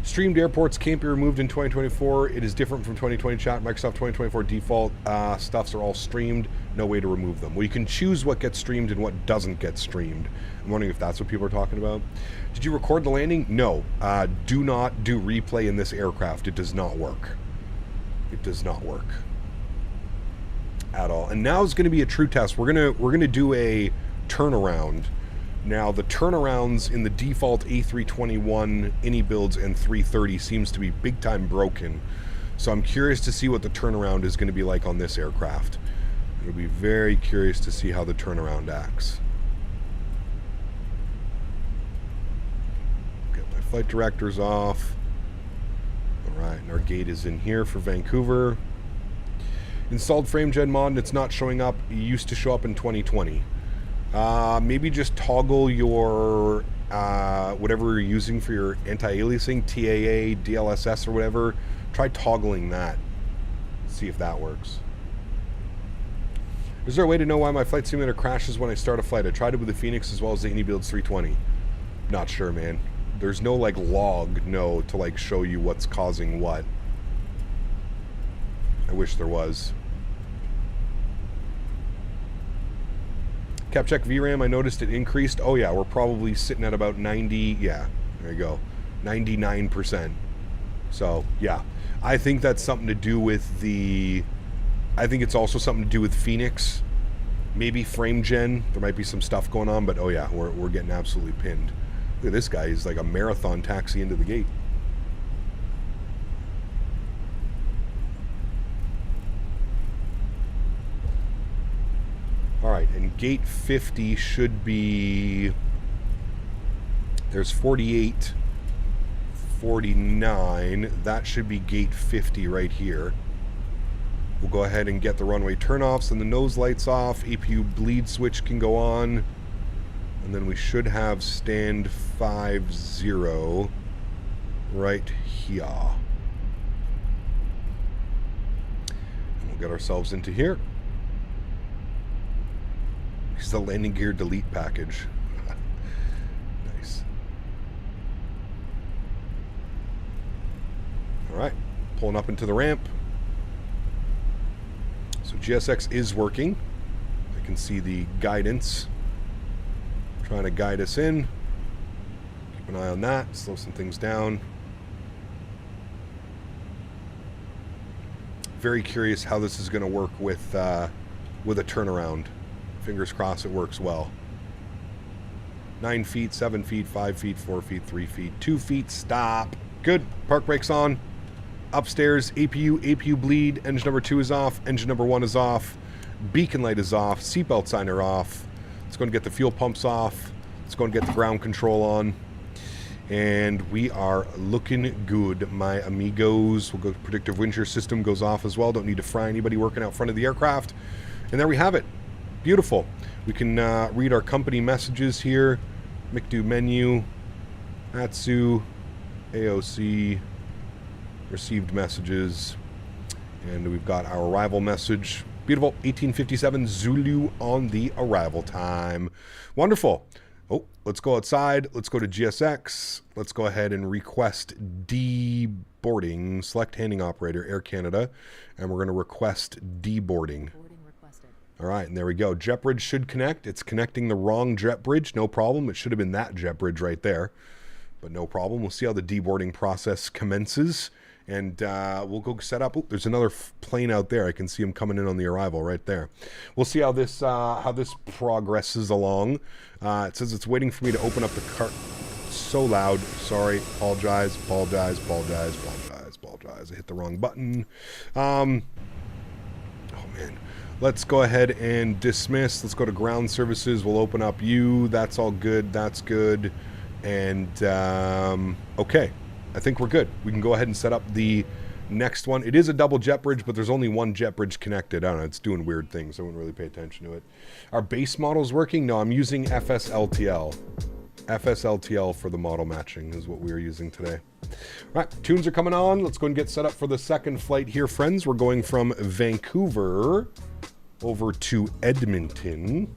streamed airports can't be removed in 2024. It is different from 2020 chat. Microsoft 2024 default stuffs are all streamed. No way to remove them. Well, you can choose what gets streamed and what doesn't get streamed. I'm wondering if that's what people are talking about. Did you record the landing? No. Do not do replay in this aircraft. It does not work. It does not work at all. And now is going to be a true test. We're gonna do a turnaround. Now the turnarounds in the default A321 AnyBuilds and 330 seems to be big time broken. So I'm curious to see what the turnaround is going to be like on this aircraft. It'll be very curious to see how the turnaround acts. Get my flight directors off. Alright, and our gate is in here for Vancouver. Installed frame gen mod and it's not showing up. It used to show up in 2020. Maybe just toggle your whatever you're using for your anti-aliasing, TAA, DLSS or whatever, Try toggling that. See if that works. Is there a way to know why my flight simulator crashes when I start a flight? I tried it with the Fenix as well as the AnyBuilds 320. Not sure, man. There's no like log, no, to like show you what's causing what. I wish there was. Cap check VRAM, I noticed it increased. Oh yeah, we're probably sitting at about 90, yeah, there you go, 99%. So yeah, I think that's something to do with the, I think it's also something to do with Fenix. Maybe frame gen, there might be some stuff going on, but oh yeah, we're getting absolutely pinned. Look at this guy, he's like a marathon taxi into the gate. Alright, and gate 50 should be, there's 48, 49, that should be gate 50 right here. We'll go ahead and get the runway turnoffs and the nose lights off, APU bleed switch can go on, and then we should have stand 50 right here. And we'll get ourselves into here. It's the landing gear delete package. Nice. Alright, pulling up into the ramp. So GSX is working. I can see the guidance trying to guide us in. Keep an eye on that, slow some things down. Very curious how this is going to work with a turnaround. Fingers crossed it works well. 9 feet, 7 feet, 5 feet, 4 feet, 3 feet, 2 feet, stop. Good. Park brakes on. Upstairs, APU bleed. Engine number 2 is off. Engine number 1 is off. Beacon light is off. Seatbelt signer off. Let's go and get the fuel pumps off. Let's go and get the ground control on. And we are looking good, my amigos. We'll go predictive wind shear system goes off as well. Don't need to fry anybody working out front of the aircraft. And there we have it. Beautiful. We can read our company messages here. McDo menu, VATSIM, AOC, received messages, and we've got our arrival message. Beautiful. 1857 Zulu on the arrival time. Wonderful. Oh, let's go outside. Let's go to GSX. Let's go ahead and request deboarding. Select handing operator, Air Canada, and we're going to request deboarding. All right, and there we go. Jet bridge should connect. It's connecting the wrong jet bridge. No problem. It should have been that jet bridge right there, but no problem. We'll see how the deboarding process commences, and we'll go set up. Oh, there's another plane out there. I can see him coming in on the arrival right there. We'll see how this progresses along. It says it's waiting for me to open up the cart. So loud. Sorry. Apologize. Apologize. Apologize. Apologize. Apologize. I hit the wrong button. Oh man. Let's go ahead and dismiss. Let's go to ground services. We'll open up you. That's all good. That's good. And, okay. I think we're good. We can go ahead and set up the next one. It is a double jet bridge, but there's only one jet bridge connected. I don't know. It's doing weird things. I wouldn't really pay attention to it. Our base model's working? No, I'm using FSLTL. FSLTL for the model matching is what we are using today. All right, tunes are coming on. Let's go and get set up for the second flight here, friends. We're going from Vancouver over to Edmonton.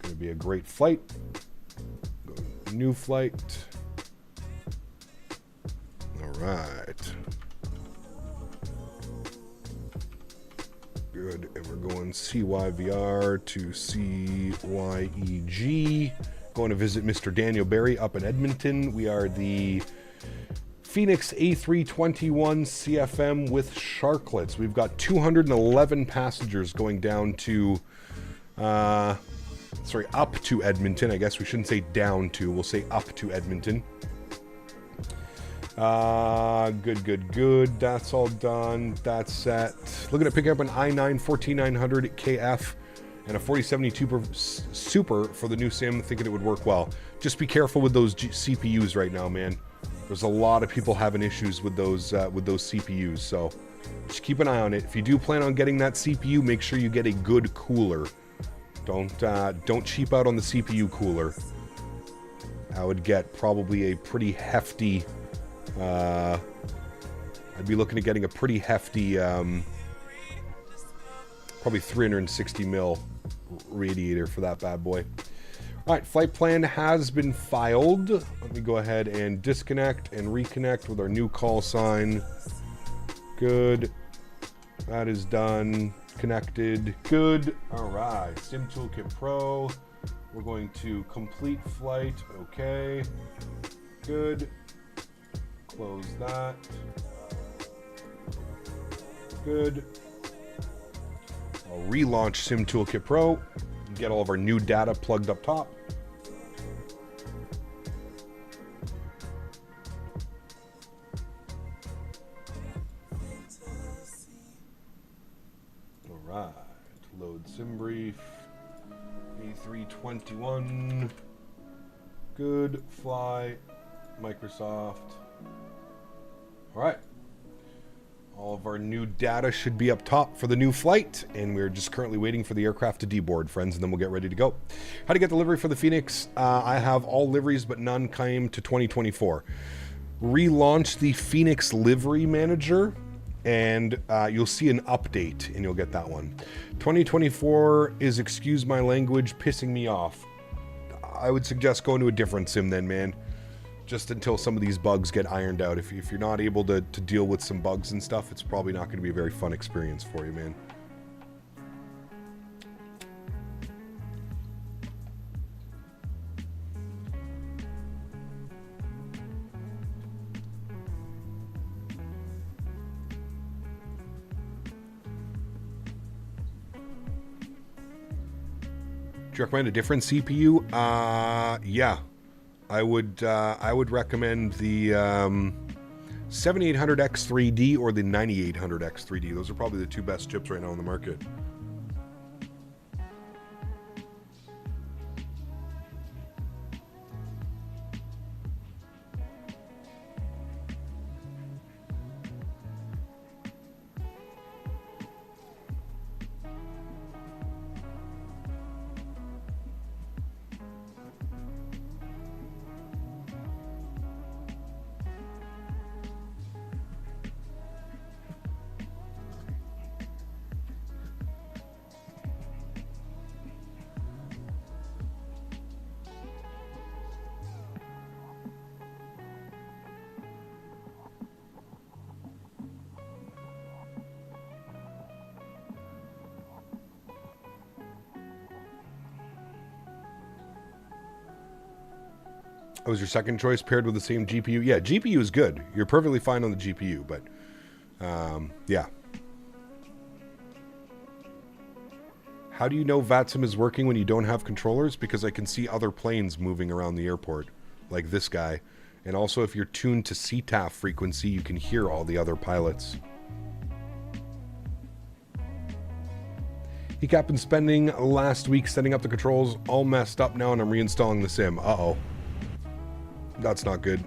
Going to be a great flight. Go to new flight. All right. Good, and we're going CYVR to CYEG. Going to visit Mr. Daniel Barry up in Edmonton. We are the Fenix A321 CFM with sharklets. We've got 211 passengers going down to, up to Edmonton. I guess we shouldn't say down to, we'll say up to Edmonton. Good. That's all done. That's set. Looking at picking up an i9 14900 KF and a 4072 Super for the new sim. Thinking it would work well. Just be careful with those CPUs right now, man. There's a lot of people having issues with those CPUs, so just keep an eye on it. If you do plan on getting that CPU, make sure you get a good cooler. Don't cheap out on the CPU cooler. I would get probably a pretty hefty I'd be looking at getting a pretty hefty, probably 360 mil radiator for that bad boy. All right, flight plan has been filed. Let me go ahead and disconnect and reconnect with our new call sign. Good. That is done. Connected. Good. All right. Sim Toolkit Pro. We're going to complete flight. Okay. Good. Close that. Good. I'll relaunch Sim Toolkit Pro. Get all of our new data plugged up top. All right. Load sim brief. A321. Good. Fly. Microsoft. All right. All of our new data should be up top for the new flight, and we're just currently waiting for the aircraft to deboard, friends, and then we'll get ready to go. How to get delivery for the Fenix? I have all liveries, but none came to 2024. Relaunch the Fenix Livery Manager, and you'll see an update, and you'll get that one. 2024 is, excuse my language, pissing me off. I would suggest going to a different sim then, man. Just until some of these bugs get ironed out. If you're not able to deal with some bugs and stuff, it's probably not going to be a very fun experience for you, man. Do you recommend a different CPU? Yeah. I would recommend the 7800X3D or the 9800X3D. Those are probably the two best chips right now on the market. That was your second choice paired with the same GPU? Yeah, GPU is good. You're perfectly fine on the GPU, but yeah. How do you know VATSIM is working when you don't have controllers? Because I can see other planes moving around the airport, like this guy. And also if you're tuned to CTAF frequency, you can hear all the other pilots. Heat been spending last week setting up the controls, all messed up now, and I'm reinstalling the sim. Uh-oh. That's not good.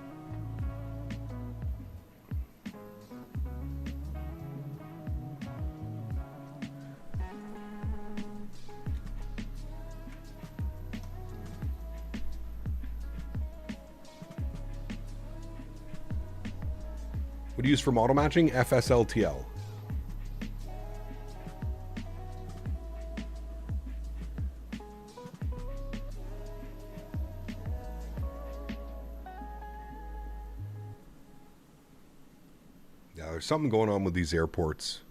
What do you use for model matching? FSLTL. There's something going on with these airports.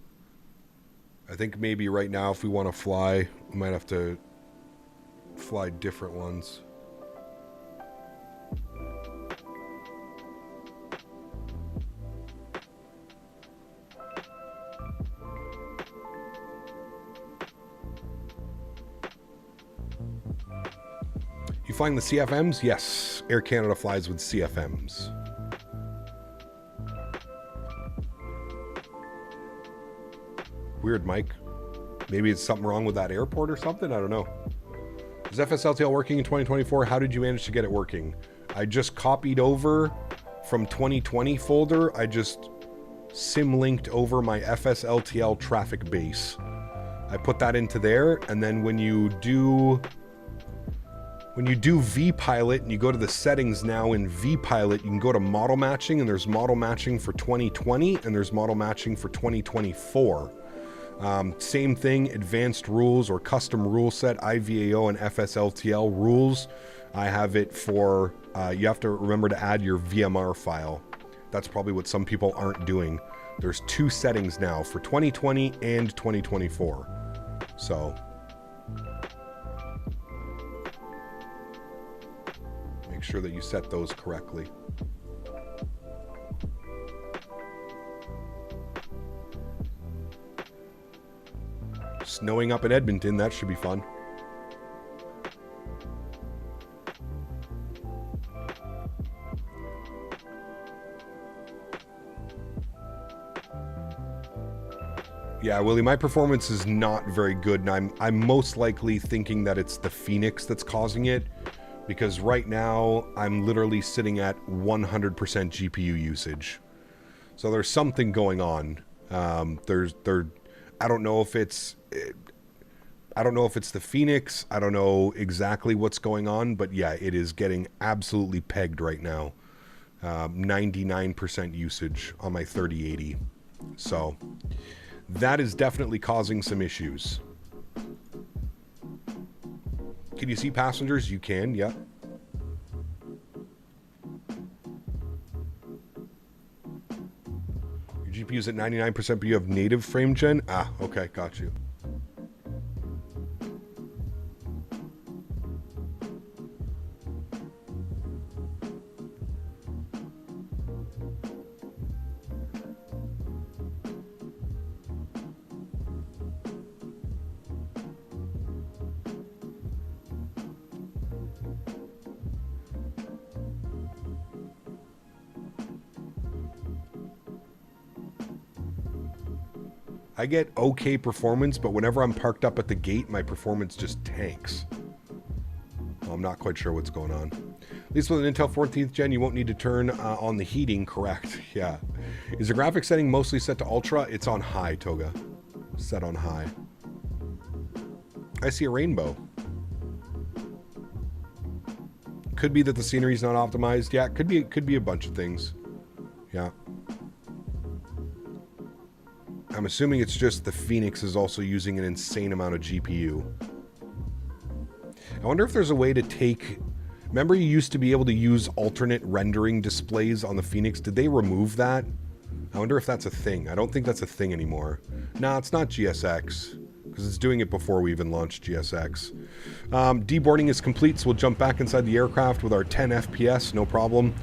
I think maybe right now if we want to fly, we might have to fly different ones. You flying the CFMs? Yes. Air Canada flies with CFMs. Weird, Mike. Maybe it's something wrong with that airport or something? I don't know. Is FSLTL working in 2024? How did you manage to get it working? I just copied over from 2020 folder. I just sim linked over my FSLTL traffic base. I put that into there, and then when you do when you do vPilot and you go to the settings now in vPilot, you can go to model matching, and there's model matching for 2020 and there's model matching for 2024. Same thing, advanced rules or custom rule set, IVAO and FSLTL rules. I have it for, you have to remember to add your VMR file. That's probably what some people aren't doing. There's 2 settings now for 2020 and 2024. So make sure that you set those correctly. Snowing up in Edmonton, that should be fun. Yeah, Willie, my performance is not very good, and I'm most likely thinking that it's the Fenix that's causing it, because right now I'm literally sitting at 100% GPU usage. So there's something going on. I don't know if it's the Fenix. I don't know exactly what's going on, but yeah, it is getting absolutely pegged right now. 99% usage on my 3080. So that is definitely causing some issues. Can you see passengers? You can, yeah. Your GPU's at 99%, but you have native frame gen? Ah, okay, got you. I get okay performance, but whenever I'm parked up at the gate, my performance just tanks. Well, I'm not quite sure what's going on. At least with an Intel 14th gen, you won't need to turn on the heating, correct? Yeah. Is the graphics setting mostly set to ultra? It's on high, Toga. Set on high. I see a rainbow. Could be that the scenery's not optimized. Yeah, could be a bunch of things. Yeah. I'm assuming it's just the Fenix is also using an insane amount of GPU. I wonder if there's a way to take... Remember you used to be able to use alternate rendering displays on the Fenix? Did they remove that? I wonder if that's a thing. I don't think that's a thing anymore. No, it's not GSX, because it's doing it before we even launched GSX. Deboarding is complete, so we'll jump back inside the aircraft with our 10 FPS, no problem.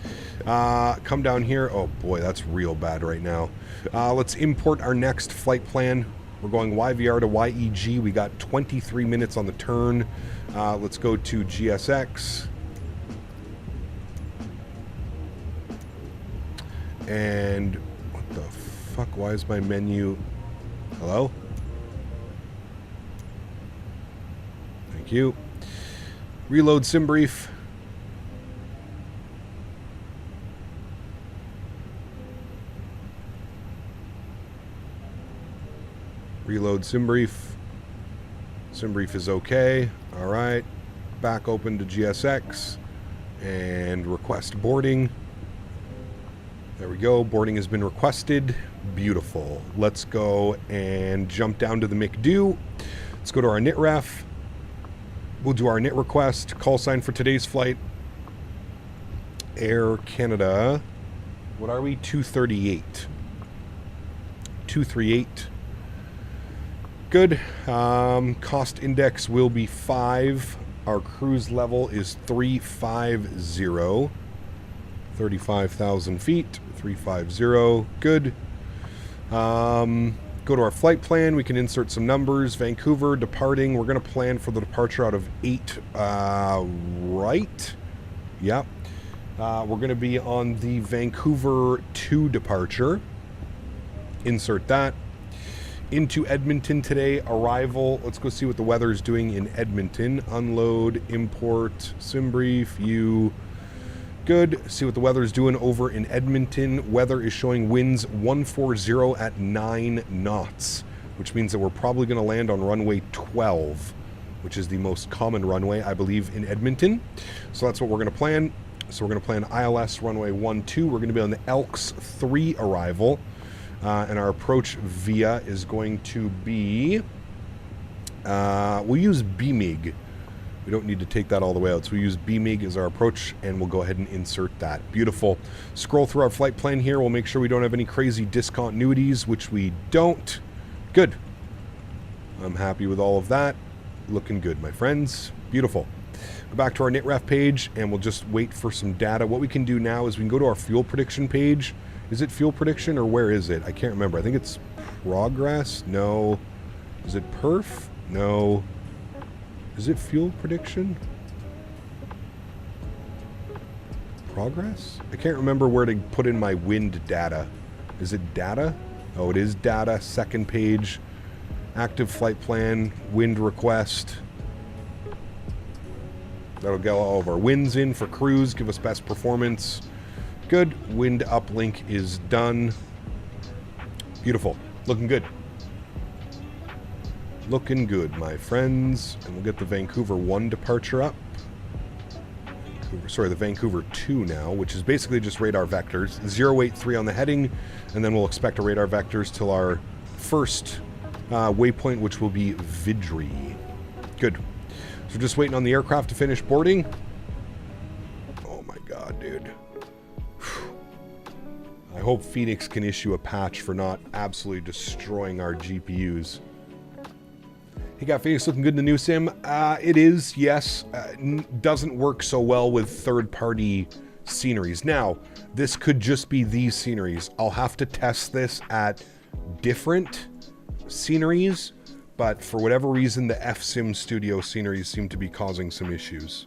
Come down here. Oh boy, that's real bad right now. Let's import our next flight plan. We're going YVR to YEG. We got 23 minutes on the turn. Let's go to GSX. And what the fuck? Why is my menu... Hello? Thank you. Reload sim brief. Reload sim brief. Sim brief is okay. All right. Back open to GSX and request boarding. There we go. Boarding has been requested. Beautiful. Let's go and jump down to the McDo. Let's go to our NIT ref. We'll do our NIT request. Call sign for today's flight. Air Canada. What are we? 238. 238. Good. Cost index will be 5. Our cruise level is 350. 35,000 feet. 350. Good. Go to our flight plan. We can insert some numbers. Vancouver departing. We're going to plan for the departure out of 8. Right? Yep. We're going to be on the Vancouver 2 departure. Insert that. Into Edmonton today. Arrival. Let's go see what the weather is doing in Edmonton. Unload. Import. Sim brief. View. Good. See what the weather is doing over in Edmonton. Weather is showing winds 140 at 9 knots, which means that we're probably going to land on runway 12. which is the most common runway, I believe, in Edmonton. So that's what we're going to plan. So we're going to plan ILS runway 12. We're going to be on the Elks 3 arrival. And our approach via is going to be... we'll use BMIG. We don't need to take that all the way out. So we use BMIG as our approach, and we'll go ahead and insert that. Beautiful. Scroll through our flight plan here. We'll make sure we don't have any crazy discontinuities, which we don't. Good. I'm happy with all of that. Looking good, my friends. Beautiful. Go back to our NitRef page, and we'll just wait for some data. What we can do now is we can go to our fuel prediction page. Is it fuel prediction, or where is it? I can't remember. I think it's progress. No. Is it perf? No. Is it fuel prediction? Progress? I can't remember where to put in my wind data. Is it data? Oh, it is data. Second page. Active flight plan. Wind request. That'll get all of our winds in for cruise. Give us best performance. Good. Wind uplink is done. Beautiful. Looking good. Looking good, my friends. And we'll get the Vancouver 1 departure up. The Vancouver 2 now, which is basically just radar vectors. 083 on the heading, and then we'll expect a radar vectors till our first waypoint, which will be Vidri. Good. So just waiting on the aircraft to finish boarding. Oh my god, dude. I hope Fenix can issue a patch for not absolutely destroying our GPUs. Hey, got Fenix looking good in the new sim? It is, yes. Doesn't work so well with third-party sceneries. Now, this could just be these sceneries. I'll have to test this at different sceneries, but for whatever reason, the FSim Studio sceneries seem to be causing some issues.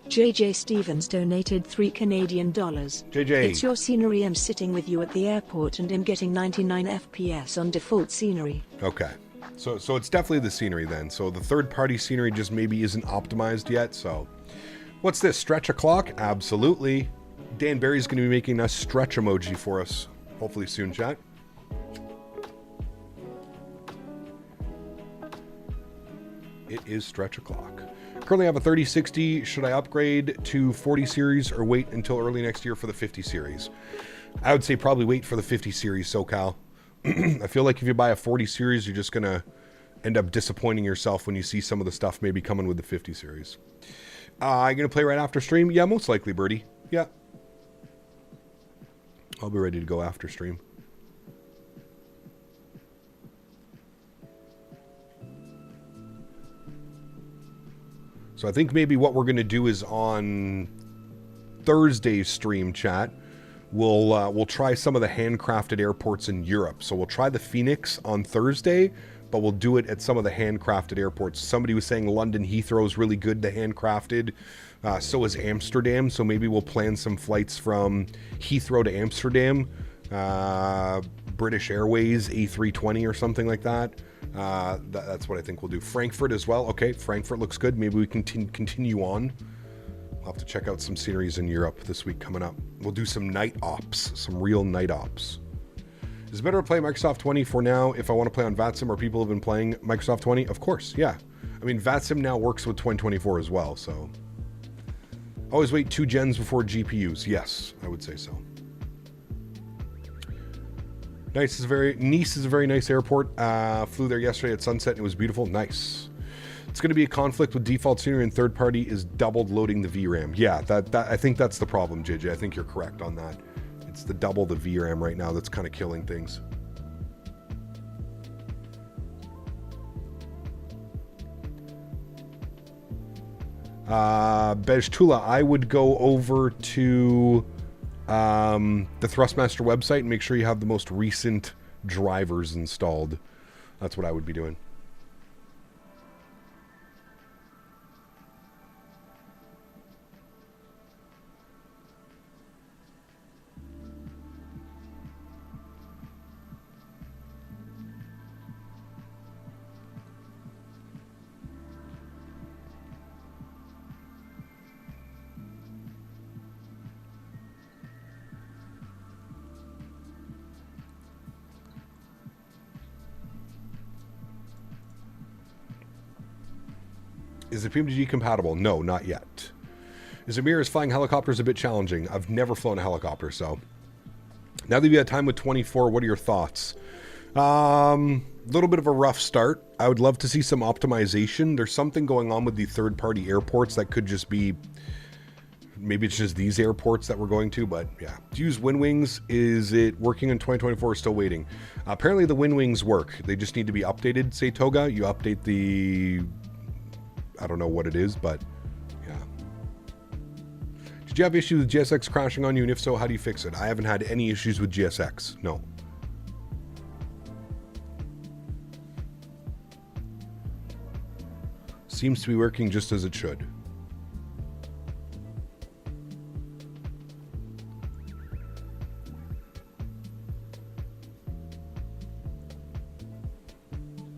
JJ Stevens donated $3 Canadian. JJ. It's your scenery. I'm sitting with you at the airport and I'm getting 99 FPS on default scenery. Okay. So it's definitely the scenery then. So the third-party scenery just maybe isn't optimized yet. So what's this? Stretch a clock? Absolutely. Dan Barry's going to be making a stretch emoji for us. Hopefully soon, chat. It is stretch a clock. Currently have a 3060. Should I upgrade to 40 series or wait until early next year for the 50 series? I would say probably wait for the 50 series, SoCal. I feel like if you buy a 40 series, you're just going to end up disappointing yourself when you see some of the stuff maybe coming with the 50 series. Are you going to play right after stream? Yeah, most likely, Birdie. Yeah. I'll be ready to go after stream. So I think maybe what we're going to do is on Thursday's stream, chat, we'll try some of the handcrafted airports in Europe. So we'll try the Fenix on Thursday, but we'll do it at some of the handcrafted airports. Somebody was saying London Heathrow is really good to handcrafted. So is Amsterdam. So maybe we'll plan some flights from Heathrow to Amsterdam. British Airways A320 or something like that. That's what I think we'll do. Frankfurt as well. Okay, Frankfurt looks good. Maybe we can continue on. We'll have to check out some sceneries in Europe this week coming up. We'll do some night ops, some real night ops. Is it better to play Microsoft 20 for now if I want to play on VATSIM or people have been playing Microsoft 20? Of course, yeah. I mean, VATSIM now works with 2024 as well, so. Always wait 2 gens before GPUs. Yes, I would say so. Nice Nice is a very nice airport. Flew there yesterday at sunset and it was beautiful. Nice. It's going to be a conflict with default scenery and third party is doubled loading the VRAM. Yeah, I think that's the problem, JJ. I think you're correct on that. It's the double the VRAM right now that's kind of killing things. Bejtula, I would go over to the Thrustmaster website and make sure you have the most recent drivers installed. That's what I would be doing. Is it PMDG compatible? No, not yet. Is flying helicopters a bit challenging? I've never flown a helicopter, so. Now that you've had time with 24, what are your thoughts? Little bit of a rough start. I would love to see some optimization. There's something going on with the third-party airports that could just be... Maybe it's just these airports that we're going to, but yeah. To use wind wings, is it working in 2024 or still waiting? Apparently the wind wings work. They just need to be updated, say Toga. You update the... I don't know what it is, but yeah. Did you have issues with GSX crashing on you? And if so, how do you fix it? I haven't had any issues with GSX. No. Seems to be working just as it should.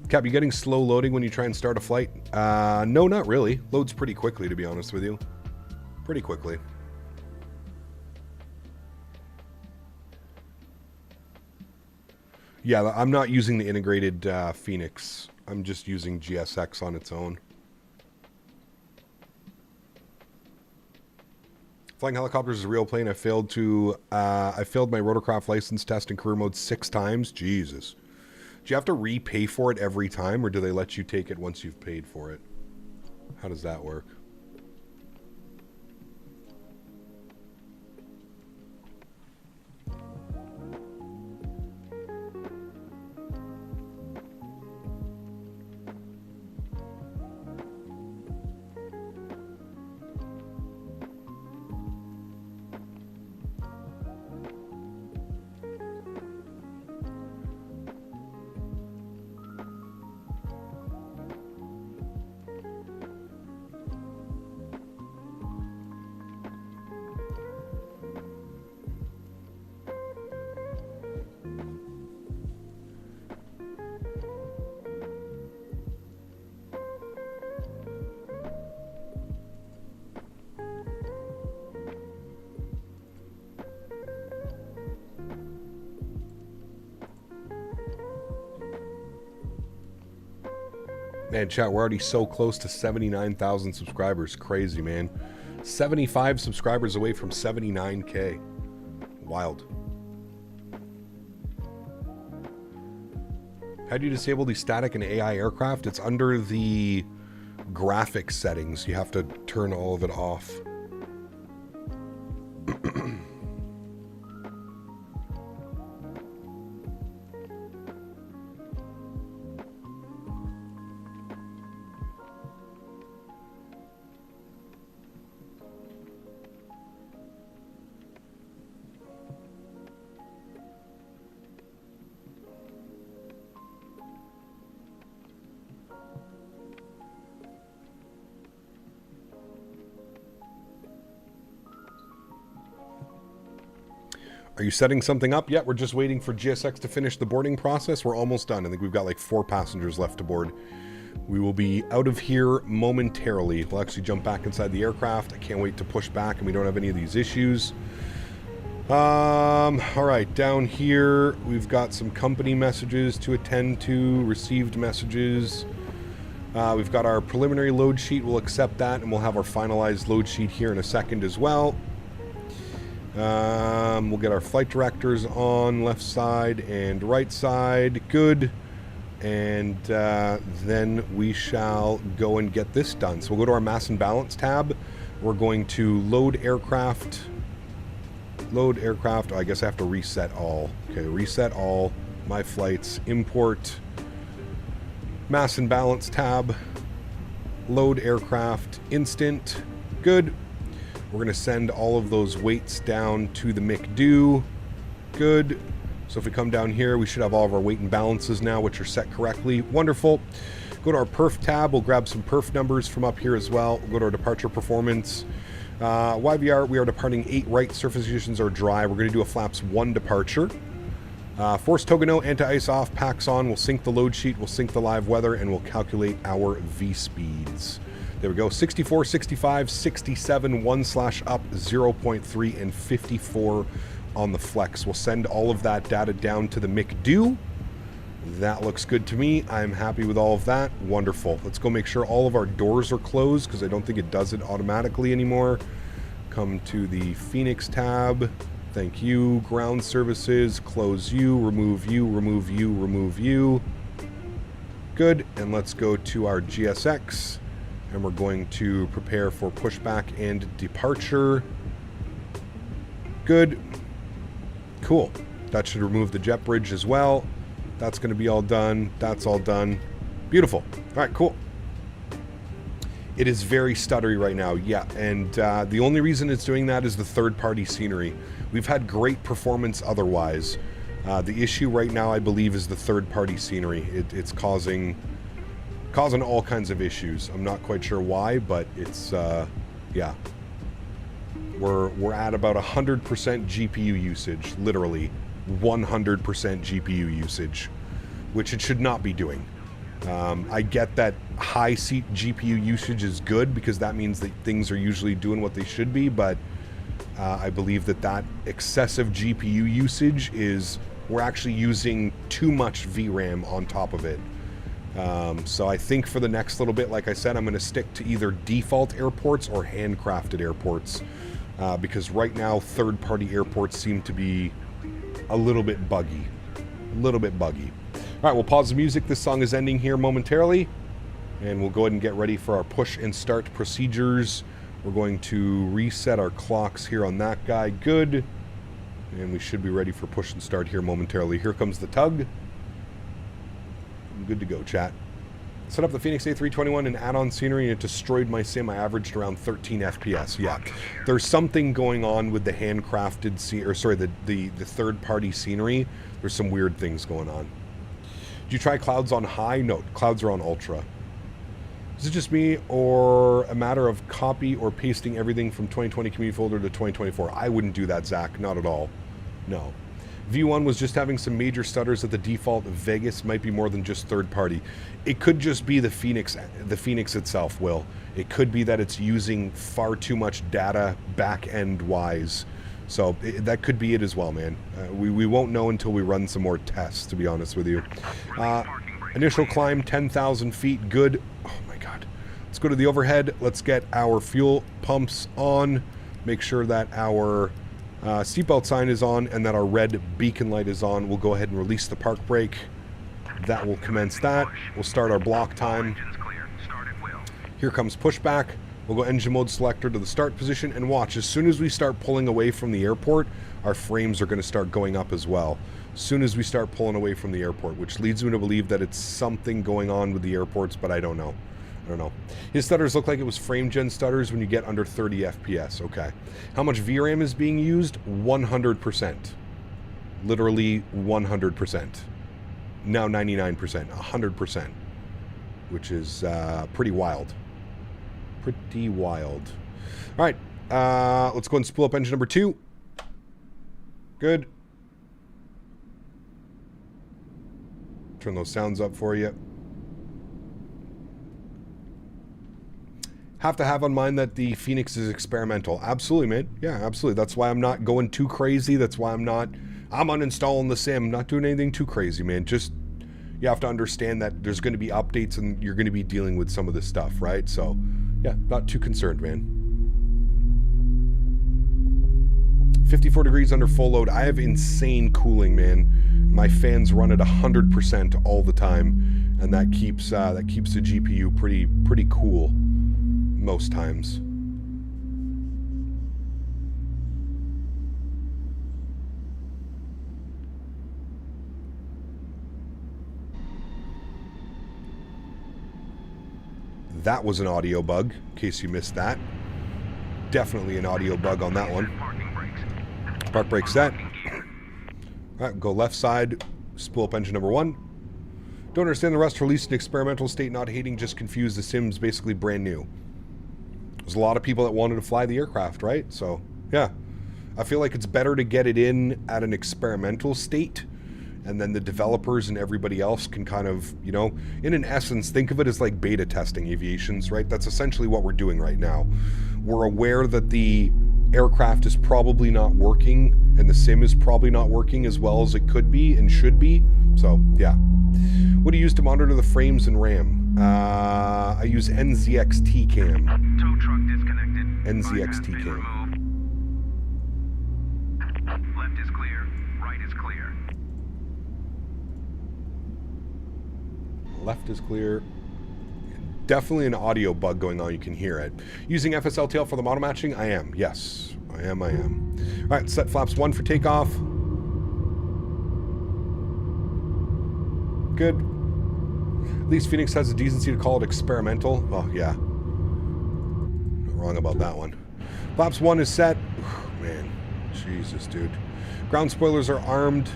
Cap, you getting slow loading when you try and start a flight? No, not really. Loads pretty quickly, to be honest with you. Pretty quickly. Yeah, I'm not using the integrated Fenix. I'm just using GSX on its own. Flying helicopters is a real plane. I failed my rotorcraft license test in career mode 6 times. Jesus. Do you have to repay for it every time, or do they let you take it once you've paid for it? How does that work? Man, chat, we're already so close to 79,000 subscribers. Crazy, man. 75 subscribers away from 79K. Wild. How do you disable the static and AI aircraft? It's under the graphics settings. You have to turn all of it off. Are you setting something up yet? We're just waiting for GSX to finish the boarding process. We're almost done. I think we've got like 4 passengers left to board. We will be out of here momentarily. We'll actually jump back inside the aircraft. I can't wait to push back and we don't have any of these issues. All right, down here, we've got some company messages to attend to, received messages. We've got our preliminary load sheet. We'll accept that and we'll have our finalized load sheet here in a second as well. We'll get our flight directors on left side and right side. Good. And then we shall go and get this done. So we'll go to our mass and balance tab. We're going to load aircraft. Load aircraft. Oh, I guess I have to reset all. Okay, reset all. My flights. Import. Mass and balance tab. Load aircraft. Instant. Good. We're going to send all of those weights down to the McDo. Good. So if we come down here, we should have all of our weight and balances now, which are set correctly. Wonderful. Go to our perf tab. We'll grab some perf numbers from up here as well. We'll go to our departure performance. YVR, we are departing 8 right. Surface conditions are dry. We're going to do a flaps 1 departure. Force Togano, anti-ice off, packs on. We'll sync the load sheet. We'll sync the live weather, and we'll calculate our V-speeds. There we go. 64, 65, 67, 1/up, 0.3, and 54 on the flex. We'll send all of that data down to the McDo. That looks good to me. I'm happy with all of that. Wonderful. Let's go make sure all of our doors are closed because I don't think it does it automatically anymore. Come to the Fenix tab. Thank you. Ground services. Close you. Remove you. Remove you. Remove you. Good. And let's go to our GSX. And we're going to prepare for pushback and departure. Good. Cool. That should remove the jet bridge as well. That's going to be all done. That's all done. Beautiful. All right, cool. It is very stuttery right now. Yeah, and the only reason it's doing that is the third-party scenery. We've had great performance otherwise. The issue right now, I believe, is the third-party scenery. It's causing all kinds of issues. I'm not quite sure why, but it's, yeah. We're at about 100% GPU usage, literally 100% GPU usage, which it should not be doing. I get that high seat GPU usage is good because that means that things are usually doing what they should be, but I believe that excessive GPU usage is we're actually using too much VRAM on top of it. So I think for the next little bit, like I said, I'm going to stick to either default airports or handcrafted airports. Because right now, third-party airports seem to be a little bit buggy. A little bit buggy. All right, we'll pause the music. This song is ending here momentarily. And we'll go ahead and get ready for our push and start procedures. We're going to reset our clocks here on that guy. Good. And we should be ready for push and start here momentarily. Here comes the tug. I'm good to go, chat. Set up the Fenix A321 and add-on scenery, and it destroyed my sim. I averaged around 13 FPS. Yeah, there's something going on with the handcrafted the third-party scenery. There's some weird things going on. Did you try clouds on high? No, clouds are on ultra. Is it just me, or a matter of copy or pasting everything from 2020 community folder to 2024? I wouldn't do that, Zach. Not at all. No. V1 was just having some major stutters at the default. Vegas might be more than just third party. It could just be the Fenix itself, Will. It could be that it's using far too much data back-end wise. So that could be it as well, man. We won't know until we run some more tests, to be honest with you. Initial climb, 10,000 feet. Good. Oh my God. Let's go to the overhead. Let's get our fuel pumps on. Make sure that our seatbelt sign is on and that our red beacon light is on. We'll go ahead and release the park brake. That will commence that. We'll start our block time. Here comes pushback. We'll go engine mode selector to the start position and watch. As soon as we start pulling away from the airport, our frames are going to start going up as well. As soon as we start pulling away from the airport, which leads me to believe that it's something going on with the airports, but I don't know. I don't know. His stutters look like it was frame gen stutters when you get under 30 FPS. Okay. How much VRAM is being used? 100%. Literally 100%. Now 99%. 100%. Which is pretty wild. Pretty wild. All right. Let's go and spool up engine number 2. Good. Turn those sounds up for you. Have to have on mind that the Fenix is experimental. Absolutely, man. Yeah, absolutely. That's why I'm not going too crazy. That's why I'm uninstalling the sim. Not doing anything too crazy, man. Just, you have to understand that there's going to be updates and you're going to be dealing with some of this stuff, right? So, yeah, not too concerned, man. 54 degrees under full load. I have insane cooling, man. My fans run at 100% all the time, and that keeps the GPU pretty cool most times. That was an audio bug, in case you missed that. Definitely an audio bug on that one. Park brake set. All right, go left side, spool up engine number 1. Don't understand the rest. Released in experimental state, not hating, just confused. The sim's basically brand new. There's a lot of people that wanted to fly the aircraft, right? So, yeah. I feel like it's better to get it in at an experimental state, and then the developers and everybody else can kind of, you know, in an essence, think of it as like beta testing aviations, right? That's essentially what we're doing right now. We're aware that the aircraft is probably not working, and the sim is probably not working as well as it could be and should be. So, yeah. What do you use to monitor the frames and RAM? I use NZXT cam. Tow truck disconnected. NZXT Bypass bin cam. removed. Left is clear. Right is clear. Left is clear. Definitely an audio bug going on. You can hear it. Using FSLTL for the model matching? I am. Yes. I am. All right. Set flaps 1 for takeoff. Good. At least Fenix has the decency to call it experimental. Oh, yeah. Not wrong about that one. Flaps 1 is set. Man. Jesus, dude. Ground spoilers are armed.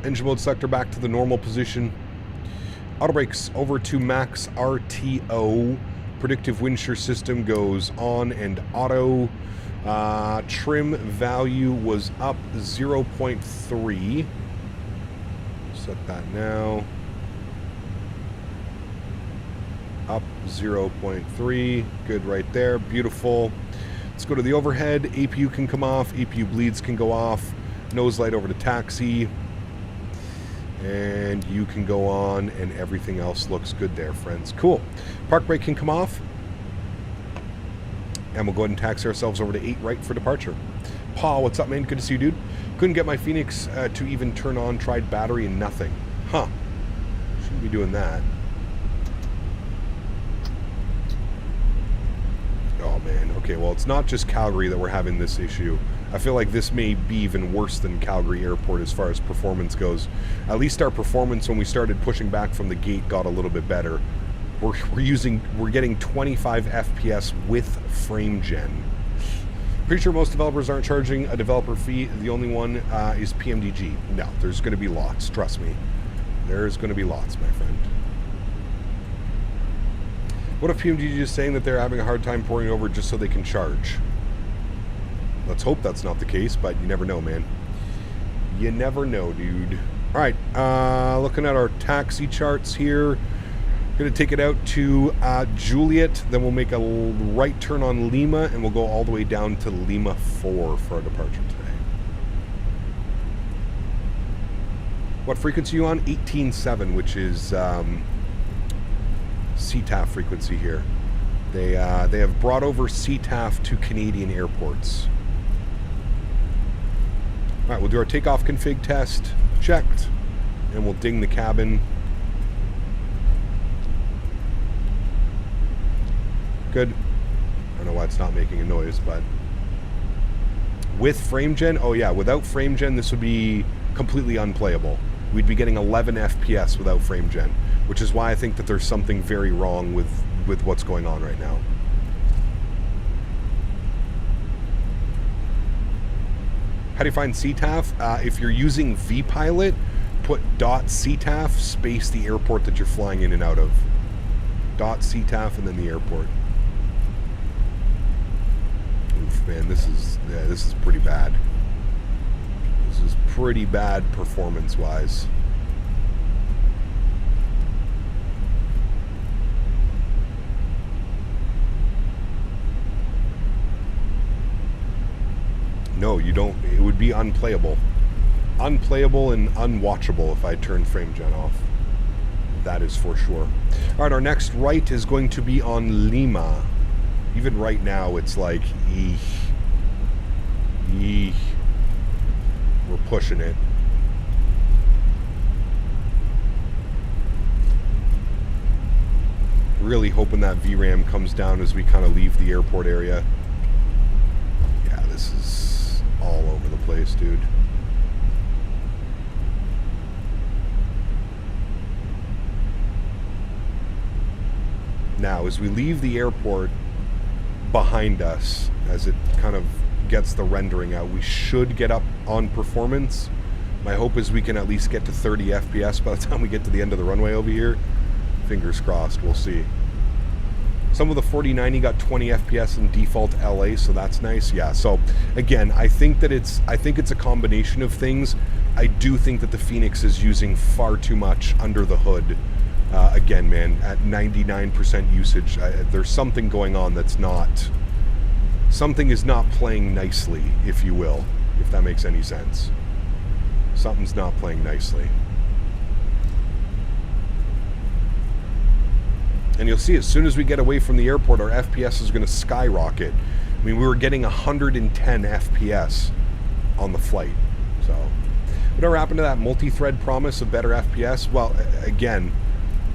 Engine mode selector back to the normal position. Auto brakes over to max RTO. Predictive wind shear system goes on and auto. Trim value was up 0.3. Set that now. Up 0.3. Good right there. Beautiful. Let's go to the overhead. APU can come off. APU bleeds can go off. Nose light over to taxi. And you can go on, and everything else looks good there, friends. Cool. Park brake can come off. And we'll go ahead and taxi ourselves over to 8 right for departure. Paul, what's up, man? Good to see you, dude. Couldn't get my Fenix to even turn on. Tried battery and nothing. Huh. Shouldn't be doing that. Oh, man. Okay, well, it's not just Calgary that we're having this issue. I feel like this may be even worse than Calgary Airport as far as performance goes. At least our performance when we started pushing back from the gate got a little bit better. We're getting 25 FPS with frame gen. Pretty sure most developers aren't charging a developer fee. The only one is PMDG. No, there's going to be lots. Trust me. There's going to be lots, my friend. What if PMDG is saying that they're having a hard time pouring over just so they can charge? Let's hope that's not the case, but you never know, man. You never know, dude. All right, looking at our taxi charts here. Going to take it out to Juliet, then we'll make a right turn on Lima, and we'll go all the way down to Lima 4 for our departure today. What frequency are you on? 18.7, which is CTAF frequency here. They have brought over CTAF to Canadian airports. All right, we'll do our takeoff config test. Checked. And we'll ding the cabin. Good. I don't know why it's not making a noise, but with frame gen, oh yeah, without frame gen, this would be completely unplayable. We'd be getting 11 FPS without frame gen, which is why I think that there's something very wrong with what's going on right now. How do you find CTAF? If you're using vPilot, put .ctaf space the airport that you're flying in and out of. .ctaf and then the airport. Oof, man, this is pretty bad. This is pretty bad performance-wise. No, you don't. It would be unplayable. Unplayable and unwatchable if I turned frame gen off. That is for sure. All right, our next right is going to be on Lima. Even right now, it's like, eek. Eek. We're pushing it. Really hoping that VRAM comes down as we kind of leave the airport area. Yeah, this is all over the place, dude. Now, as we leave the airport behind us, as it kind of gets the rendering out, we should get up on performance. My hope is we can at least get to 30 FPS by the time we get to the end of the runway over here. Fingers crossed, we'll see. Some of the 4090 got 20 FPS in default LA, so that's nice. Yeah, so again, I think it's a combination of things. I do think that the Fenix is using far too much under the hood. Again, man, at 99% usage, there's something going on that's not... Something is not playing nicely, if you will, if that makes any sense. Something's not playing nicely. And you'll see as soon as we get away from the airport, our FPS is going to skyrocket. I mean, we were getting 110 FPS on the flight. So, whatever happened to that multi-thread promise of better FPS? Well, again,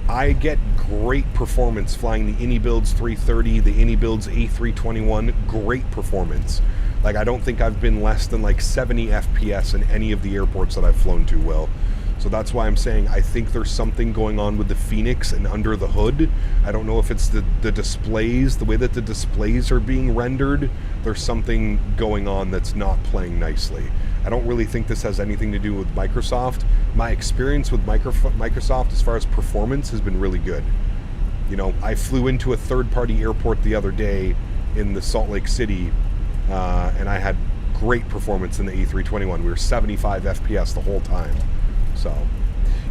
I get great performance flying the AnyBuilds 330, the AnyBuilds A321, great performance. Like, I don't think I've been less than like 70 FPS in any of the airports that I've flown to, Will. So that's why I'm saying I think there's something going on with the Fenix and under the hood. I don't know if it's the displays, the way that the displays are being rendered. There's something going on that's not playing nicely. I don't really think this has anything to do with Microsoft. My experience with Microsoft as far as performance has been really good. You know, I flew into a third-party airport the other day in the Salt Lake City, and I had great performance in the A321. We were 75 FPS the whole time. So,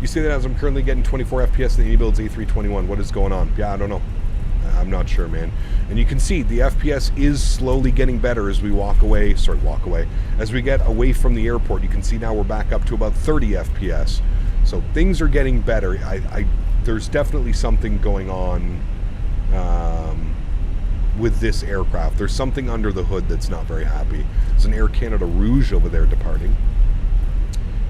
you see that as I'm currently getting 24 FPS in the AnyBuilds A321. What is going on? Yeah, I don't know. I'm not sure, man. And you can see the FPS is slowly getting better as we walk away. As we get away from the airport, you can see now we're back up to about 30 FPS. So things are getting better. There's definitely something going on with this aircraft. There's something under the hood that's not very happy. There's an Air Canada Rouge over there departing.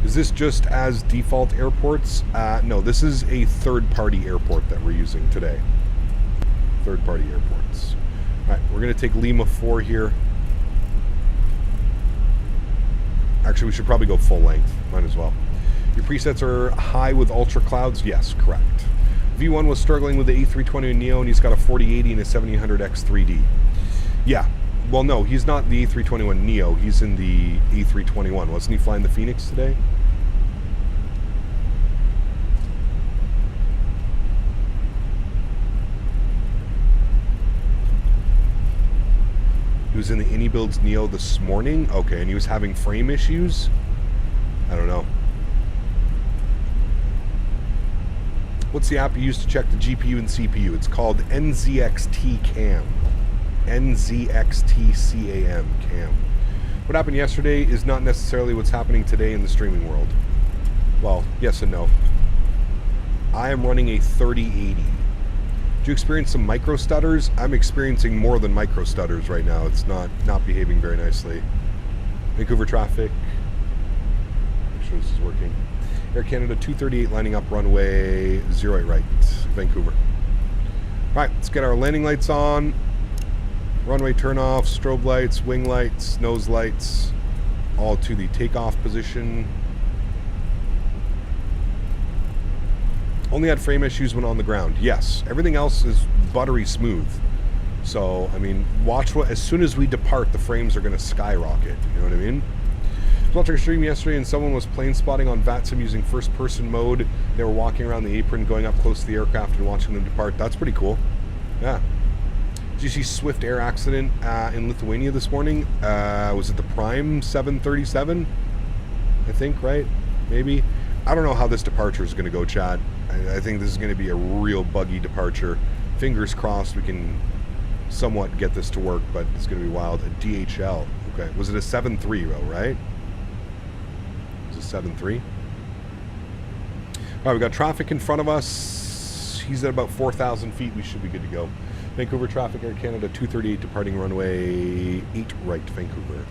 Is this just as default airports? No, this is a third-party airport that we're using today. Third-party airports. All right, we're going to take Lima 4 here. Actually, we should probably go full length. Might as well. Your presets are high with ultra clouds? Yes, correct. V1 was struggling with the A321neo, and he's got a 4080 and a 7800X 3D. Yeah. Well, no, he's not the A321neo. He's in the A321. Wasn't he flying the Fenix today? He was in the AnyBuilds Neo this morning? Okay, and he was having frame issues? I don't know. What's the app you use to check the GPU and CPU? It's called NZXT Cam. NZXTCAM Cam. What happened yesterday is not necessarily what's happening today in the streaming world. Well, yes and no. I am running a 3080. Do you experience some micro stutters? I'm experiencing more than micro stutters right now. It's not behaving very nicely. Vancouver traffic. Make sure this is working. Air Canada 238 lining up runway 08 right, Vancouver. All right, let's get our landing lights on. Runway turnoff, strobe lights, wing lights, nose lights, all to the takeoff position. Only had frame issues when on the ground. Yes, everything else is buttery smooth. So, I mean, watch what, as soon as we depart, the frames are going to skyrocket. You know what I mean? I was watching a stream yesterday and someone was plane spotting on VATSIM using first person mode. They were walking around the apron, going up close to the aircraft and watching them depart. That's pretty cool. Yeah. Did you see Swift Air accident in Lithuania this morning? Was it the Prime 737? I think, right? Maybe. I don't know how this departure is going to go, Chad. I think this is going to be a real buggy departure. Fingers crossed we can somewhat get this to work, but it's going to be wild. A DHL. Okay. Was it a 7.3 though, right? Was it 7.3? All right, we got traffic in front of us. He's at about 4,000 feet. We should be good to go. Vancouver traffic, Air Canada 238 departing runway 8 right, Vancouver.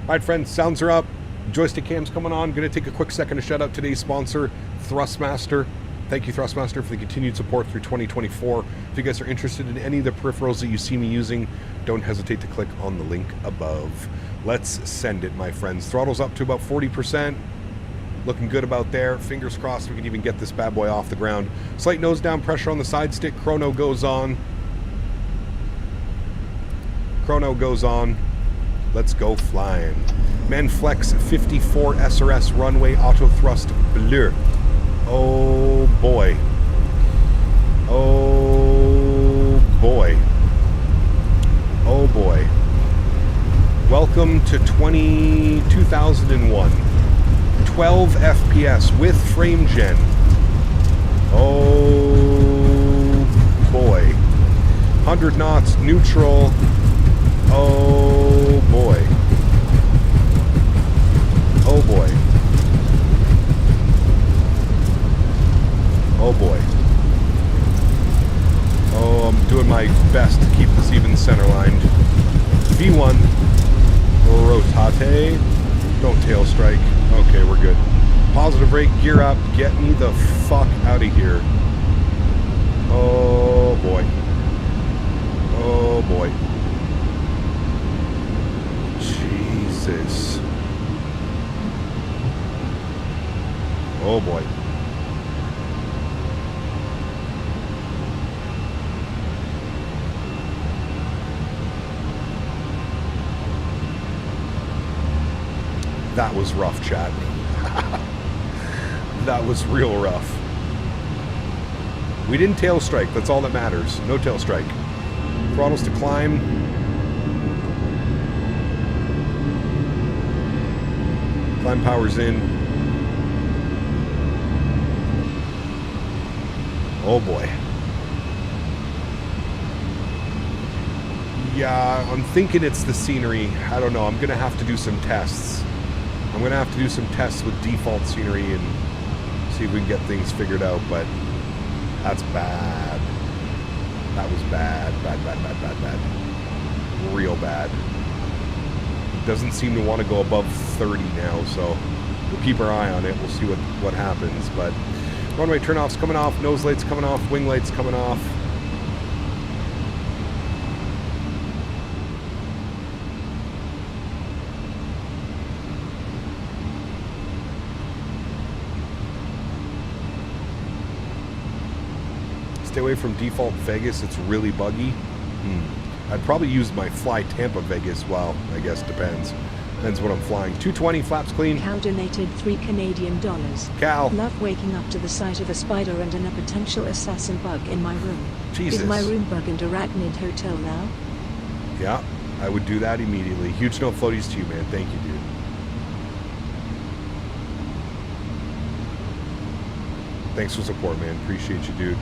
All right, friends, sounds are up. Joystick cam's coming on. Going to take a quick second to shout out today's sponsor, Thrustmaster. Thank you, Thrustmaster, for the continued support through 2024. If you guys are interested in any of the peripherals that you see me using, don't hesitate to click on the link above. Let's send it, my friends. Throttle's up to about 40%. Looking good about there. Fingers crossed we can even get this bad boy off the ground. Slight nose down pressure on the side stick. Chrono goes on. Chrono goes on. Let's go flying. Manflex 54 SRS runway auto thrust bleu. Oh boy. Oh boy. Oh boy. Welcome to 2001. 12 FPS with frame gen. Oh boy. 100 knots neutral. Oh boy. Oh boy. Oh boy. best to keep this even center lined. V1, rotate, don't tail strike. Okay, we're good. Positive rate, gear up, get me the fuck out of here. Oh boy. Oh boy. Jesus. Oh boy. That was rough, chat. That was real rough. We didn't tail strike. That's all that matters. No tail strike. Throttles to climb. Climb power's in. Oh boy. Yeah, I'm thinking it's the scenery. I don't know. I'm going to have to do some tests. I'm going to have to do some tests with default scenery and see if we can get things figured out, but that's bad. That was bad. Bad, bad, bad, bad, bad. Real bad. Doesn't seem to want to go above 30 now, so we'll keep our eye on it. We'll see what happens, but runway turnoff's coming off, nose light's coming off, wing light's coming off. Stay away from default Vegas, it's really buggy. I'd probably use my Fly Tampa Vegas, well, I guess depends. Depends what I'm flying. 220, flaps clean. Cal donated $3 Canadian. Cal. Love waking up to the sight of a spider and a potential assassin bug in my room. Jesus. Is my room bug and arachnid hotel now? Yeah, I would do that immediately. Huge no floaties to you, man. Thank you, dude. Thanks for support, man. Appreciate you, dude.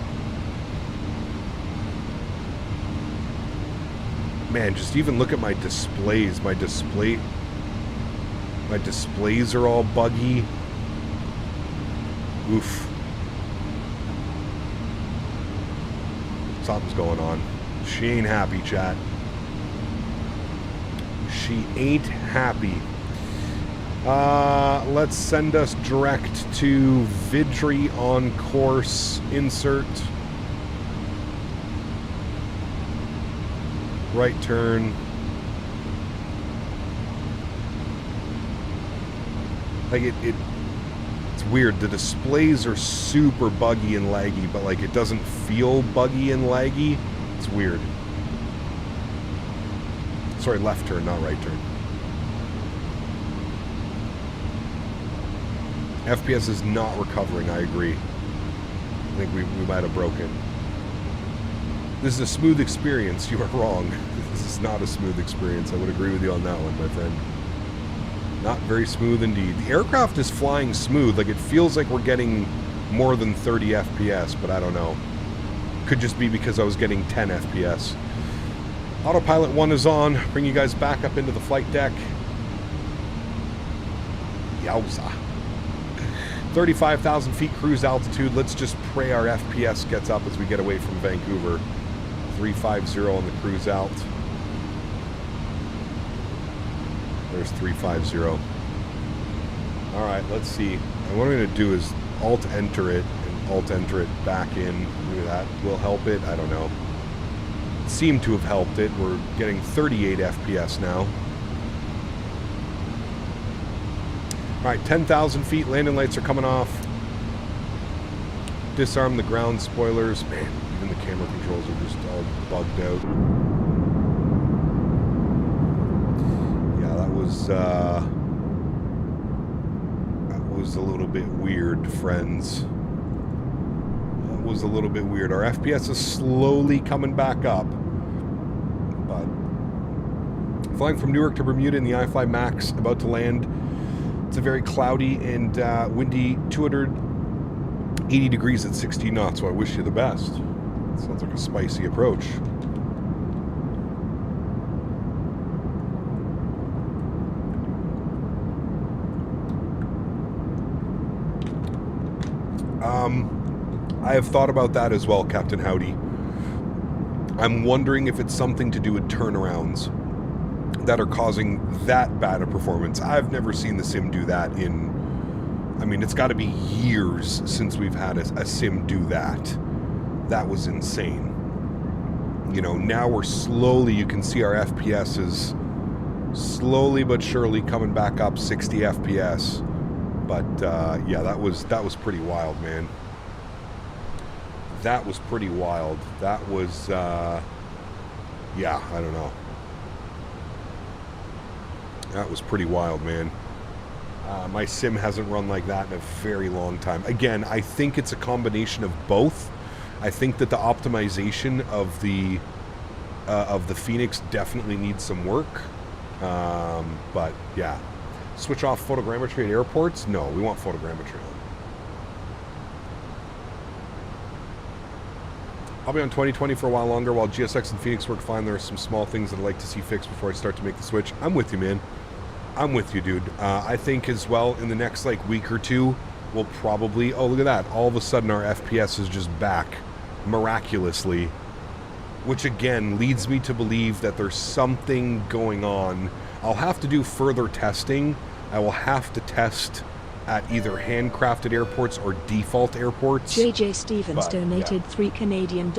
Man, just even look at my displays. My displays are all buggy. Oof. Something's going on. She ain't happy, chat. She ain't happy. Let's send us direct to Vidri on course. Insert. Right turn. Like it's weird. The displays are super buggy and laggy, but like it doesn't feel buggy and laggy. It's weird. Sorry, left turn, not right turn. FPS is not recovering, I agree. I think we might have broken. This is a smooth experience. You are wrong. This is not a smooth experience. I would agree with you on that one, my friend. Not very smooth indeed. The aircraft is flying smooth. Like, it feels like we're getting more than 30 FPS, but I don't know. Could just be because I was getting 10 FPS. Autopilot 1 is on. Bring you guys back up into the flight deck. Yowza. 35,000 feet cruise altitude. Let's just pray our FPS gets up as we get away from Vancouver. 350 on the cruise out. There's 350. All right, let's see. And what I'm going to do is Alt-Enter it and Alt-Enter it back in. Maybe that will help it. I don't know. It seemed to have helped it. We're getting 38 FPS now. All right, 10,000 feet. Landing lights are coming off. Disarm the ground spoilers. Man, even the camera controls are just all bugged out. Yeah, that was a little bit weird, friends. That was a little bit weird. Our FPS is slowly coming back up. But flying from Newark to Bermuda in the iFly Max, about to land. It's a very cloudy and windy 280 degrees at 16 knots, so I wish you the best. Sounds like a spicy approach. I have thought about that as well, Captain Howdy. I'm wondering if it's something to do with turnarounds that are causing that bad a performance. I've never seen the sim do that in, I mean, it's got to be years since we've had a sim do that. That was insane. You know, now we're slowly, you can see our FPS is slowly but surely coming back up 60 FPS. But yeah, that was pretty wild, man. That was pretty wild. That was, yeah, I don't know. That was pretty wild, man. My sim hasn't run like that in a very long time. Again, I think it's a combination of both. I think that the optimization of the Fenix definitely needs some work. But yeah, switch off photogrammetry at airports? No, we want photogrammetry on. I'll be on 2020 for a while longer while GSX and Fenix work fine. There are some small things that I'd like to see fixed before I start to make the switch. I'm with you, man. I'm with you, dude. I think as well in the next like week or two, we'll probably, oh, look at that. All of a sudden our FPS is just back miraculously, which again leads me to believe that there's something going on. I'll have to do further testing. I will have to test at either handcrafted airports or default airports. JJ Stevens But, donated yeah. $3 Canadian.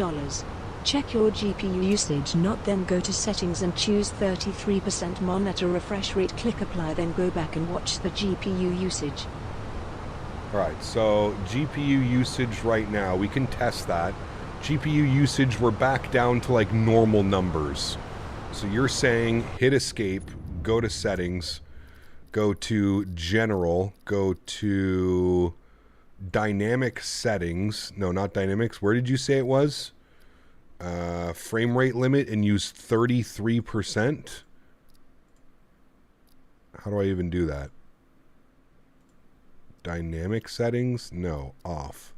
Check your GPU usage, not then go to settings and choose 33% monitor refresh rate, click apply, then go back and watch the GPU usage. Alright, so GPU usage right now, we can test that. GPU usage, we're back down to like normal numbers. So you're saying hit escape, go to settings, go to general, go to dynamic settings. No, not dynamics. Where did you say it was? Frame rate limit and use 33%. How do I even do that? Dynamic settings? No, off.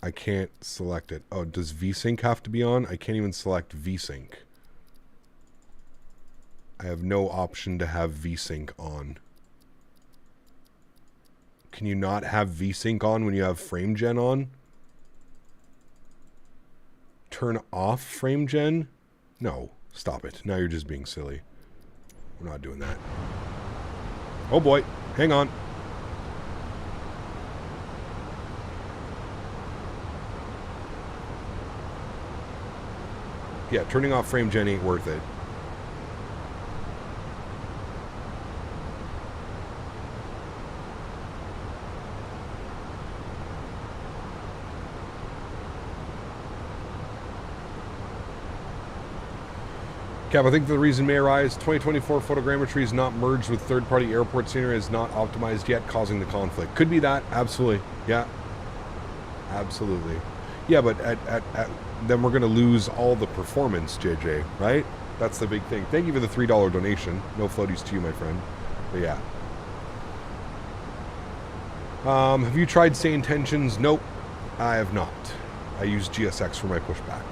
I can't select it. Oh, does VSync have to be on? I can't even select VSync. I have no option to have VSync on. Can you not have VSync on when you have frame gen on? Turn off frame gen? No, stop it. Now you're just being silly. We're not doing that. Oh boy, hang on. Yeah, turning off frame gen ain't worth it. Cap, I think the reason may arise 2024 photogrammetry is not merged with third-party airport scenery, is not optimized yet, causing the conflict. Could be that, absolutely. Yeah, absolutely. Yeah, but then we're going to lose all the performance, JJ, right? That's the big thing. Thank you for the $3 donation. No floaties to you, my friend. But yeah. Have you tried Sane Tensions? Nope, I have not. I use GSX for my pushback.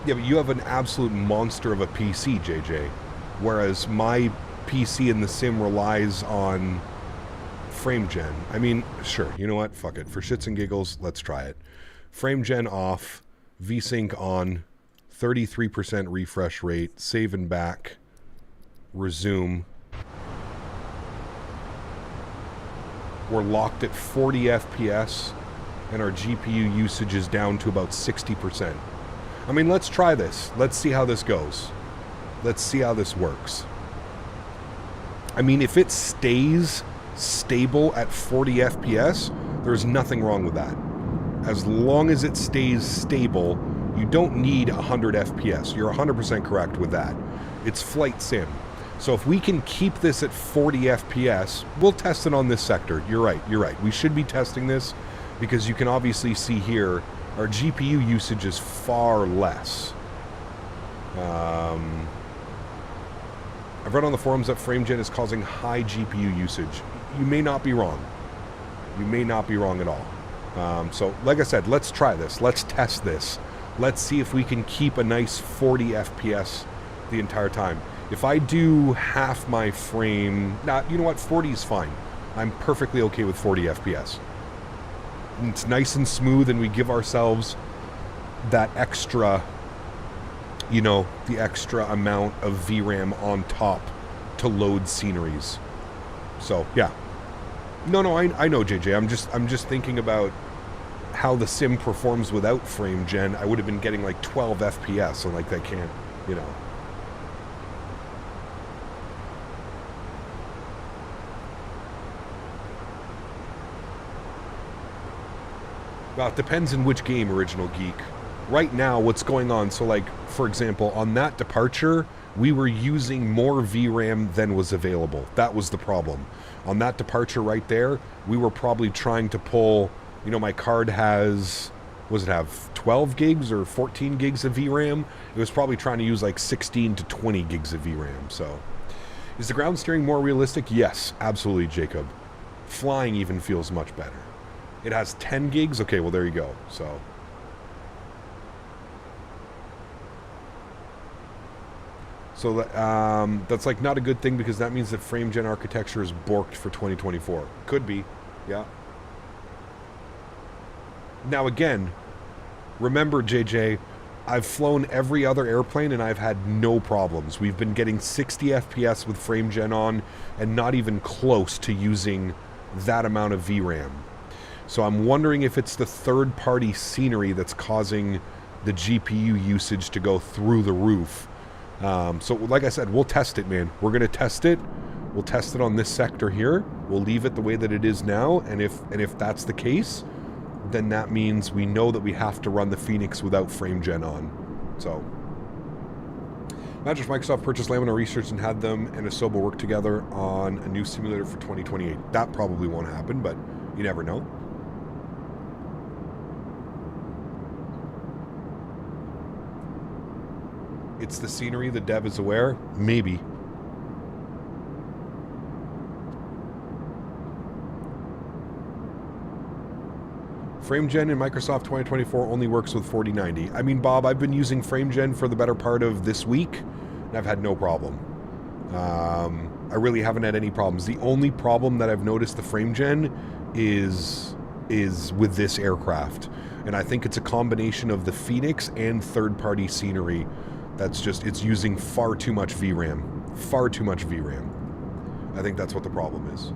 Yeah, but you have an absolute monster of a PC, JJ. Whereas my PC in the sim relies on frame gen. I mean, sure, you know what? Fuck it. For shits and giggles, let's try it. Frame gen off, VSync on, 33% refresh rate, save and back, resume. We're locked at 40 FPS, and our GPU usage is down to about 60%. I mean, let's try this. Let's see how this goes. Let's see how this works. I mean, if it stays stable at 40 FPS, there's nothing wrong with that. As long as it stays stable, you don't need 100 FPS. You're 100% correct with that. It's flight sim. So if we can keep this at 40 FPS, we'll test it on this sector. You're right, you're right. We should be testing this because you can obviously see here our GPU usage is far less. I've read on the forums that FrameGen is causing high GPU usage. You may not be wrong. You may not be wrong at all. So, like I said, let's try this. Let's test this. Let's see if we can keep a nice 40 FPS the entire time. If I do half my frame... Now, you know what? 40 is fine. I'm perfectly okay with 40 FPS. It's nice and smooth, and we give ourselves that extra, you know, the extra amount of VRAM on top to load sceneries. So yeah, no, I know, JJ. I'm just thinking about how the sim performs without frame gen. I would have been getting like 12 FPS, and like I can't, you know. Well, it depends in which game, Original Geek. Right now, what's going on, so like, for example, on that departure, we were using more VRAM than was available. That was the problem. On that departure right there, we were probably trying to pull, you know, my card has, what does it have, 12 gigs or 14 gigs of VRAM? It was probably trying to use like 16 to 20 gigs of VRAM, so. Is the ground steering more realistic? Yes, absolutely, Jacob. Flying even feels much better. It has 10 gigs? Okay, well, there you go. So that's like not a good thing, because that means that frame gen architecture is borked for 2024. Could be, yeah. Now again, remember, JJ, I've flown every other airplane and I've had no problems. We've been getting 60 FPS with frame gen on, and not even close to using that amount of VRAM. So I'm wondering if it's the third-party scenery that's causing the GPU usage to go through the roof. So like I said, we'll test it, man. We're going to test it. We'll test it on this sector here. We'll leave it the way that it is now, and if that's the case, then that means we know that we have to run the Fenix without frame gen on. So imagine if Microsoft purchased Laminar Research and had them and Asobo work together on a new simulator for 2028. That probably won't happen, but you never know. It's the scenery, the dev is aware? Maybe. FrameGen in Microsoft 2024 only works with 4090. I mean, Bob, I've been using FrameGen for the better part of this week, and I've had no problem. I really haven't had any problems. The only problem that I've noticed the FrameGen is with this aircraft. And I think it's a combination of the Fenix and third-party scenery. That's just, it's using far too much VRAM. Far too much VRAM. I think that's what the problem is.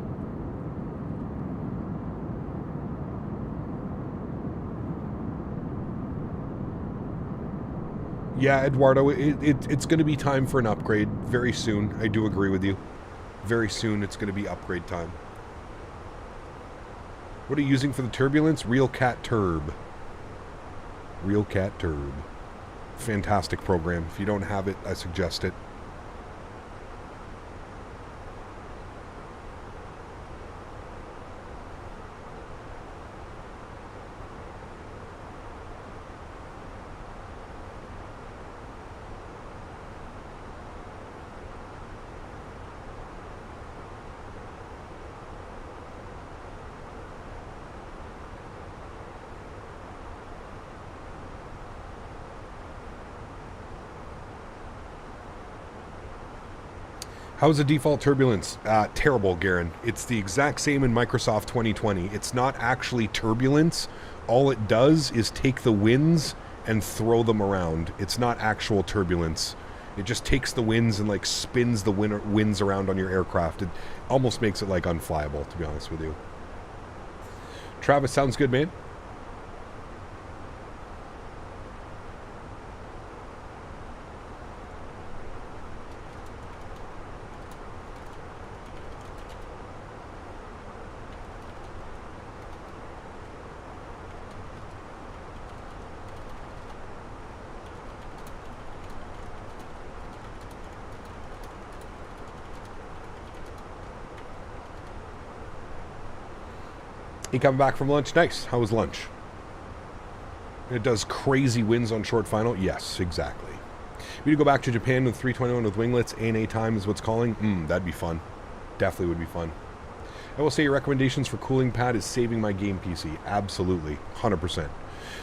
Yeah, Eduardo, it's going to be time for an upgrade very soon. I do agree with you. Very soon it's going to be upgrade time. What are you using for the turbulence? RealCat Turb. RealCat Turb. Fantastic program. If you don't have it, I suggest it. How's the default turbulence? Terrible, Garen. It's the exact same in Microsoft 2020. It's not actually turbulence. All it does is take the winds and throw them around. It's not actual turbulence. It just takes the winds and like spins the winds around on your aircraft. It almost makes it like unflyable, to be honest with you. Travis, sounds good, man. You coming back from lunch? Nice. How was lunch? It does crazy winds on short final? Yes, exactly. We need to go back to Japan with 321 with winglets. ANA time is what's calling. That'd be fun. Definitely would be fun. I will say your recommendations for cooling pad is saving my game PC. Absolutely. 100%.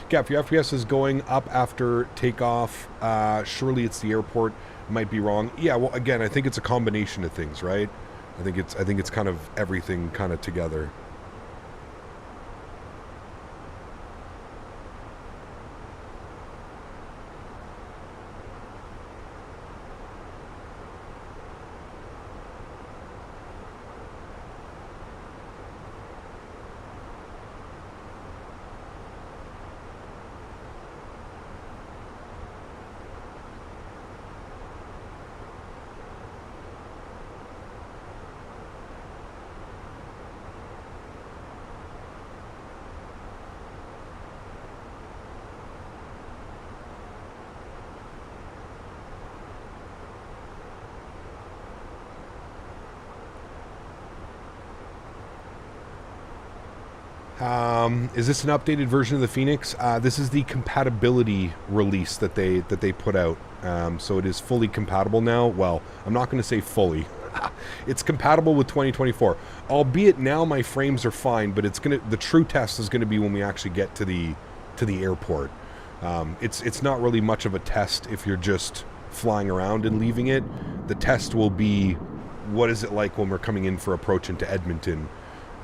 Gap, your FPS is going up after takeoff. Surely it's the airport. Might be wrong. Yeah, well, again, I think it's a combination of things, right? I think it's kind of everything kind of together. Is this an updated version of the Fenix? This is the compatibility release that they put out. So it is fully compatible now. Well, I'm not going to say fully. It's compatible with 2024. Albeit now my frames are fine, but the true test is going to be when we actually get to the airport. It's not really much of a test if you're just flying around and leaving it. The test will be, what is it like when we're coming in for approach into Edmonton?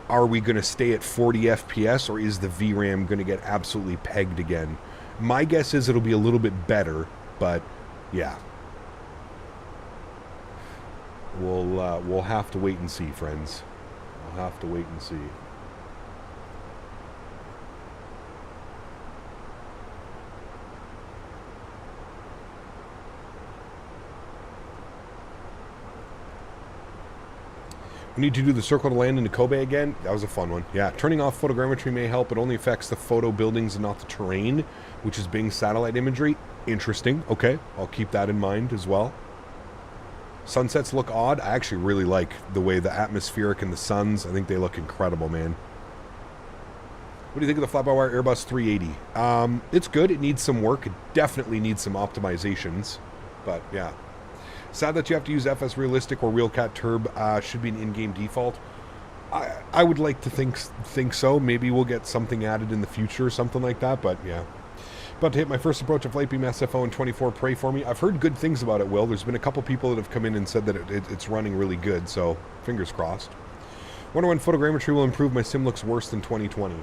Are we going to stay at 40 FPS, or is the VRAM going to get absolutely pegged again? My guess is it'll be a little bit better, but yeah. We'll have to wait and see, friends. We'll have to wait and see. We need to do the circle to land into Kobe again. That was a fun one. Yeah, turning off photogrammetry may help. It only affects the photo buildings and not the terrain, which is being satellite imagery. Interesting. Okay, I'll keep that in mind as well. Sunsets look odd. I actually really like the way the atmospheric and the suns. I think they look incredible, man. What do you think of the fly-by-wire Airbus 380? It's good. It needs some work. It definitely needs some optimizations. But, yeah. Sad that you have to use FS Realistic or RealCat Turb. Should be an in-game default. I would like to think so. Maybe we'll get something added in the future or something like that. But, yeah. About to hit my first approach of Flightbeam SFO in 24. Pray for me. I've heard good things about it, Will. There's been a couple people that have come in and said that it's running really good, so fingers crossed. Wonder when photogrammetry will improve. My sim looks worse than 2020.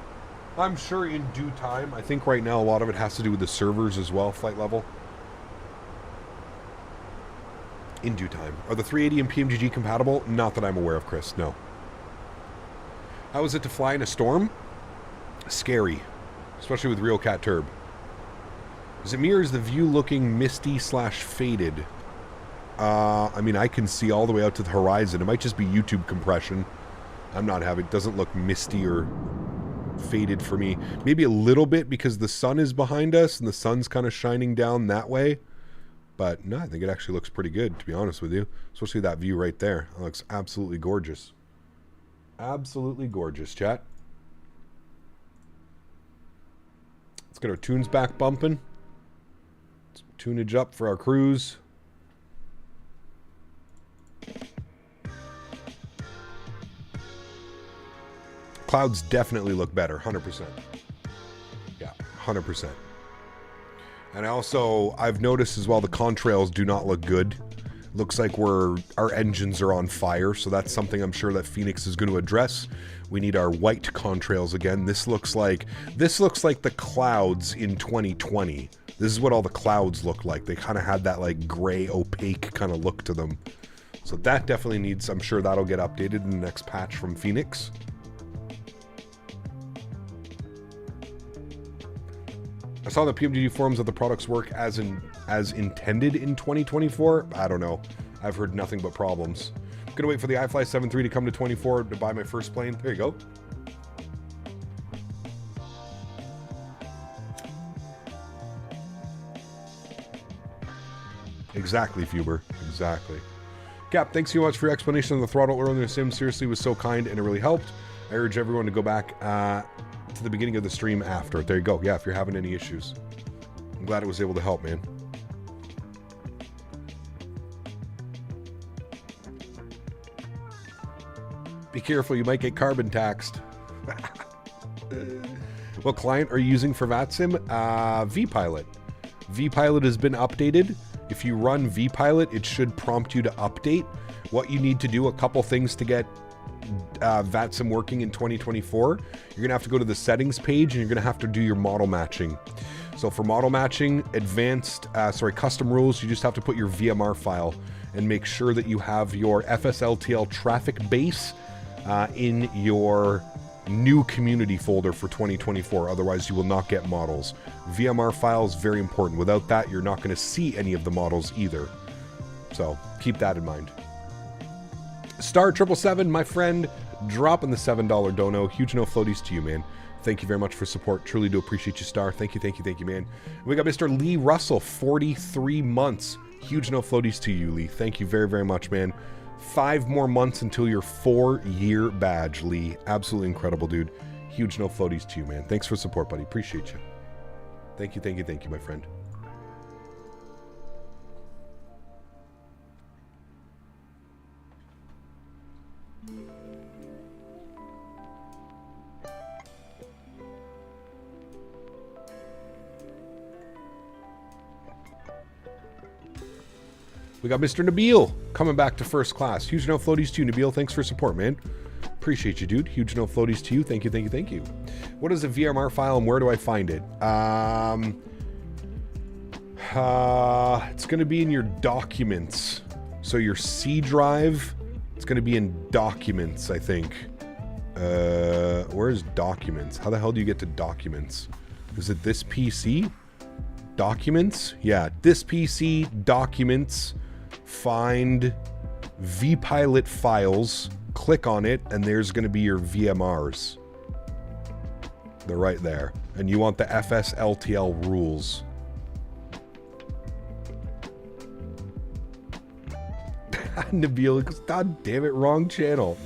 I'm sure in due time. I think right now a lot of it has to do with the servers as well, flight level. In due time. Are the 380 and PMGG compatible? Not that I'm aware of, Chris. No. How is it to fly in a storm? Scary. Especially with RealCat Turb. Is it me or is the view looking misty / faded? I mean, I can see all the way out to the horizon. It might just be YouTube compression. I'm not having... It doesn't look misty or faded for me. Maybe a little bit because the sun is behind us and the sun's kind of shining down that way. But no, I think it actually looks pretty good, to be honest with you. Especially that view right there. It looks absolutely gorgeous. Absolutely gorgeous, chat. Let's get our tunes back bumping. Tunage up for our cruise. Clouds definitely look better, 100%. Yeah, 100%. And I've noticed as well the contrails do not look good. Looks like our engines are on fire, so that's something I'm sure that Fenix is going to address. We need our white contrails again. This looks like the clouds in 2020. This is what all the clouds look like. They kind of had that like gray, opaque kind of look to them. So that definitely needs, I'm sure that'll get updated in the next patch from Fenix. I saw the PMGG forums that the products work as intended in 2024. I don't know. I've heard nothing but problems. I'm gonna wait for the iFly 7.3 to come to 24 to buy my first plane. There you go. Exactly, Fuber. Exactly. Cap, thanks so much for your explanation of the throttle earlier in the sim. Seriously, was so kind and it really helped. I urge everyone to go back to the beginning of the stream after. There you go. Yeah, if you're having any issues. I'm glad it was able to help, man. Be careful, you might get carbon taxed. What client are you using for VATSIM? vPilot. vPilot has been updated. If you run vPilot, it should prompt you to update. What you need to do, a couple things to get VATSIM working in 2024. You're gonna have to go to the settings page and you're gonna have to do your model matching. So for model matching, custom rules, you just have to put your VMR file and make sure that you have your FSLTL traffic base in your new community folder for 2024. Otherwise, you will not get models. VMR files, very important. Without that, you're not going to see any of the models either. So keep that in mind. Star 777, my friend, dropping the $7 dono. Huge no floaties to you, man. Thank you very much for support. Truly do appreciate you, Star. Thank you, man. We got Mr. Lee Russell, 43 months. Huge no floaties to you, Lee. Thank you very, very much, man. 5 more months until your 4-year badge, Lee. Absolutely incredible, dude. Huge no floaties to you, man. Thanks for support, buddy. Appreciate you. Thank you, my friend. We got Mr. Nabil coming back to first class. Huge no floaties to you, Nabil. Thanks for support, man. Appreciate you, dude. Huge no floaties to you. Thank you, thank you, thank you. What is a VMR file and where do I find it? It's going to be in your documents. So your C drive, it's going to be in documents, I think. Where's documents? How the hell do you get to documents? Is it this PC? Documents? Yeah, this PC, documents, find vPilot files, click on it, and there's going to be your VMRs. They're right there. And you want the FSLTL rules. Nabil goes, God damn it, wrong channel.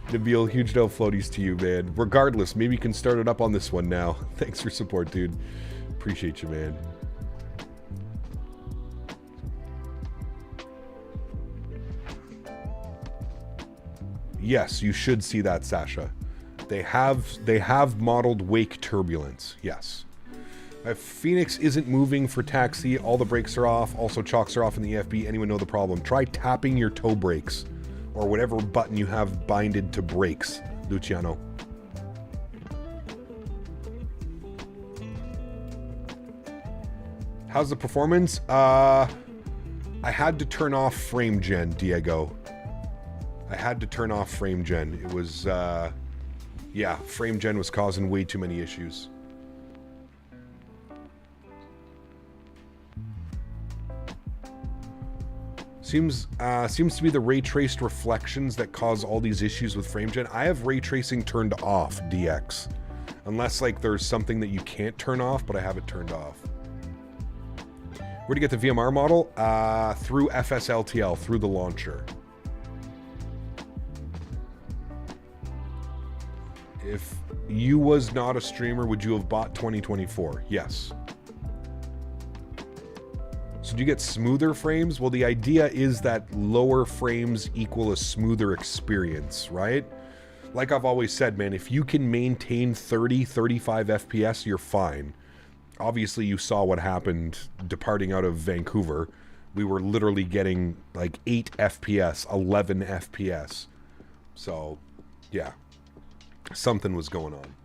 Nabil, huge no floaties to you, man. Regardless, maybe you can start it up on this one now. Thanks for support, dude. Appreciate you, man. Yes, you should see that, Sasha. They have modeled wake turbulence. Yes. If Fenix isn't moving for taxi, all the brakes are off. Also, chocks are off in the EFB. Anyone know the problem? Try tapping your toe brakes or whatever button you have binded to brakes, Luciano. How's the performance? I had to turn off frame gen, Diego. I had to turn off frame gen. It was, yeah, frame gen was causing way too many issues. Seems to be the ray traced reflections that cause all these issues with frame gen. I have ray tracing turned off, DX. Unless like there's something that you can't turn off, but I have it turned off. Where do you get the VMR model? Through FSLTL, through the launcher. If you was not a streamer, would you have bought 2024? Yes. So do you get smoother frames? Well, the idea is that lower frames equal a smoother experience, right? Like I've always said, man, if you can maintain 30, 35 FPS, you're fine. Obviously, you saw what happened departing out of Vancouver. We were literally getting like 8 FPS, 11 FPS. So, yeah. Something was going on.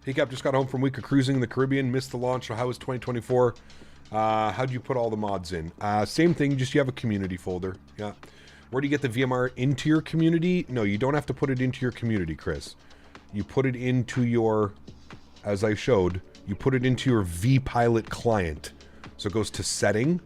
Hey Cap, just got home from a week of cruising in the Caribbean, missed the launch, so how was 2024? How'd you put all the mods in? Same thing, just you have a community folder. Yeah. Where do you get the VMR into your community? No, you don't have to put it into your community, Chris. You put it into your, as I showed, you put it into your vPilot client. So it goes to setting,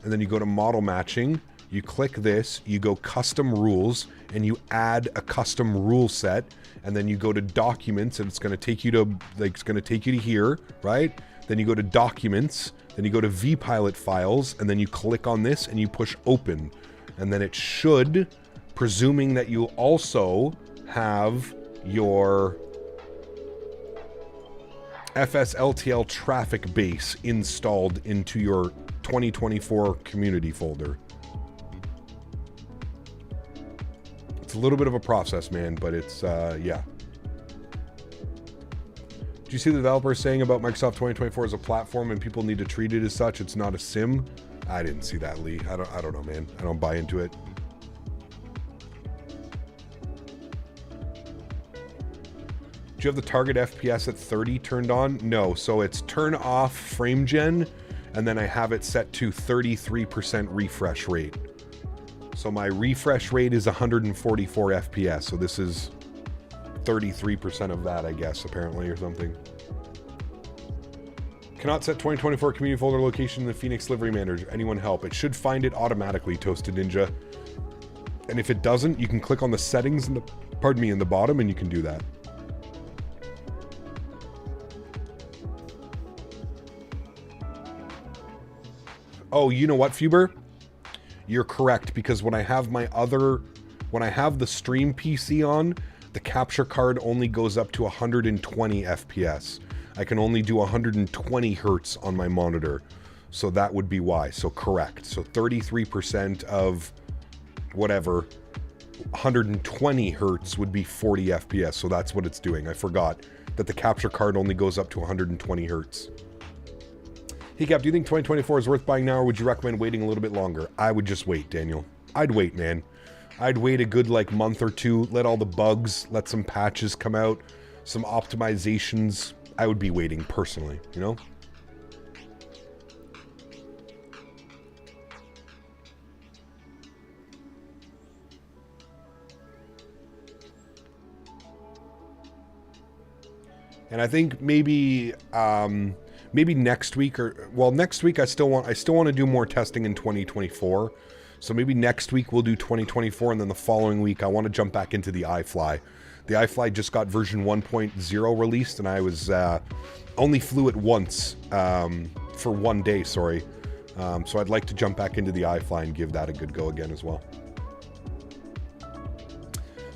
and then you go to model matching. You click this, you go custom rules, and you add a custom rule set, and then you go to documents, and it's going to take you to, like, it's going to take you to here, right? Then you go to documents, then you go to vPilot files, and then you click on this, and you push open. And then it should, presuming that you also have your FSLTL traffic base installed into your 2024 community folder. It's a little bit of a process, man, but it's, yeah. Do you see the developers saying about Microsoft 2024 as a platform and people need to treat it as such? It's not a sim. I didn't see that, Lee. I don't know, man. I don't buy into it. Do you have the target FPS at 30 turned on? No. So it's turn off frame gen, and then I have it set to 33% refresh rate. So my refresh rate is 144 FPS. So this is 33% of that, I guess, apparently, or something. Cannot set 2024 community folder location in the Fenix Livery Manager. Anyone help? It should find it automatically, Toasted Ninja. And if it doesn't, you can click on the settings in the, pardon me, in the bottom, and you can do that. Oh, you know what, Fuber? you're correct, because when I have the stream PC on, the capture card only goes up to 120 FPS. I can only do 120 hertz on my monitor. So that would be why. So correct. So 33% of whatever, 120 hertz would be 40 FPS. So that's what it's doing. I forgot that the capture card only goes up to 120 hertz. Hey Cap, do you think 2024 is worth buying now, or would you recommend waiting a little bit longer? I would just wait, Daniel. I'd wait, man. I'd wait a good like month or two, let all the bugs, let some patches come out, some optimizations. I would be waiting personally, you know? And I think maybe maybe next week, or well, next week I still want to do more testing in 2024. So maybe next week we'll do 2024, and then the following week I want to jump back into the iFly. The iFly just got version 1.0 released, and I was only flew it once for one day. Sorry, so I'd like to jump back into the iFly and give that a good go again as well.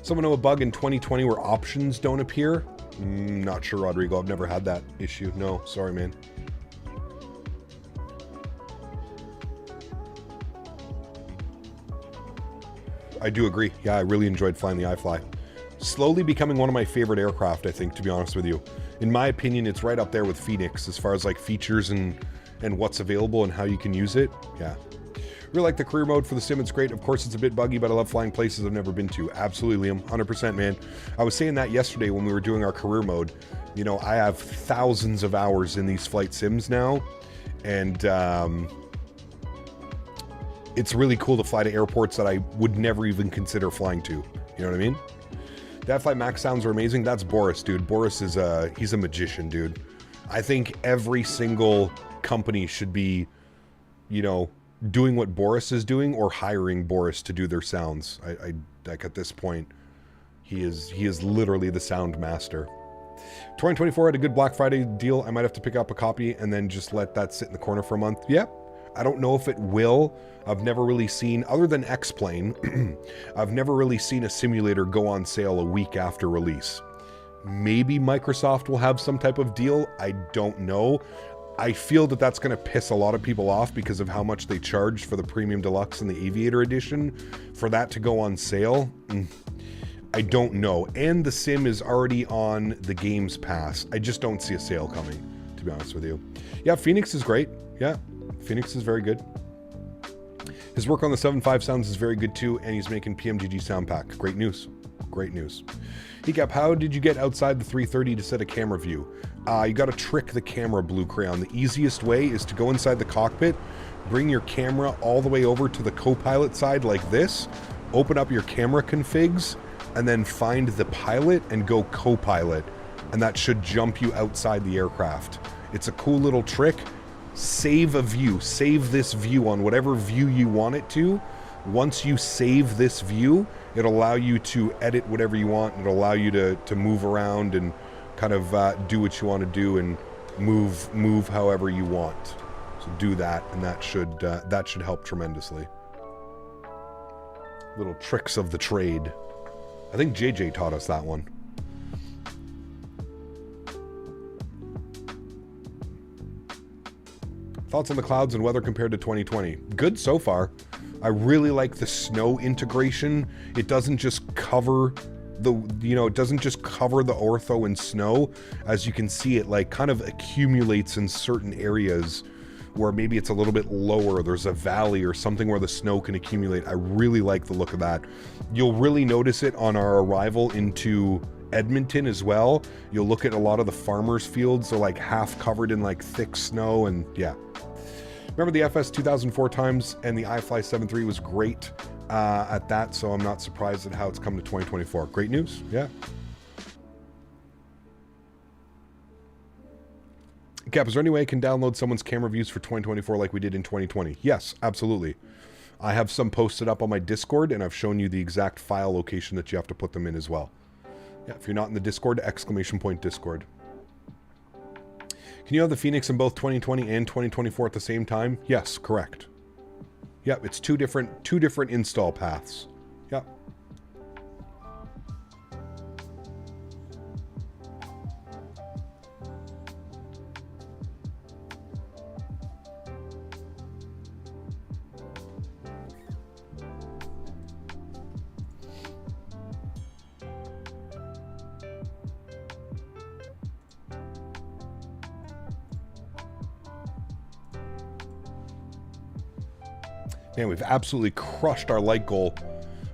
Someone know a bug in 2020 where options don't appear? Not sure, Rodrigo. I've never had that issue. No, sorry, man. I do agree. Yeah, I really enjoyed flying the iFly. Slowly becoming one of my favorite aircraft, I think, to be honest with you. In my opinion, it's right up there with Fenix as far as like features and what's available and how you can use it. Yeah. Really like the career mode for the sim. It's great. Of course, it's a bit buggy, but I love flying places I've never been to. Absolutely, Liam. 100%, man. I was saying that yesterday when we were doing our career mode. You know, I have thousands of hours in these flight sims now, and it's really cool to fly to airports that I would never even consider flying to. You know what I mean? That flight max sounds are amazing. That's Boris, dude. Boris is he's a magician, dude. I think every single company should be, you know, doing what Boris is doing, or hiring Boris to do their sounds. I like at this point, he is literally the sound master. 2024 had a good Black Friday deal. I might have to pick up a copy and then just let that sit in the corner for a month. Yeah, I don't know if it will. I've never really seen, other than X-Plane, I've never really seen a simulator go on sale a week after release. Maybe Microsoft will have some type of deal. I don't know. I feel that that's going to piss a lot of people off because of how much they charged for the Premium Deluxe and the Aviator Edition. For that to go on sale, I don't know. And the sim is already on the Games Pass. I just don't see a sale coming, to be honest with you. Yeah, Fenix is great. Yeah, Fenix is very good. His work on the 7.5 sounds is very good too, and he's making PMGG sound pack. Great news. Great news. Hecap, how did you get outside the 330 to set a camera view? You got to trick the camera, Blue Crayon. The easiest way is to go inside the cockpit, bring your camera all the way over to the co-pilot side like this, open up your camera configs, and then find the pilot and go co-pilot, and that should jump you outside the aircraft. It's a cool little trick. Save a view. Save this view on whatever view you want it to. Once you save this view, it'll allow you to edit whatever you want. It'll allow you to move around and kind of do what you want to do and move however you want. So do that, and that should help tremendously. Little tricks of the trade. I think JJ taught us that one. Thoughts on the clouds and weather compared to 2020? Good so far. I really like the snow integration. It doesn't just cover the, it doesn't just cover the ortho in snow. As you can see, it like kind of accumulates in certain areas where maybe it's a little bit lower. There's a valley or something where the snow can accumulate. I really like the look of that. You'll really notice it on our arrival into Edmonton as well. You'll look at a lot of the farmers' fields. They're like half covered in like thick snow, and yeah. Remember the FS 2004 times, and the iFly 7.3 was great at that, so I'm not surprised at how it's come to 2024. Great news, yeah. Cap, is there any way I can download someone's camera views for 2024 like we did in 2020? Yes, absolutely. I have some posted up on my Discord, and I've shown you the exact file location that you have to put them in as well. Yeah, if you're not in the Discord, !Discord. Can you have the Fenix in both 2020 and 2024 at the same time? Yes, correct. Yep, it's two different install paths. Yep. Man, we've absolutely crushed our like goal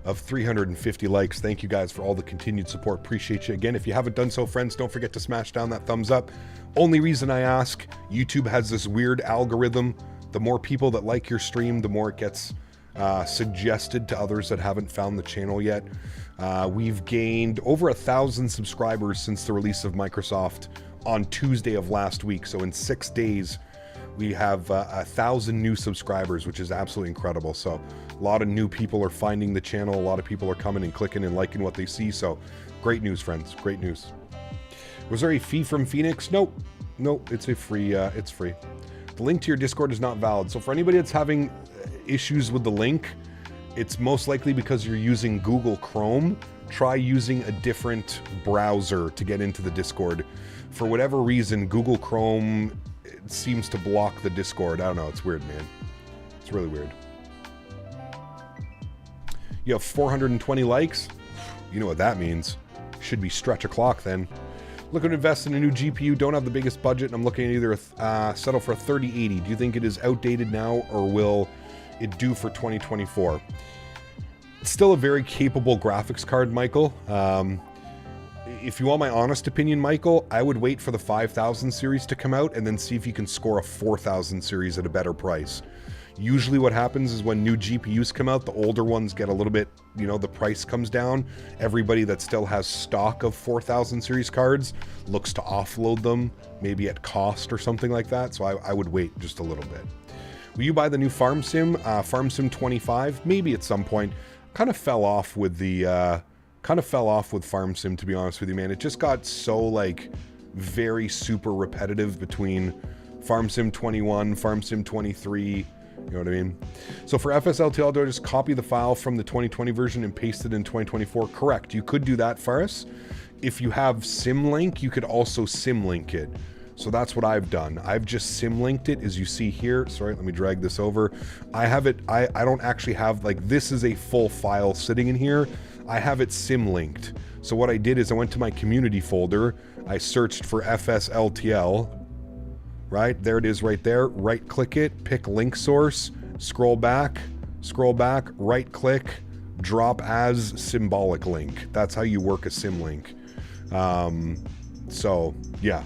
of 350 likes. Thank you guys for all the continued support. Appreciate you. Again, if you haven't done so, friends, don't forget to smash down that thumbs up. Only reason I ask, YouTube has this weird algorithm. The more people that like your stream, the more it gets suggested to others that haven't found the channel yet. We've gained over 1,000 subscribers since the release of Microsoft on Tuesday of last week. So in 6 days, we have 1,000 new subscribers, which is absolutely incredible. So a lot of new people are finding the channel. A lot of people are coming and clicking and liking what they see. So great news, friends. Great news. Was there a fee from Fenix? Nope. Nope. It's a free. It's free. The link to your Discord is not valid. So for anybody that's having issues with the link, it's most likely because you're using Google Chrome. Try using a different browser to get into the Discord. For whatever reason, Google Chrome seems to block the Discord. I don't know. It's weird, man. It's really weird. You have 420 likes. You know what that means. Should be stretch a clock then. Looking to invest in a new GPU. Don't have the biggest budget. And I'm looking at either settle for a 3080. Do you think it is outdated now, or will it do for 2024? It's still a very capable graphics card, Michael. If you want my honest opinion, Michael, I would wait for the 5000 series to come out and then see if you can score a 4000 series at a better price. Usually what happens is when new GPUs come out, the older ones get a little bit, you know, the price comes down. Everybody that still has stock of 4000 series cards looks to offload them, maybe at cost or something like that. So I would wait just a little bit. Will you buy the new Farm Sim? Farm Sim 25? Maybe at some point. Kind of fell off with the... Farm Sim, to be honest with you, man. It just got so, like, very super repetitive between Farm Sim 21, Farm Sim 23, you know what I mean? So for FSLTL, do I just copy the file from the 2020 version and paste it in 2024? Correct. You could do that for us. If you have Symlink, you could also Symlink it. So that's what I've done. I've just Symlinked it, as you see here. Sorry, let me drag this over. I have it, I don't actually have, like, this is a full file sitting in here. I have it Symlinked. So what I did is I went to my community folder, I searched for FSLTL, right? There it is right there. Right click it, pick link source, scroll back, right click, drop as symbolic link. That's how you work a Symlink. So yeah.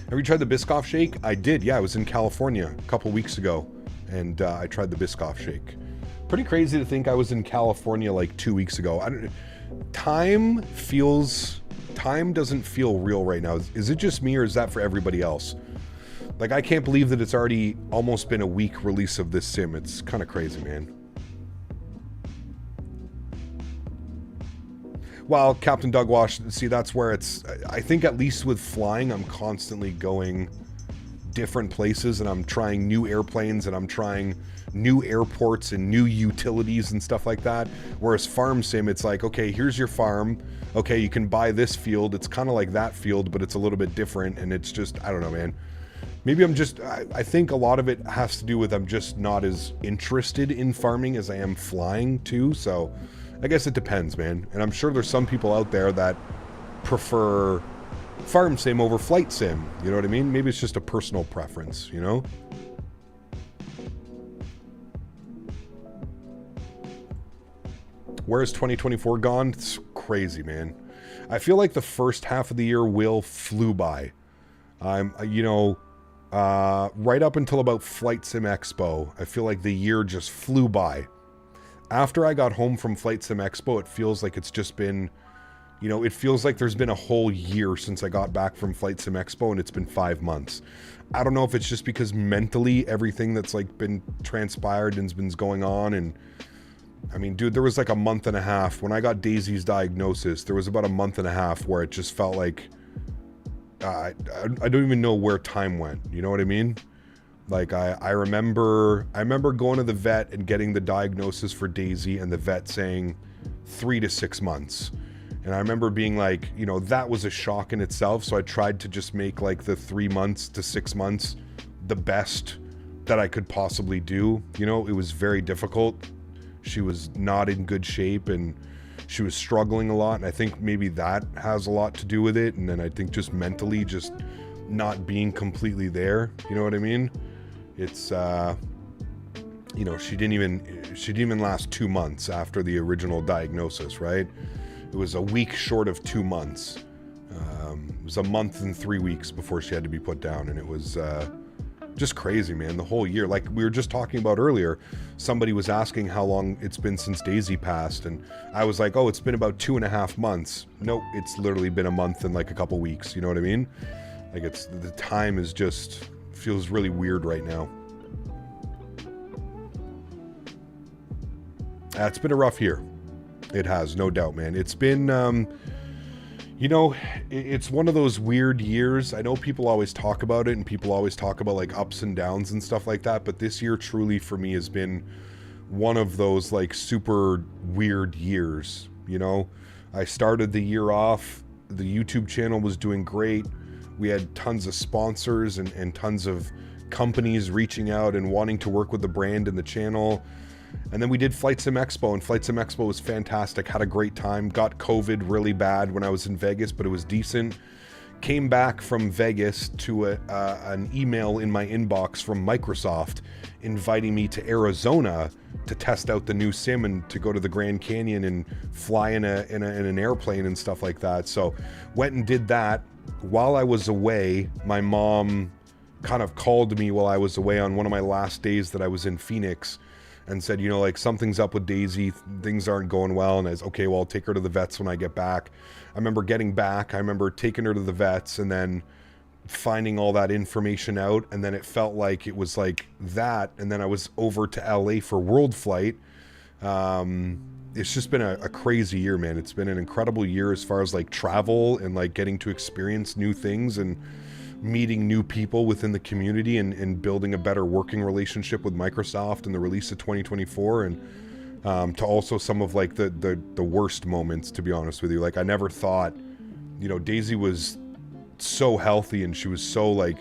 Have you tried the Biscoff shake? I did, yeah. I was in California a couple weeks ago and I tried the Biscoff shake. Pretty crazy to think I was in California like 2 weeks ago. Time doesn't feel real right now. Is it just me, or is that for everybody else? Like, I can't believe that it's already almost been a week release of this sim. It's kind of crazy, man. Well, Captain Doug Wash, see, that's where it's, I think at least with flying, I'm constantly going different places and I'm trying new airplanes and I'm trying new airports and new utilities and stuff like that. Whereas Farm Sim, it's like, okay, here's your farm. Okay, you can buy this field. It's kind of like that field, but it's a little bit different. And it's just, I don't know, man. Maybe I'm just, I think a lot of it has to do with I'm just not as interested in farming as I am flying too. So I guess it depends, man. And I'm sure there's some people out there that prefer Farm Sim over Flight Sim. You know what I mean? Maybe it's just a personal preference, you know? Where's 2024 gone? It's crazy, man. I feel like the first half of the year flew by. You know, right up until about Flight Sim Expo, I feel like the year just flew by. After I got home from Flight Sim Expo, it feels like it's just been, you know, it feels like there's been a whole year since I got back from Flight Sim Expo, and it's been 5 months. I don't know if it's just because mentally everything that's like been transpired and's been going on, and I mean, dude, there was like a month and a half when I got Daisy's diagnosis. There was about a month and a half where it just felt like I don't even know where time went. You know what I mean? Like I remember going to the vet and getting the diagnosis for Daisy, and the vet saying 3 to 6 months. And I remember being like, you know, that was a shock in itself. So I tried to just make like the 3 months to 6 months the best that I could possibly do. You know, it was very difficult. She was not in good shape and she was struggling a lot. And I think maybe that has a lot to do with it. And then I think just mentally just not being completely there. You know what I mean? It's, you know, she didn't even last 2 months after the original diagnosis, right? It was a week short of 2 months. It was a month and 3 weeks before she had to be put down. And it was just crazy, man. The whole year, like we were just talking about earlier, somebody was asking how long it's been since Daisy passed. And I was like, oh, it's been about 2.5 months. No, it's literally been a month and like a couple weeks. You know what I mean? Like it's, the time is just, feels really weird right now. It's been a rough year. It has, no doubt, man. It's been, you know, it's one of those weird years. I know people always talk about it and people always talk about like ups and downs and stuff like that. But this year truly for me has been one of those like super weird years. You know, I started the year off. The YouTube channel was doing great. We had tons of sponsors and tons of companies reaching out and wanting to work with the brand and the channel. And then we did Flight Sim Expo, and Flight Sim Expo was fantastic. Had a great time. Got COVID really bad when I was in Vegas, but it was decent. Came back from Vegas to an email in my inbox from Microsoft inviting me to Arizona to test out the new sim and to go to the Grand Canyon and fly in an airplane and stuff like that. So went and did that. While I was away, my mom kind of called me while I was away on one of my last days that I was in Phoenix and said, you know, like something's up with Daisy, things aren't going well. And I was, okay, well, I'll take her to the vets when I get back. I remember getting back, I remember taking her to the vets and then finding all that information out. And then it felt like it was like that. And then I was over to LA for World Flight. It's just been a crazy year, man. It's been an incredible year as far as like travel and like getting to experience new things and meeting new people within the community and building a better working relationship with Microsoft and the release of 2024 and to also some of like the worst moments, to be honest with you. Like I never thought, you know, Daisy was so healthy and she was so like,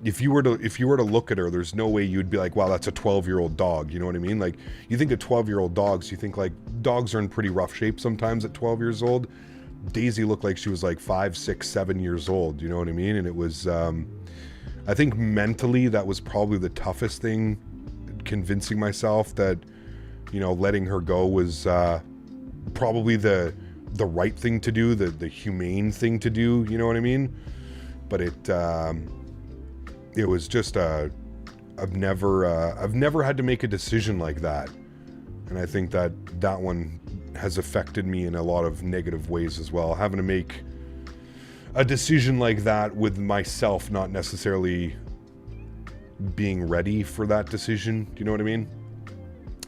if you were to look at her, there's no way you'd be like, wow, that's a 12-year-old dog. You know what I mean? Like you think of 12-year-old dogs, you think like dogs are in pretty rough shape sometimes at 12 years old. Daisy looked like she was like 5, 6, 7 years old. You know what I mean? And it was, I think mentally that was probably the toughest thing, convincing myself that, you know, letting her go was probably the right thing to do, the humane thing to do. You know what I mean? But it was just I've never had to make a decision like that, and I think that one has affected me in a lot of negative ways as well. Having to make a decision like that with myself, not necessarily being ready for that decision. Do you know what I mean?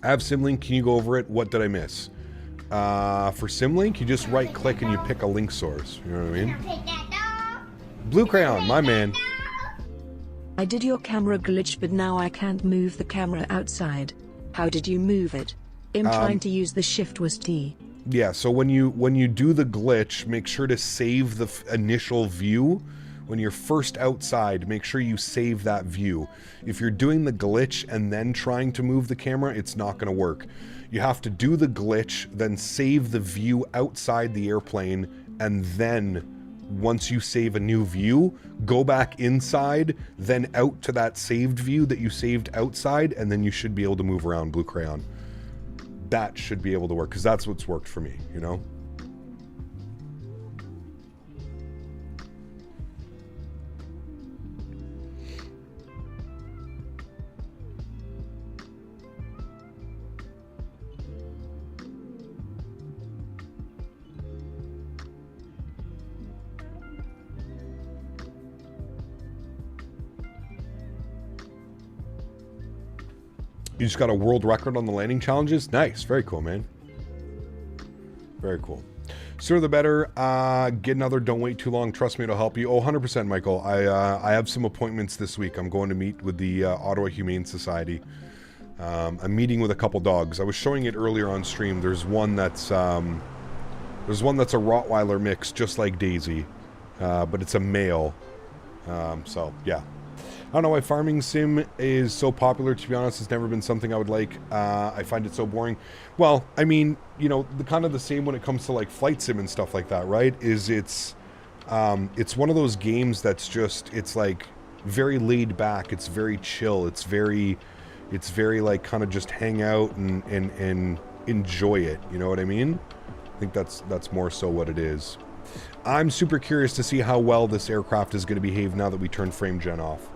I have Simlink. Can you go over it? What did I miss? For Simlink, you just right click and you pick a link source. You know what I mean? Blue Crayon, my man. I did your camera glitch, but now I can't move the camera outside. How did you move it? I'm trying to use the shift was T. Yeah, so when you do the glitch, make sure to save the initial view. When you're first outside, make sure you save that view. If you're doing the glitch and then trying to move the camera, it's not going to work. You have to do the glitch, then save the view outside the airplane, and then once you save a new view, go back inside, then out to that saved view that you saved outside, and then you should be able to move around, Blue Crayon. That should be able to work, because that's what's worked for me, you know? You just got a world record on the landing challenges? Nice. Very cool, man. Very cool. Sooner the better. Get another don't wait too long. Trust me, it'll help you. Oh, 100%, Michael. I have some appointments this week. I'm going to meet with the Ottawa Humane Society. I'm meeting with a couple dogs. I was showing it earlier on stream. There's one that's a Rottweiler mix, just like Daisy, but it's a male. So yeah, I don't know why farming sim is so popular. To be honest, it's never been something I would like. I find it so boring. Well, I mean, you know, the kind of the same when it comes to like flight sim and stuff like that, right? It's one of those games that's just, it's like very laid back. It's very chill. It's very like kind of just hang out and enjoy it. You know what I mean? I think that's more so what it is. I'm super curious to see how well this aircraft is going to behave now that we turn frame gen off.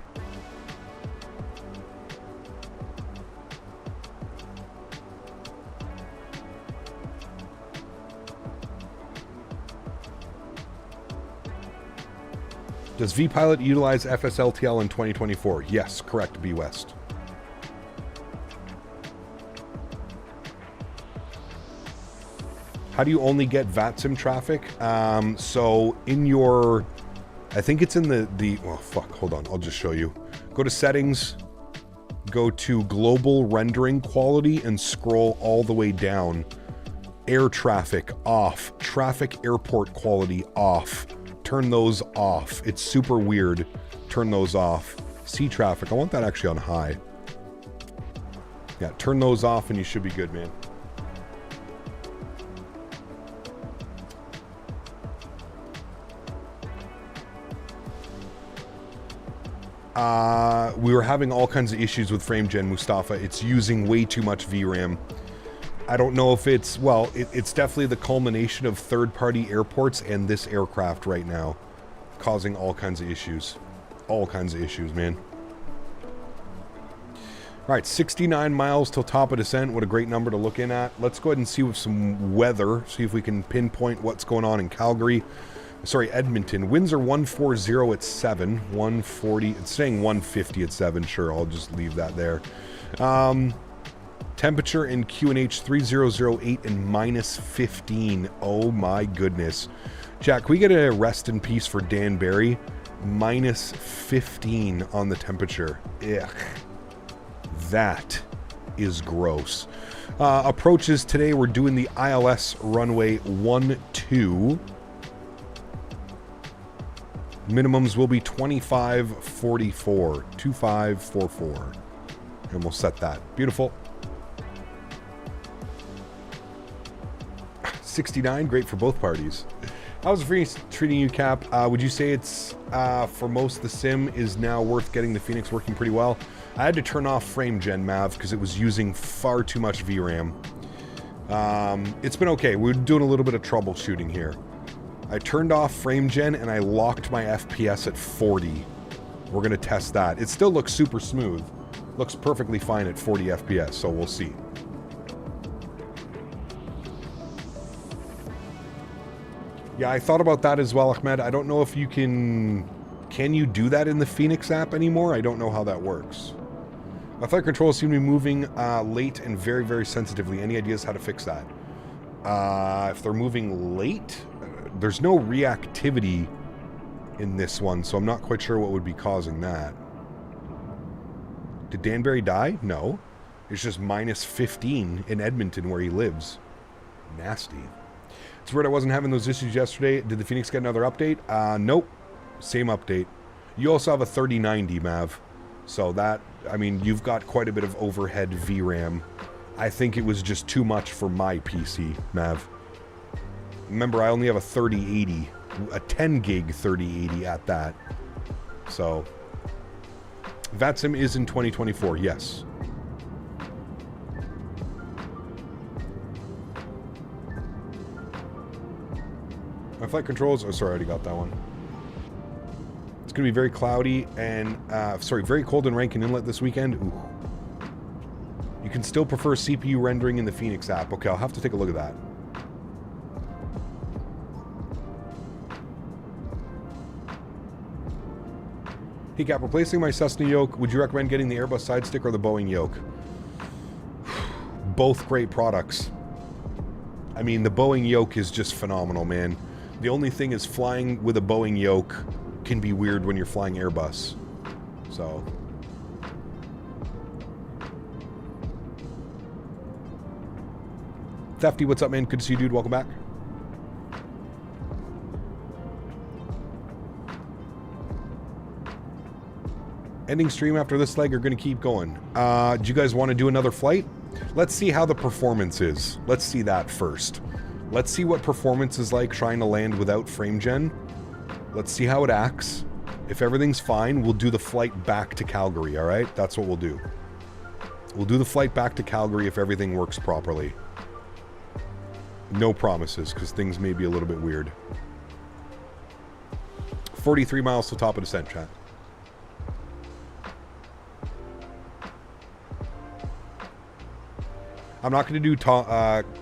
Does V-Pilot utilize FSLTL in 2024? Yes, correct, B-West. How do you only get VATSIM traffic? So in your, I think it's in oh fuck, hold on, I'll just show you. Go to settings, go to global rendering quality and scroll all the way down. Air traffic off, traffic airport quality off. Turn those off. It's super weird. Turn those off. Sea traffic, I want that actually on high. Yeah, turn those off and you should be good, man. We were having all kinds of issues with frame gen, Mustafa. It's using way too much VRAM. I don't know if it's, well, it's definitely the culmination of third-party airports and this aircraft right now, causing all kinds of issues. All kinds of issues, man. All right, 69 miles till top of descent. What a great number to look in at. Let's go ahead and see with some weather, see if we can pinpoint what's going on in Calgary. Sorry, Edmonton. Winds are 140 at 7, 140. It's saying 150 at 7. Sure, I'll just leave that there. Temperature in QNH 3008 and minus 15. Oh my goodness. Jack, can we get a rest in peace for Dan Barry? Minus 15 on the temperature. Ugh. That is gross. Approaches today, we're doing the ILS runway 12. Minimums will be 2544, 2544. And we'll set that. Beautiful. 69, great for both parties. How's the free treating you, Cap? Would you say it's, for most, the sim is now worth getting the Fenix working pretty well? I had to turn off frame gen, Mav, because it was using far too much VRAM. It's been okay. We're doing a little bit of troubleshooting here. I turned off frame gen and I locked my FPS at 40. We're going to test that. It still looks super smooth. Looks perfectly fine at 40 FPS, so we'll see. Yeah, I thought about that as well, Ahmed. I don't know if you can you do that in the Fenix app anymore? I don't know how that works. My flight controls seem to be moving late and very, very sensitively. Any ideas how to fix that? If they're moving late, there's no reactivity in this one, so I'm not quite sure what would be causing that. Did Danbury die? No. It's just minus 15 in Edmonton where he lives. Nasty. It's weird I wasn't having those issues yesterday. Did the Fenix get another update? Nope. Same update. You also have a 3090, Mav. So that, I mean, you've got quite a bit of overhead VRAM. I think it was just too much for my PC, Mav. Remember, I only have a 3080, a 10 gig 3080 at that. So, VATSIM is in 2024, yes. My flight controls, oh sorry, I already got that one. It's going to be very cloudy and, very cold in Rankin Inlet this weekend. Ooh. You can still prefer CPU rendering in the Fenix app. Okay, I'll have to take a look at that. Hey Cap, replacing my Cessna yoke, would you recommend getting the Airbus side stick or the Boeing yoke? Both great products. I mean, the Boeing yoke is just phenomenal, man. The only thing is flying with a Boeing yoke can be weird when you're flying Airbus. So... Thefty, what's up, man? Good to see you, dude. Welcome back. Ending stream after this leg, or going to keep going? Do you guys want to do another flight? Let's see how the performance is. Let's see that first. Let's see what performance is like trying to land without frame gen. Let's see how it acts. If everything's fine, we'll do the flight back to Calgary, all right? That's what we'll do. We'll do the flight back to Calgary if everything works properly. No promises, because things may be a little bit weird. 43 miles to top of descent, chat. I'm not going to do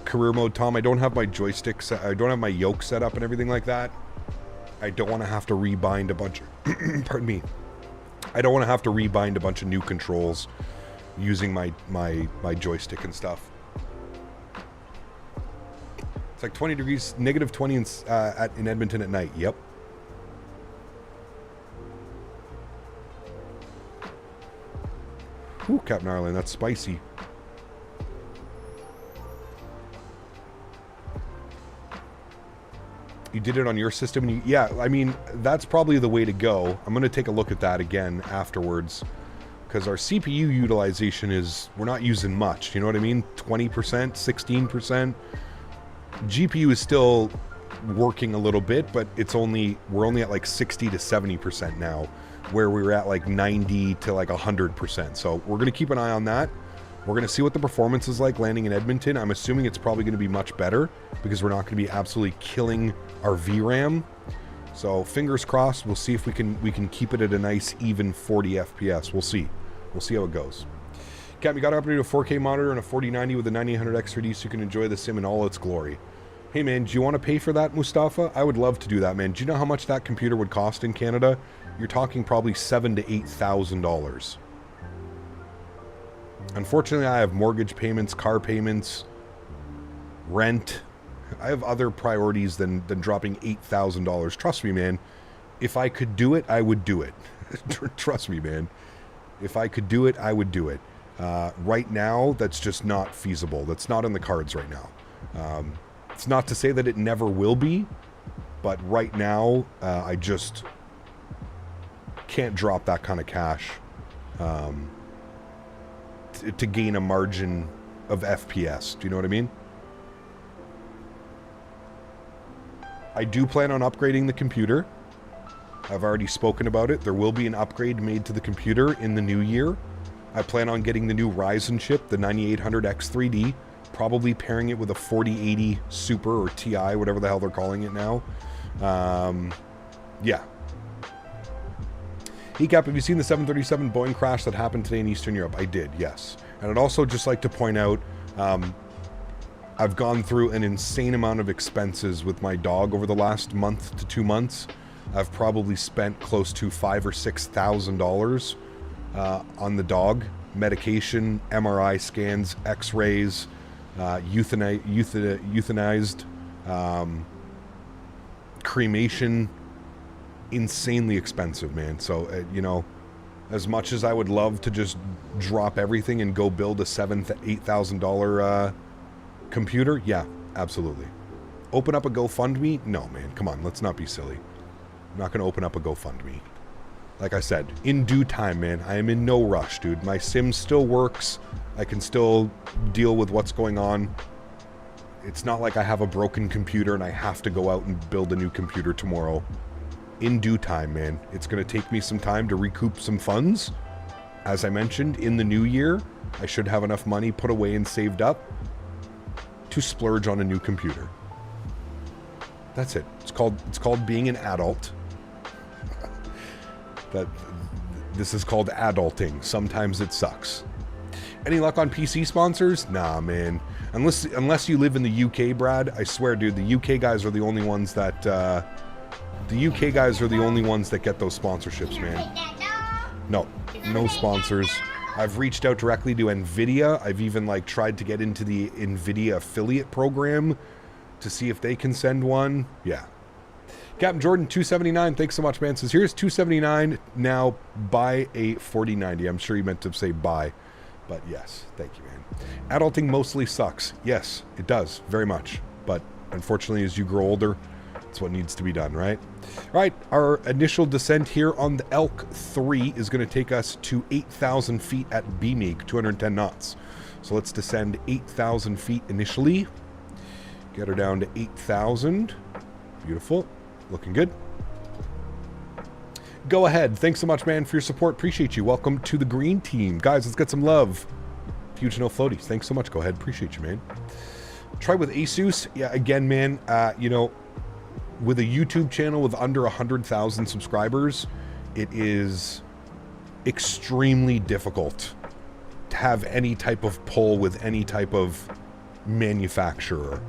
career mode, Tom. I don't have my joystick set. I don't have my yoke set up and everything like that. I don't want to have to rebind a bunch of... pardon me. I don't want to have to rebind a bunch of new controls using my joystick and stuff. It's like 20 degrees, negative 20 in Edmonton at night. Yep. Ooh, Captain Ireland, that's spicy. You did it on your system? And yeah, I mean, that's probably the way to go. I'm going to take a look at that again afterwards. Because our CPU utilization is, we're not using much. You know what I mean? 20%, 16%. GPU is still working a little bit, but we're only at like 60 to 70% now, where we were at like 90 to like 100%. So we're going to keep an eye on that. We're going to see what the performance is like landing in Edmonton. I'm assuming it's probably going to be much better because we're not going to be absolutely killing our VRAM. So fingers crossed. We'll see if we can keep it at a nice even 40 FPS. We'll see. We'll see how it goes. Cap, you got to upgrade to a 4K monitor and a 4090 with a 9800 X3D so you can enjoy the sim in all its glory. Hey man, do you want to pay for that, Mustafa? I would love to do that, man. Do you know how much that computer would cost in Canada? You're talking probably $7,000 to $8,000. Unfortunately, I have mortgage payments, car payments, rent. I have other priorities than dropping $8,000. Trust me, man. If I could do it, I would do it. Trust me, man. If I could do it, I would do it. Right now, that's just not feasible. That's not in the cards right now. It's not to say that it never will be, but right now, I just can't drop that kind of cash to gain a margin of FPS. Do you know what I mean? I do plan on upgrading the computer. I've already spoken about it. There will be an upgrade made to the computer in the new year. I plan on getting the new Ryzen chip, the 9800X3D, probably pairing it with a 4080 Super or TI, whatever the hell they're calling it now. Yeah. Hey Cap, have you seen the 737 Boeing crash that happened today in Eastern Europe? I did, yes. And I'd also just like to point out, I've gone through an insane amount of expenses with my dog over the last month to 2 months. I've probably spent close to $5,000 or $6,000 on the dog. Medication, MRI scans, X-rays, euthanized, cremation. Insanely expensive, man. So, you know, as much as I would love to just drop everything and go build a $7,000, $8,000 computer, yeah, absolutely. Open up a GoFundMe? No, man, come on, let's not be silly. I'm not going to open up a GoFundMe. Like I said, in due time, man. I am in no rush, dude. My sim still works. I can still deal with what's going on. It's not like I have a broken computer and I have to go out and build a new computer tomorrow. In due time, man. It's going to take me some time to recoup some funds. As I mentioned, in the new year, I should have enough money put away and saved up to splurge on a new computer. That's it. It's called being an adult. This is called adulting. Sometimes it sucks. Any luck on PC sponsors? Nah, man. Unless you live in the UK, Brad. I swear, dude, the UK guys are the only ones that get those sponsorships, man. No sponsors. I've reached out directly to Nvidia. I've even tried to get into the Nvidia affiliate program. to see if they can send one. Yeah. Captain Jordan 279, thanks so much, man. Says here's 279. Now buy a 4090. I'm sure you meant to say buy, but yes, thank you, man. Adulting mostly sucks. Yes, it does very much, but unfortunately, as you grow older, it's what needs to be done, right? All right, our initial descent here on the Elk 3 is going to take us to 8,000 feet at BMEAG, 210 knots. So let's descend 8,000 feet initially. Get her down to 8,000. Beautiful. Looking good. Go ahead. Thanks so much, man, for your support. Appreciate you. Welcome to the green team. Guys, let's get some love. Huge no floaties. Thanks so much. Go ahead. Appreciate you, man. Try with Asus. Yeah, again, man, you know, with a YouTube channel with under 100,000 subscribers, it is extremely difficult to have any type of pull with any type of manufacturer.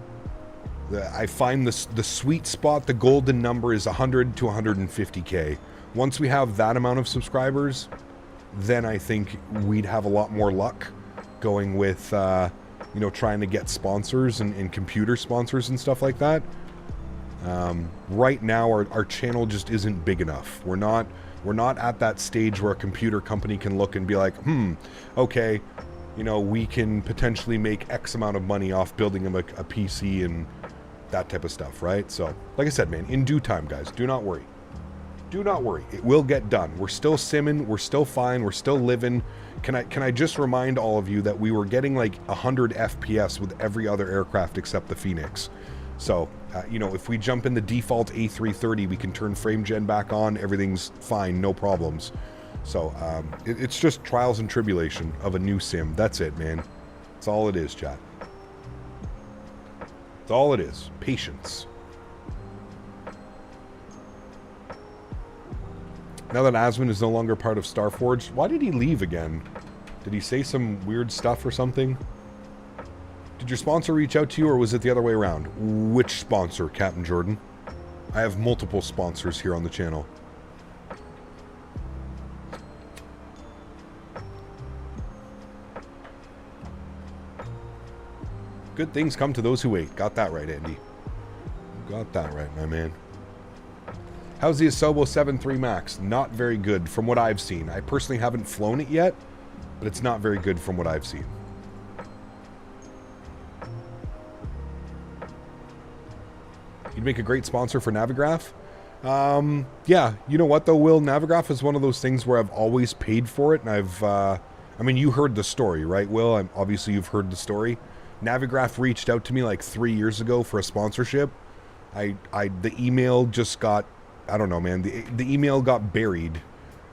I find the sweet spot, the golden number is 100 to 150K. Once we have that amount of subscribers, then I think we'd have a lot more luck going with, you know, trying to get sponsors and computer sponsors and stuff like that. Right now, our channel just isn't big enough. We're not at that stage where a computer company can look and be like, okay, you know, we can potentially make X amount of money off building them a PC and that type of stuff, right? So, like I said, man, in due time, guys, do not worry. Do not worry. It will get done. We're still simming. We're still fine. We're still living. Can I just remind all of you that we were getting like 100 FPS with every other aircraft except the Fenix. So, you know, if we jump in the default A330, we can turn frame gen back on. Everything's fine. No problems. So, it's just trials and tribulation of a new sim. That's it, man. That's all it is, chat. That's all it is. Patience. Now that Asman is no longer part of Starforge, why did he leave again? Did he say some weird stuff or something? Did your sponsor reach out to you, or was it the other way around? Which sponsor, Captain Jordan? I have multiple sponsors here on the channel. Good things come to those who wait. Got that right, Andy. Got that right, my man. How's the Asobo 7.3 Max? Not very good from what I've seen. I personally haven't flown it yet, but it's not very good from what I've seen. You'd make a great sponsor for Navigraph. Yeah, you know what though, Will? Navigraph is one of those things where I've always paid for it, and I mean, you heard the story, right, Will? Obviously, you've heard the story. Navigraph reached out to me like 3 years ago for a sponsorship. The email just got, I don't know, man. The email got buried,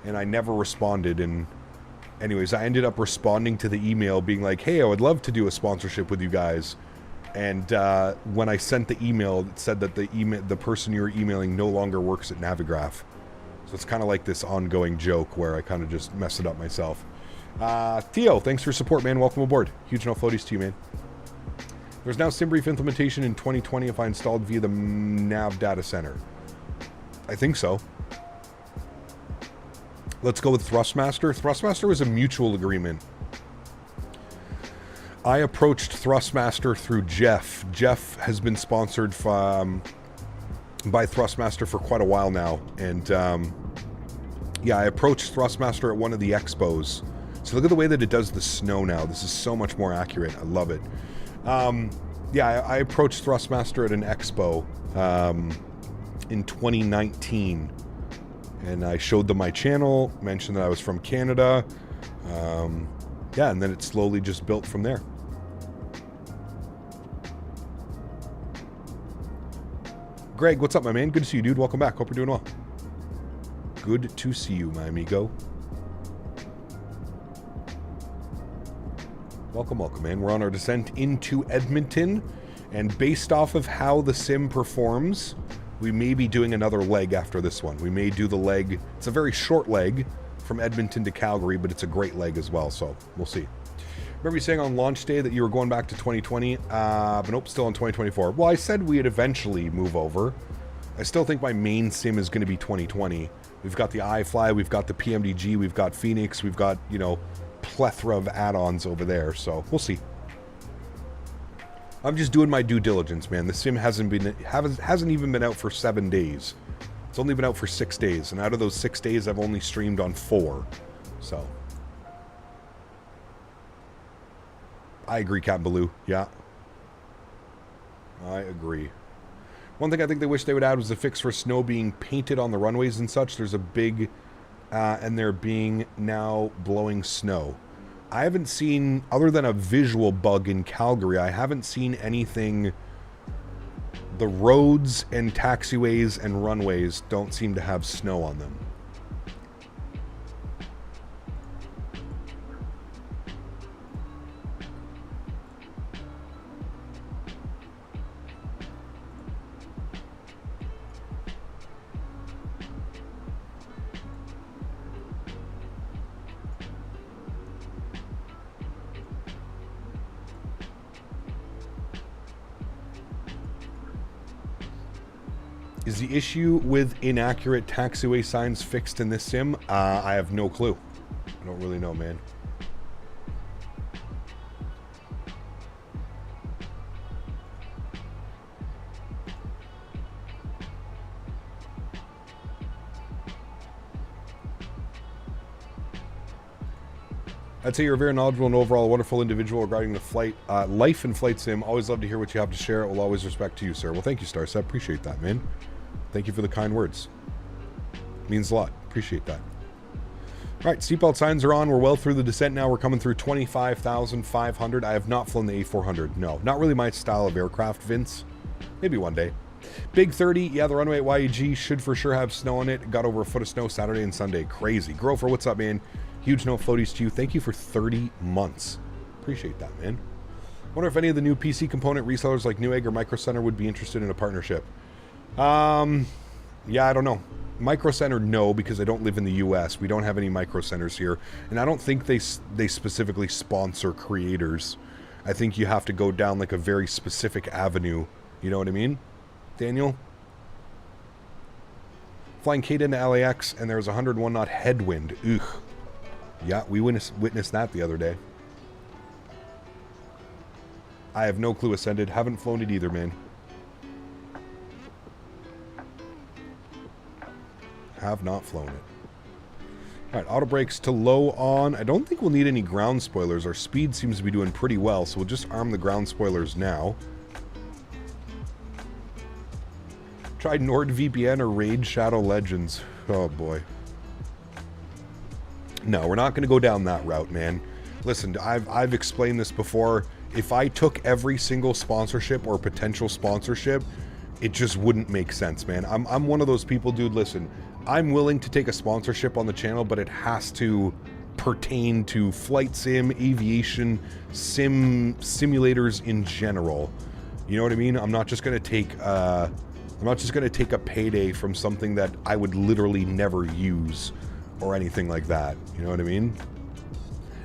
and I never responded. And anyways, I ended up responding to the email, being like, "Hey, I would love to do a sponsorship with you guys." And when I sent the email, it said that the person you were emailing no longer works at Navigraph. So it's kind of like this ongoing joke where I kind of just mess it up myself. Theo, thanks for your support, man. Welcome aboard. Huge no floaties to you, man. There's now SimBrief implementation in 2020 if I installed via the Nav data center. I think so. Let's go with Thrustmaster. Thrustmaster was a mutual agreement. I approached Thrustmaster through Jeff. Jeff has been sponsored by Thrustmaster for quite a while now. And yeah, I approached Thrustmaster at one of the expos. So look at the way that it does the snow now. This is so much more accurate. I love it. Yeah, I approached Thrustmaster at an expo in 2019, and I showed them my channel, mentioned that I was from Canada. Yeah, and then it slowly just built from there. Greg, what's up, my man? Good to see you, dude. Welcome back. Hope you're doing well. Good to see you, my amigo. Welcome, welcome, man. We're on our descent into Edmonton, and based off of how the sim performs, we may be doing another leg after this one. We may do the leg. It's a very short leg from Edmonton to Calgary, but it's a great leg as well, so we'll see. Remember you saying on launch day that you were going back to 2020, but nope, still in 2024. Well, I said we'd eventually move over. I still think my main sim is going to be 2020. We've got the iFly, we've got the PMDG, we've got Fenix, we've got, you know, plethora of add-ons over there, so we'll see. I'm just doing my due diligence, man. The sim hasn't even been out for 7 days. It's only been out for 6 days, and out of those 6 days, I've only streamed on 4. So, I agree, Captain Baloo. Yeah, I agree. One thing I think they wish they would add was the fix for snow being painted on the runways and such. There's a big, and there being now blowing snow. I haven't seen, other than a visual bug in Calgary, I haven't seen anything. The roads and taxiways and runways don't seem to have snow on them. Is the issue with inaccurate taxiway signs fixed in this sim? I have no clue. I don't really know, man. I'd say you're a very knowledgeable and overall wonderful individual regarding the flight, life and flight sim. Always love to hear what you have to share. It will always respect to you, sir. Well, thank you, Stars. I appreciate that, man. Thank you for the kind words. Means a lot. Appreciate that. All right, seatbelt signs are on. We're well through the descent now. We're coming through 25,500. I have not flown the A400. No, not really my style of aircraft, Vince. Maybe one day. Big 30. Yeah, the runway at YEG should for sure have snow on it. Got over a foot of snow Saturday and Sunday. Crazy. Grover, what's up, man? Huge no floaties to you. Thank you for 30 months. Appreciate that, man. Wonder if any of the new PC component resellers like Newegg or Micro Center would be interested in a partnership. Yeah, I don't know. Micro Center, no, because I don't live in the US. We don't have any Micro Centers here. And I don't think they specifically sponsor creators. I think you have to go down like a very specific avenue. You know what I mean? Daniel? Flying Kate into LAX and there was a 101 knot headwind. Ugh. Yeah, we witnessed that the other day. I have no clue. Ascended. Haven't flown it either, man. Have not flown it. Alright, auto brakes to low on. I don't think we'll need any ground spoilers. Our speed seems to be doing pretty well, so we'll just arm the ground spoilers now. Tried NordVPN or Raid Shadow Legends. Oh boy. No, we're not going to go down that route, man. Listen, I've explained this before. If I took every single sponsorship or potential sponsorship, it just wouldn't make sense, man. I'm one of those people, dude, listen. I'm willing to take a sponsorship on the channel, but it has to pertain to flight sim, aviation, simulators in general. You know what I mean? I'm not just going to take a payday from something that I would literally never use or anything like that. You know what I mean?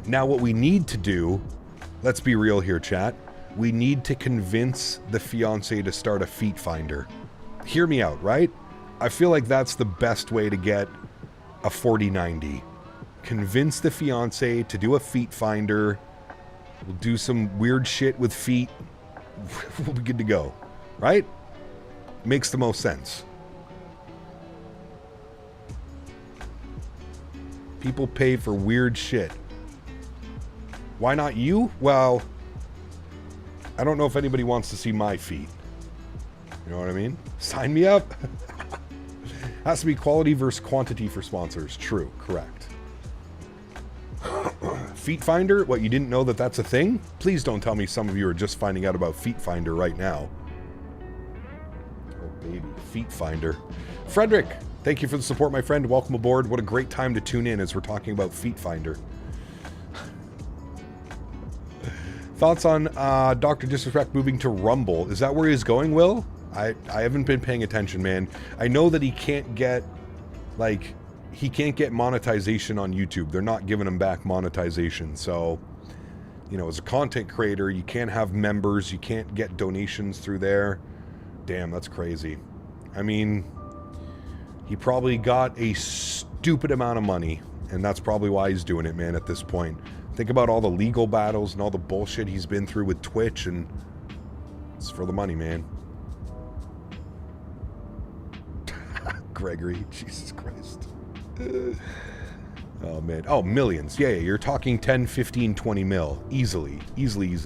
Now, what we need to do, let's be real here, chat. We need to convince the fiancé to start a feet finder. Hear me out, right? I feel like that's the best way to get a 4090. Convince the fiancé to do a feet finder. We'll do some weird shit with feet. We'll be good to go, right? Makes the most sense. People pay for weird shit. Why not you? Well, I don't know if anybody wants to see my feet. You know what I mean? Sign me up. Has to be quality versus quantity for sponsors. True, correct. Feet Finder? What, you didn't know that that's a thing? Please don't tell me some of you are just finding out about Feet Finder right now. Oh, baby. Feet Finder. Frederick, thank you for the support, my friend. Welcome aboard. What a great time to tune in as we're talking about Feet Finder. Thoughts on Dr. Disrespect moving to Rumble? Is that where he's going, Will? I haven't been paying attention, man. I know that he can't get, like, he can't get monetization on YouTube. They're not giving him back monetization. So, you know, as a content creator, you can't have members. You can't get donations through there. Damn, that's crazy. I mean, he probably got a stupid amount of money, and that's probably why he's doing it, man, at this point. Think about all the legal battles and all the bullshit he's been through with Twitch, and It's for the money, man. Gregory, Jesus Christ. Oh, man. Oh, millions. Yeah, you're talking 10, 15, 20 mil. Easily. Easily.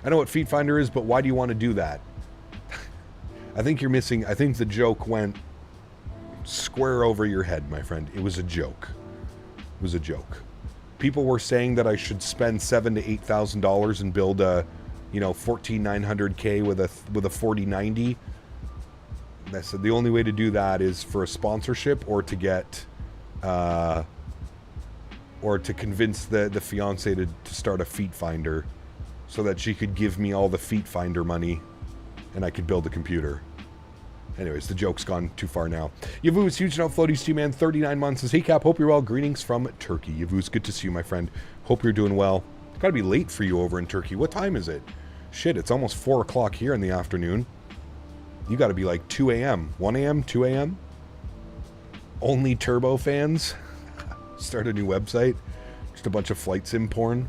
I know what Feet Finder is, but why do you want to do that? I think you're missing... I think the joke went square over your head, my friend. It was a joke. It was a joke. People were saying that I should spend $7,000 to $8,000 and build a, 14900K with a 4090. And I said the only way to do that is for a sponsorship or to get... or to convince the fiance to start a Feet Finder so that she could give me all the Feet Finder money and I could build a computer. Anyways, the joke's gone too far now. Yavu's huge enough floaties to you, man. 39 months says, hey Cap, hope you're well. Greetings from Turkey. Yavu's good to see you, my friend. Hope you're doing well. It's gotta be late for you over in Turkey. What time is it? Shit, it's almost 4 o'clock here in the afternoon. You gotta be like 2 a.m. 1 a.m., 2 a.m.? Only Turbo fans? Start a new website? Just a bunch of flight sim porn?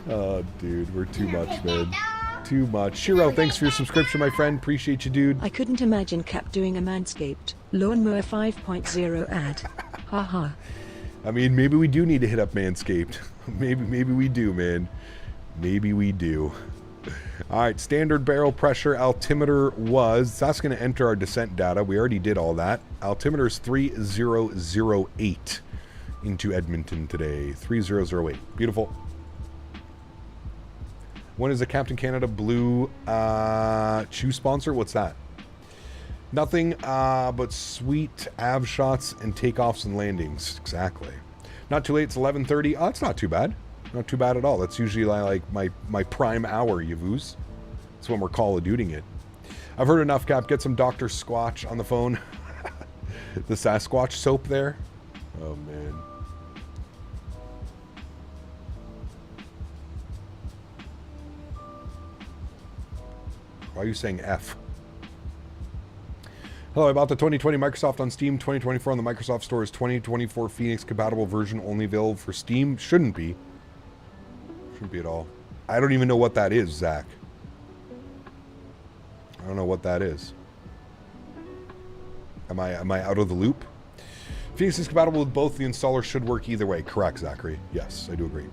Oh, dude, we're too much, man. Too much. Shiro, thanks for your subscription, my friend. Appreciate you, dude. I couldn't imagine Cap doing a Manscaped Lawnmower 5.0 ad. Haha. I mean, maybe we do need to hit up Manscaped. Maybe we do, man. Maybe we do. All right, standard barrel pressure altimeter was... That's going to enter our descent data. We already did all that. Altimeter is 3008 into Edmonton today. 3008. Beautiful. When is the Captain Canada Blue Chew sponsor? What's that? Nothing but sweet av shots and takeoffs and landings. Exactly. Not too late. It's 11:30. Oh, that's not too bad. Not too bad at all. That's usually like my prime hour, Yavuz. That's when we're Call of Dutying it. I've heard enough, Cap. Get some Dr. Squatch on the phone. The Sasquatch soap there. Oh, man. Why are you saying F? Hello, I bought the 2020 Microsoft on Steam. 2024 on the Microsoft Store is 2024 Phoenix compatible version only available for Steam. Shouldn't be. Shouldn't be at all. I don't even know what that is, Zach. I don't know what that is. Am I out of the loop? Phoenix is compatible with both. The installer should work either way. Correct, Zachary. Yes, I do agree.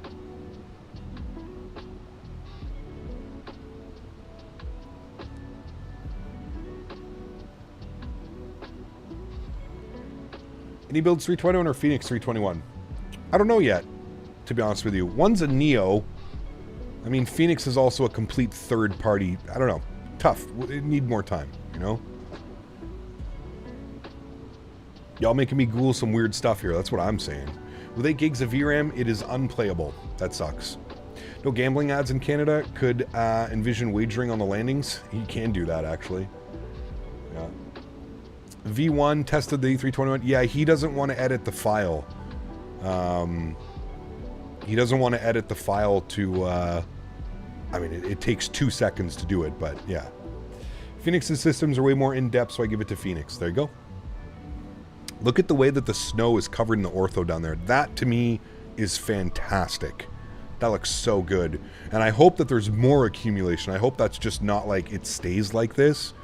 Any builds 321 or Phoenix 321? I don't know yet, to be honest with you. One's a Neo. I mean, Phoenix is also a complete third party. I don't know. Tough. It need more time, you know? Y'all making me Google some weird stuff here. That's what I'm saying. With 8 gigs of VRAM, it is unplayable. That sucks. No gambling ads in Canada. Could envision wagering on the landings. You can do that, actually. Yeah. V1 tested the A321. Yeah, he doesn't want to edit the file. He doesn't want to edit the file to... I mean, it takes 2 seconds to do it, but yeah. Phoenix's systems are way more in-depth, so I give it to Phoenix. There you go. Look at the way that the snow is covered in the ortho down there. That, to me, is fantastic. That looks so good. And I hope that there's more accumulation. I hope that's just not like it stays like this.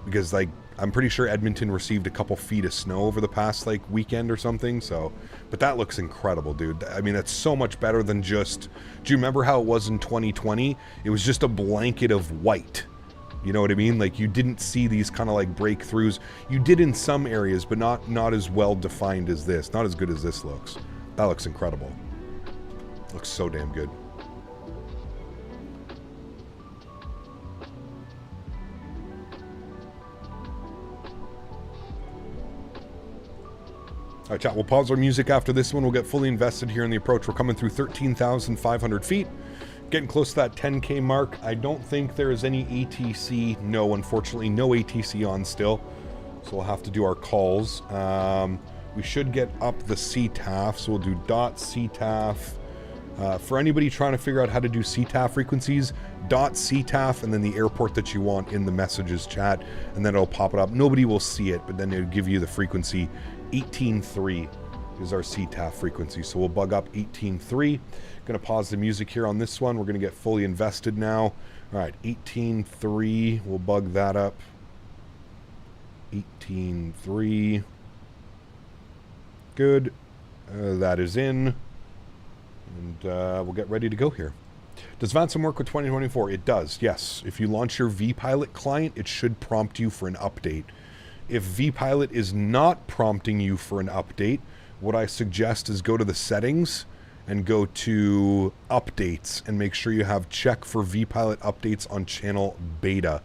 Because, like, I'm pretty sure Edmonton received a couple feet of snow over the past, like, weekend or something. So, but that looks incredible, dude. I mean, that's so much better than just... Do you remember how it was in 2020? It was just a blanket of white. You know what I mean? Like, you didn't see these kind of, like, breakthroughs. You did in some areas, but not as well defined as this. Not as good as this looks. That looks incredible. Looks so damn good. All right, chat, we'll pause our music after this one. We'll get fully invested here in the approach. We're coming through 13,500 feet. Getting close to that 10K mark. I don't think there is any ATC. No, unfortunately, no ATC on still. So we'll have to do our calls. We should get up the CTAF. So we'll do .CTAF. For anybody trying to figure out how to do CTAF frequencies, .CTAF and then the airport that you want in the messages chat. And then it'll pop it up. Nobody will see it, but then it'll give you the frequency 18.3 is our CTAF frequency. So we'll bug up 18.3. Going to pause the music here on this one. We're going to get fully invested now. All right, 18.3. We'll bug that up. 18.3. Good. That is in. And we'll get ready to go here. Does VATSIM work with 2024? It does, yes. If you launch your vPilot client, it should prompt you for an update. If vPilot is not prompting you for an update, what I suggest is go to the settings and go to updates and make sure you have check for vPilot updates on channel beta.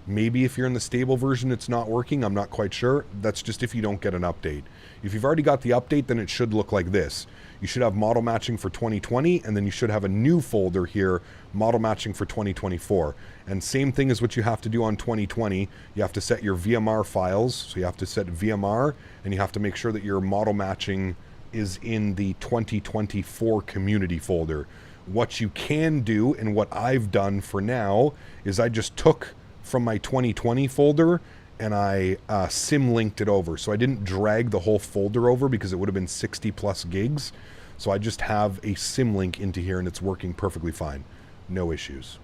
Maybe if you're in the stable version it's not working, I'm not quite sure. That's just if you don't get an update. If you've already got the update, then it should look like this. You should have model matching for 2020, and then you should have a new folder here, model matching for 2024. And same thing as what you have to do on 2020. You have to set your VMR files. So you have to set VMR, and you have to make sure that your model matching is in the 2024 community folder. What you can do, and what I've done for now, is I just took from my 2020 folder and I sim linked it over. So I didn't drag the whole folder over because it would have been 60 plus gigs. So I just have a sim link into here and it's working perfectly fine. No issues.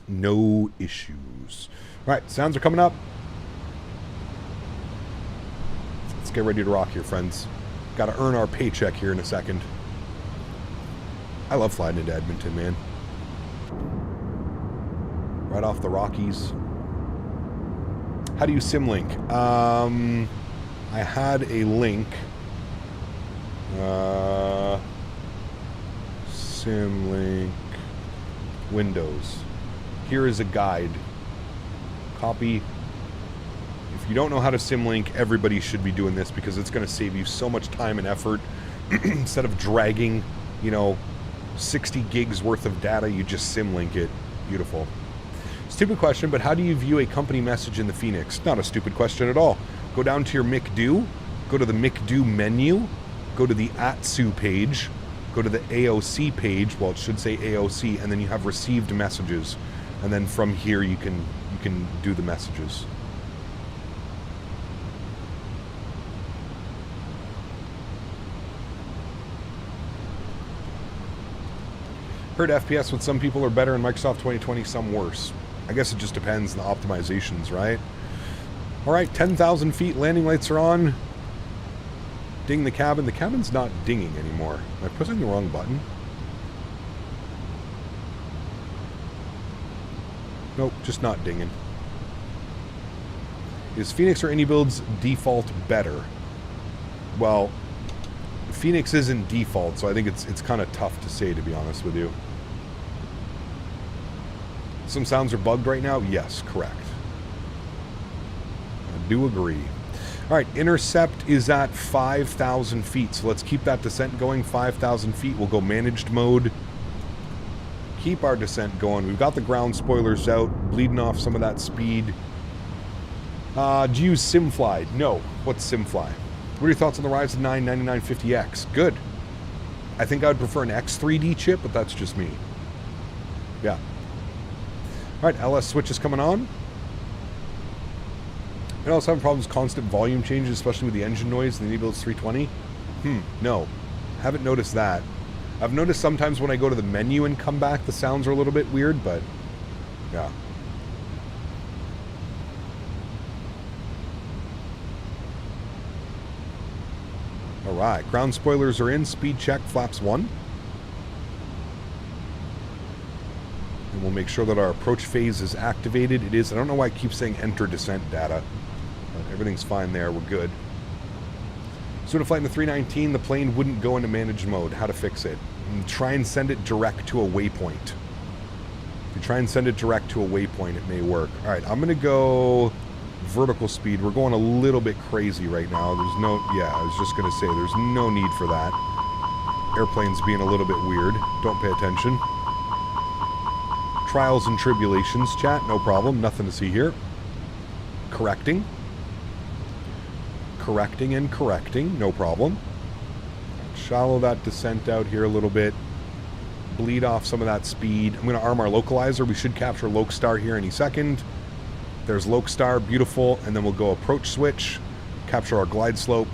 No issues. All right, sounds are coming up. Let's get ready to rock here, friends. Got to earn our paycheck here in a second. I love flying into Edmonton, man. Right off the Rockies. How do you sim link? I had a link. Sim link Windows. Here is a guide. Copy. If you don't know how to sim link, everybody should be doing this because it's going to save you so much time and effort. Instead of dragging, 60 gigs worth of data, you just sim link it. Beautiful. Stupid question, but how do you view a company message in the Fenix? Not a stupid question at all. Go down to your McDo, go to the McDo menu, go to the AlexSiu page, go to the AOC page, well it should say AOC, and then you have received messages. And then from here you can do the messages. Heard FPS with some people are better in Microsoft 2020, some worse. I guess it just depends on the optimizations, right? All right, 10,000 feet, landing lights are on. Ding the cabin. The cabin's not dinging anymore. Am I pressing the wrong button? Nope, just not dinging. Is Fenix or any builds default better? Well, Fenix isn't default, so I think it's kind of tough to say, to be honest with you. Some sounds are bugged right now? Yes, correct. I do agree. All right, intercept is at 5,000 feet, so let's keep that descent going. 5,000 feet, we'll go managed mode. Keep our descent going. We've got the ground spoilers out, bleeding off some of that speed. Do you use SimFly? No. What's SimFly? What are your thoughts on the Ryzen 9 9950X? Good. I think I would prefer an X3D chip, but that's just me. Yeah. All right, LS switch is coming on. I also have problems with constant volume changes, especially with the engine noise in the Ebuilds 320. No. Haven't noticed that. I've noticed sometimes when I go to the menu and come back, the sounds are a little bit weird, but yeah. All right, ground spoilers are in, speed check, flaps 1. And we'll make sure that our approach phase is activated. It is. I don't know why I keep saying enter descent data, but everything's fine there. We're good. So in a flight in the 319, the plane wouldn't go into managed mode. How to fix it? And try and send it direct to a waypoint. If you try and send it direct to a waypoint, it may work. All right, I'm going to go vertical speed. We're going a little bit crazy right now. There's no, yeah, I was just going to say, there's no need for that. Airplane's being a little bit weird. Don't pay attention. Trials and tribulations, chat, no problem. Nothing to see here. Correcting. Correcting and correcting, no problem. Shallow that descent out here a little bit. Bleed off some of that speed. I'm going to arm our localizer. We should capture Lokestar here any second. There's Lokestar, beautiful. And then we'll go approach switch, capture our glide slope,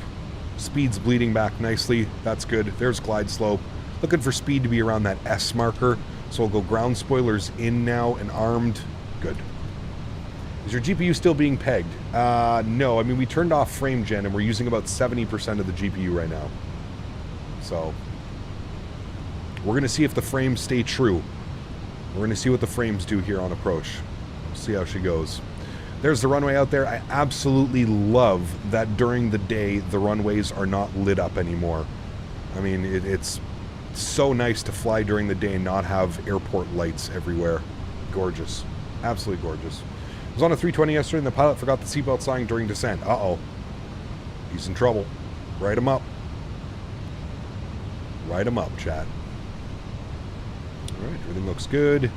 Speed's bleeding back nicely. That's good. There's glide slope. Looking for speed to be around that S marker. So we'll go ground spoilers in now and armed. Good. Is your GPU still being pegged? No. I mean, we turned off frame gen and we're using about 70% of the GPU right now. So we're going to see if the frames stay true. We're going to see what the frames do here on approach. See how she goes. There's the runway out there. I absolutely love that during the day the runways are not lit up anymore. I mean, it's so nice to fly during the day and not have airport lights everywhere. Gorgeous. Absolutely gorgeous. I was on a 320 yesterday and the pilot forgot the seatbelt sign during descent. Uh-oh. He's in trouble. Write him up. Write him up, chat. Alright, everything looks good.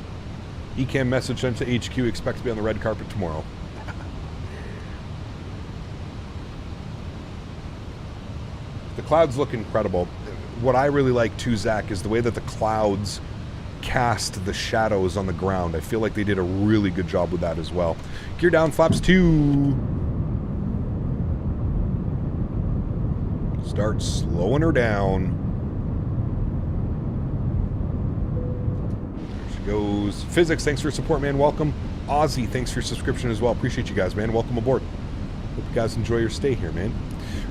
ECAM message sent to HQ. Expect to be on the red carpet tomorrow. The clouds look incredible. What I really like too, Zach, is the way that the clouds cast the shadows on the ground. I feel like they did a really good job with that as well. Gear down, flaps 2. Start slowing her down. There she goes. Physics, thanks for your support, man. Welcome. Ozzy, thanks for your subscription as well. Appreciate you guys, man. Welcome aboard. Hope you guys enjoy your stay here, man.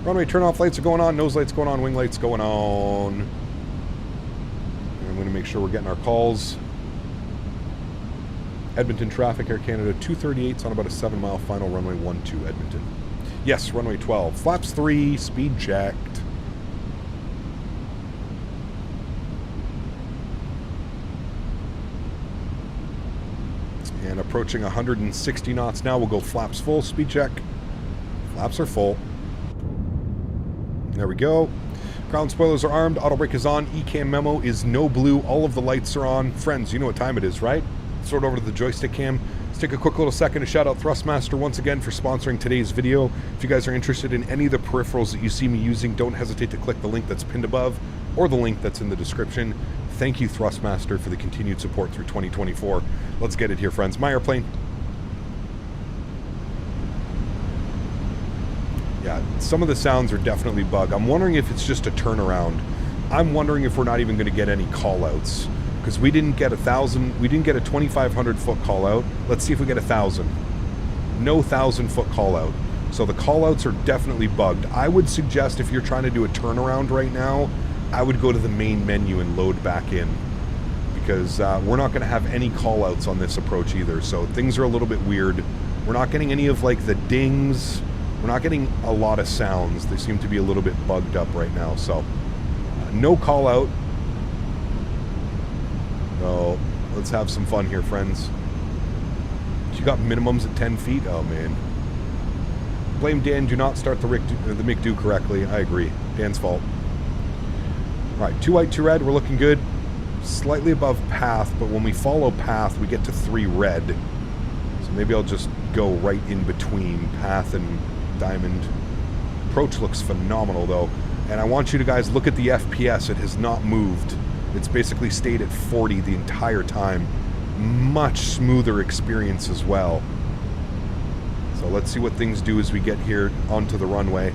Runway turn-off lights are going on, nose lights going on, wing lights going on. And I'm going to make sure we're getting our calls. Edmonton traffic, Air Canada 238's on about a 7-mile final, runway 12 Edmonton. Yes, runway 12. Flaps 3, speed checked. And approaching 160 knots now. We'll go flaps full, speed check. Flaps are full. There we go. Ground spoilers are armed. Auto brake is on. ECAM memo is no blue. All of the lights are on. Friends, you know what time it is, right? Let's throw it over to the joystick cam. Let's take a quick little second to shout out Thrustmaster once again for sponsoring today's video. If you guys are interested in any of the peripherals that you see me using, don't hesitate to click the link that's pinned above or the link that's in the description. Thank you, Thrustmaster, for the continued support through 2024. Let's get it here, friends. My airplane. Yeah, some of the sounds are definitely bug. I'm wondering if it's just a turnaround. I'm wondering if we're not even going to get any call-outs. Because we didn't get 1,000, we didn't get a 2,500 foot call-out. Let's see if we get 1,000. No 1,000 foot call-out. So the call-outs are definitely bugged. I would suggest if you're trying to do a turnaround right now, I would go to the main menu and load back in. Because we're not going to have any call-outs on this approach either. So things are a little bit weird. We're not getting any of like the dings. We're not getting a lot of sounds. They seem to be a little bit bugged up right now. So no call out. So let's have some fun here, friends. You got minimums at 10 feet? Oh, man. Blame Dan. Do not start the McDo correctly. I agree. Dan's fault. All right, 2 white, 2 red. We're looking good. Slightly above path, but when we follow path, we get to 3 red. So maybe I'll just go right in between path and diamond. Approach looks phenomenal though, and I want you to guys look at the FPS. It has not moved. It's basically stayed at 40 the entire time. Much smoother experience as well. So let's see what things do as we get here onto the runway.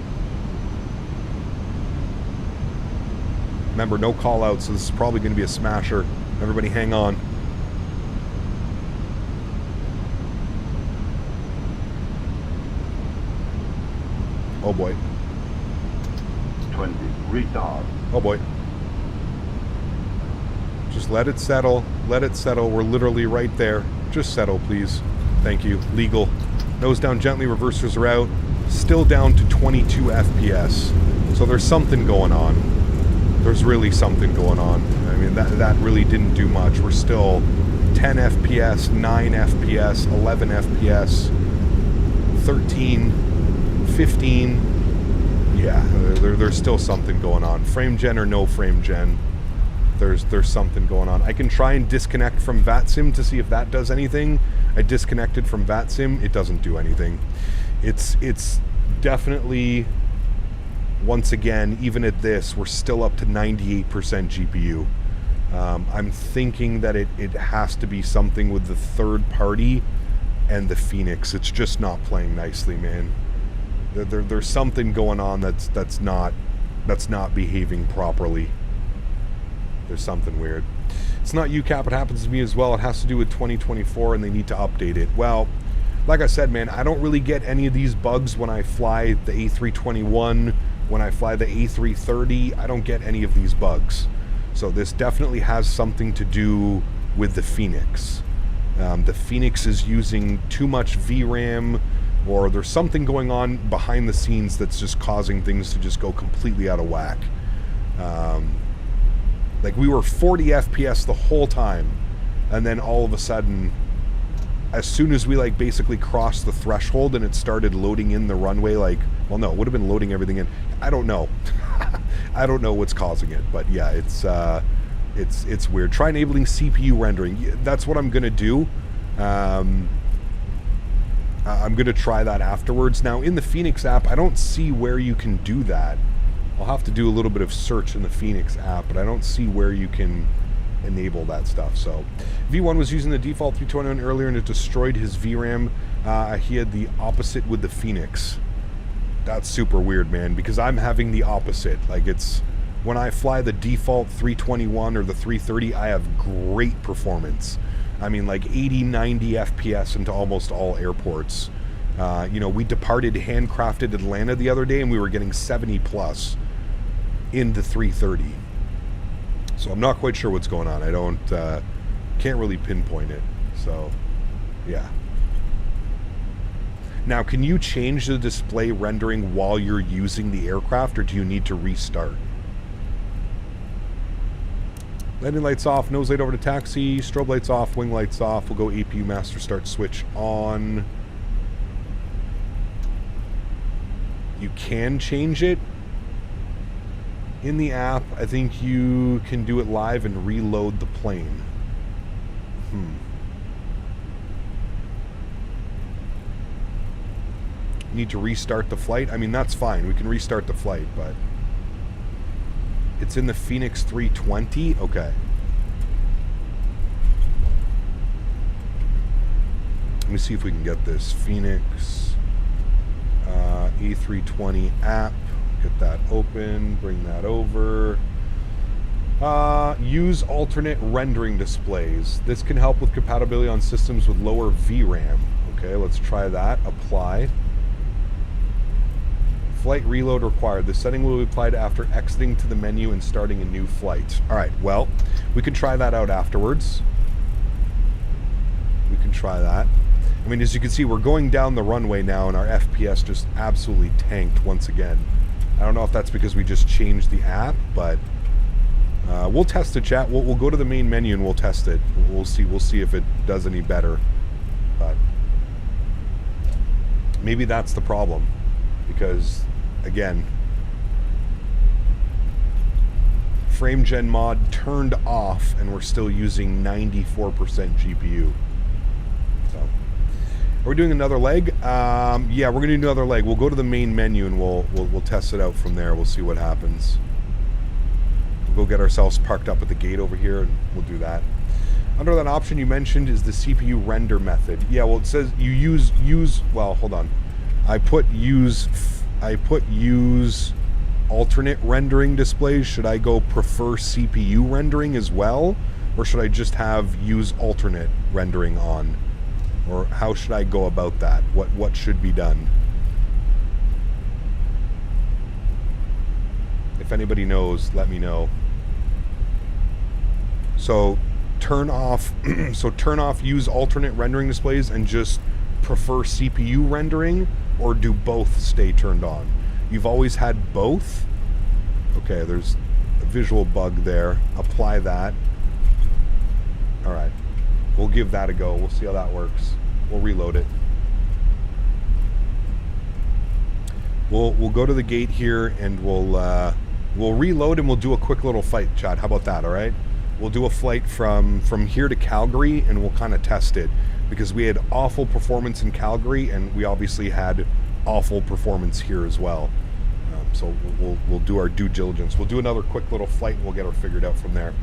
Remember, no call out, so this is probably going to be a smasher. Everybody hang on. Oh boy. 20. Retard. Oh boy. Just let it settle. Let it settle. We're literally right there. Just settle, please. Thank you. Legal. Nose down gently. Reversers are out. Still down to 22 FPS. So there's something going on. There's really something going on. I mean, that really didn't do much. We're still 10 FPS, 9 FPS, 11 FPS, 13, 15. Yeah, there's still something going on. Frame gen or no frame gen, there's something going on. I can try and disconnect from VATSIM to see if that does anything. I disconnected from VATSIM. It doesn't do anything. It's definitely, once again, even at this, we're still up to 98% GPU. I'm thinking that it has to be something with the third party and the Fenix. It's just not playing nicely, man. There's something going on that's not behaving properly. There's something weird. It's not UCAP, it happens to me as well. It has to do with 2024 and they need to update it. Well, like I said, man, I don't really get any of these bugs when I fly the A321, when I fly the A330. I don't get any of these bugs. So this definitely has something to do with the Fenix. The Fenix is using too much VRAM, or there's something going on behind the scenes that's just causing things to just go completely out of whack. Like we were 40 FPS the whole time, and then all of a sudden, as soon as we like basically crossed the threshold and it started loading in the runway, like, well, no, it would have been loading everything in. I don't know. I don't know what's causing it, but yeah, it's weird. Try enabling CPU rendering. That's what I'm gonna do. I'm gonna try that afterwards. Now in the Fenix app, I don't see where you can do that. I'll have to do a little bit of search in the Fenix app, but I don't see where you can enable that stuff. So V1 was using the default 321 earlier and it destroyed his VRAM. He had the opposite with the Fenix. That's super weird, man, because I'm having the opposite. Like, it's when I fly the default 321 or the 330, I have great performance. I mean, like 80, 90 FPS into almost all airports. You know, we departed handcrafted Atlanta the other day and we were getting 70 plus in the 330. So I'm not quite sure what's going on. I can't really pinpoint it. So, yeah. Now, can you change the display rendering while you're using the aircraft, or do you need to restart? Landing lights off, nose light over to taxi, strobe lights off, wing lights off. We'll go APU master start switch on. You can change it in the app. I think you can do it live and reload the plane. Need to restart the flight? I mean, that's fine. We can restart the flight, but it's in the Fenix 320? Okay. Let me see if we can get this. Fenix A320 app. Get that open. Bring that over. Use alternate rendering displays. This can help with compatibility on systems with lower VRAM. Okay, let's try that. Apply. Flight reload required. The setting will be applied after exiting to the menu and starting a new flight. Alright, well, we can try that out afterwards. We can try that. I mean, as you can see, we're going down the runway now and our FPS just absolutely tanked once again. I don't know if that's because we just changed the app, but we'll test it, chat. We'll go to the main menu and we'll test it. We'll see if it does any better. But maybe that's the problem, because again, frame gen mod turned off and we're still using 94% GPU. So, are we doing another leg? Yeah, we're gonna do another leg. We'll go to the main menu and we'll test it out from there. We'll see what happens. We'll go get ourselves parked up at the gate over here and we'll do that. Under that option you mentioned is the CPU render method. Yeah, well, it says you use well, hold on. I put use alternate rendering displays. Should I go prefer CPU rendering as well, or should I just have use alternate rendering on, or how should I go about that? What should be done? If anybody knows, let me know. So turn off use alternate rendering displays and just prefer CPU rendering, or do both stay turned on? You've always had both? Okay, there's a visual bug there. Apply that. Alright. We'll give that a go. We'll see how that works. We'll reload it. We'll go to the gate here and we'll reload and we'll do a quick little flight, chat. How about that, alright? We'll do a flight from here to Calgary and we'll kind of test it, because we had awful performance in Calgary and we obviously had awful performance here as well. So we'll do our due diligence. We'll do another quick little flight and we'll get her figured out from there.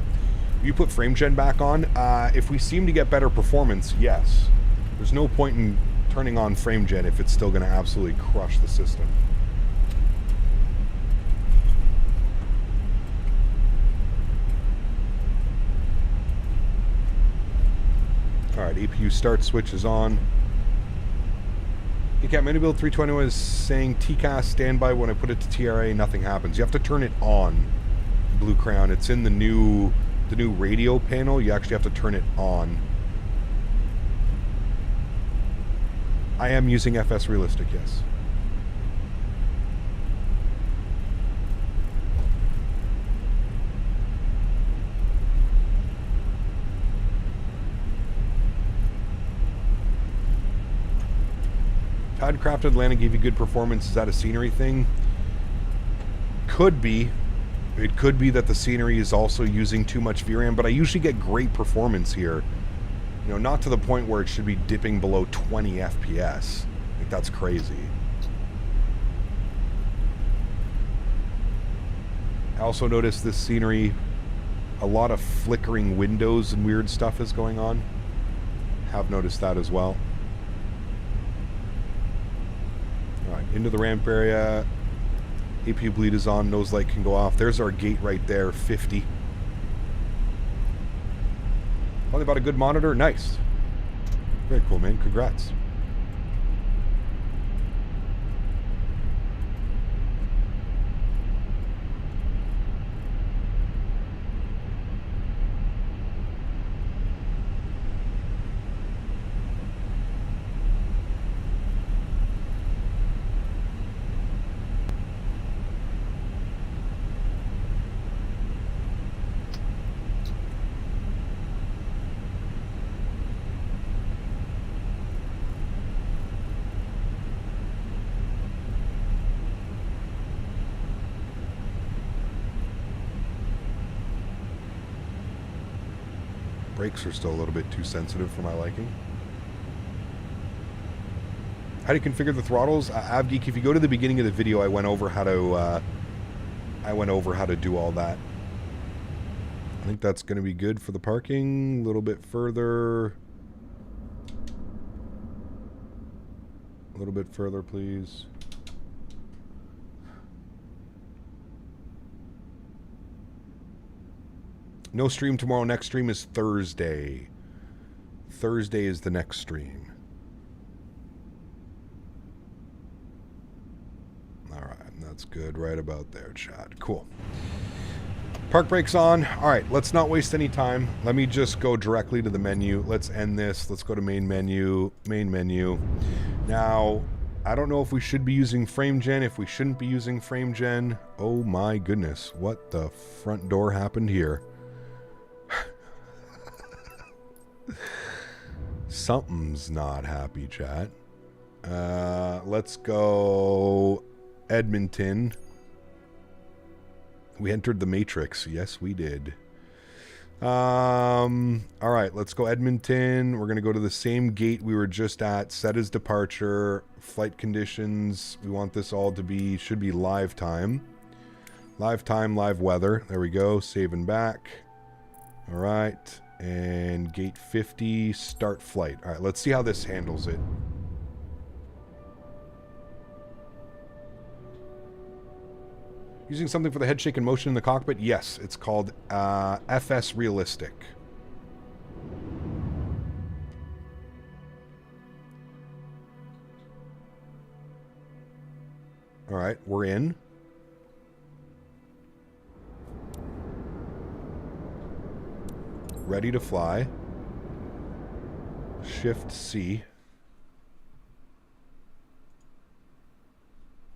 You put frame gen back on. If we seem to get better performance, yes. There's no point in turning on frame gen if it's still going to absolutely crush the system. Alright, APU start switch is on. Yeah, Minibuild 321 is saying TCAS standby. When I put it to TRA, nothing happens. You have to turn it on, Blue Crown. It's in the new radio panel. You actually have to turn it on. I am using FS Realistic, yes. Crafted landing gave you good performance. Is that a scenery thing? Could be. It could be that the scenery is also using too much VRAM, but I usually get great performance here. You know, not to the point where it should be dipping below 20 FPS. Like, that's crazy. I also noticed this scenery, a lot of flickering windows and weird stuff is going on. Have noticed that as well. Alright, into the ramp area. APU bleed is on, nose light can go off. There's our gate right there, 50. Only about a good monitor, nice. Very cool, man, congrats. Brakes are still a little bit too sensitive for my liking. How do you configure the throttles? AvGeek, if you go to the beginning of the video, I went over how to do all that. I think that's going to be good for the parking. A little bit further. A little bit further, please. No stream tomorrow. Next stream is Thursday. Thursday is the next stream. Alright, that's good. Right about there, chat. Cool. Park brakes on. Alright, let's not waste any time. Let me just go directly to the menu. Let's end this. Let's go to main menu. Main menu. Now, I don't know if we should be using frame gen, if we shouldn't be using frame gen. Oh my goodness. What the front door happened here? Something's not happy, chat. Let's go Edmonton. We entered the Matrix. Yes, we did. Alright, let's go Edmonton. We're going to go to the same gate we were just at. Set as departure. Flight conditions. We want this all to be, should be live time. Live time, live weather. There we go. Save and back. Alright. And gate 50, start flight. Alright, let's see how this handles it. Using something for the head shake and motion in the cockpit? Yes, it's called FS Realistic. Alright, we're in. Ready to fly. Shift C.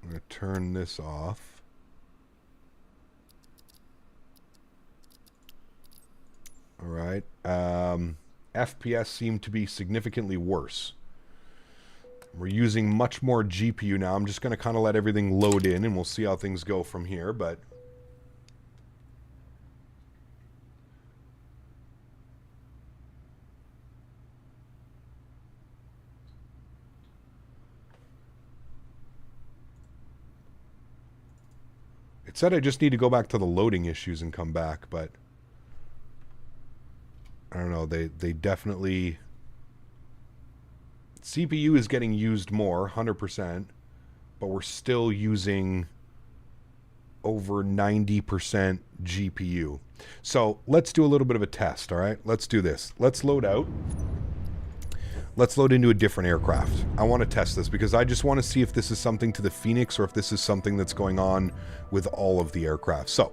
I'm going to turn this off. Alright. FPS seem to be significantly worse. We're using much more GPU now. I'm just going to kind of let everything load in and we'll see how things go from here, but it said I just need to go back to the loading issues and come back, but I don't know. They definitely CPU is getting used more, 100%, but we're still using over 90% GPU. So let's do a little bit of a test, all right? Let's do this. Let's load out. Let's load into a different aircraft. I want to test this because I just want to see if this is something to the Fenix or if this is something that's going on with all of the aircraft. So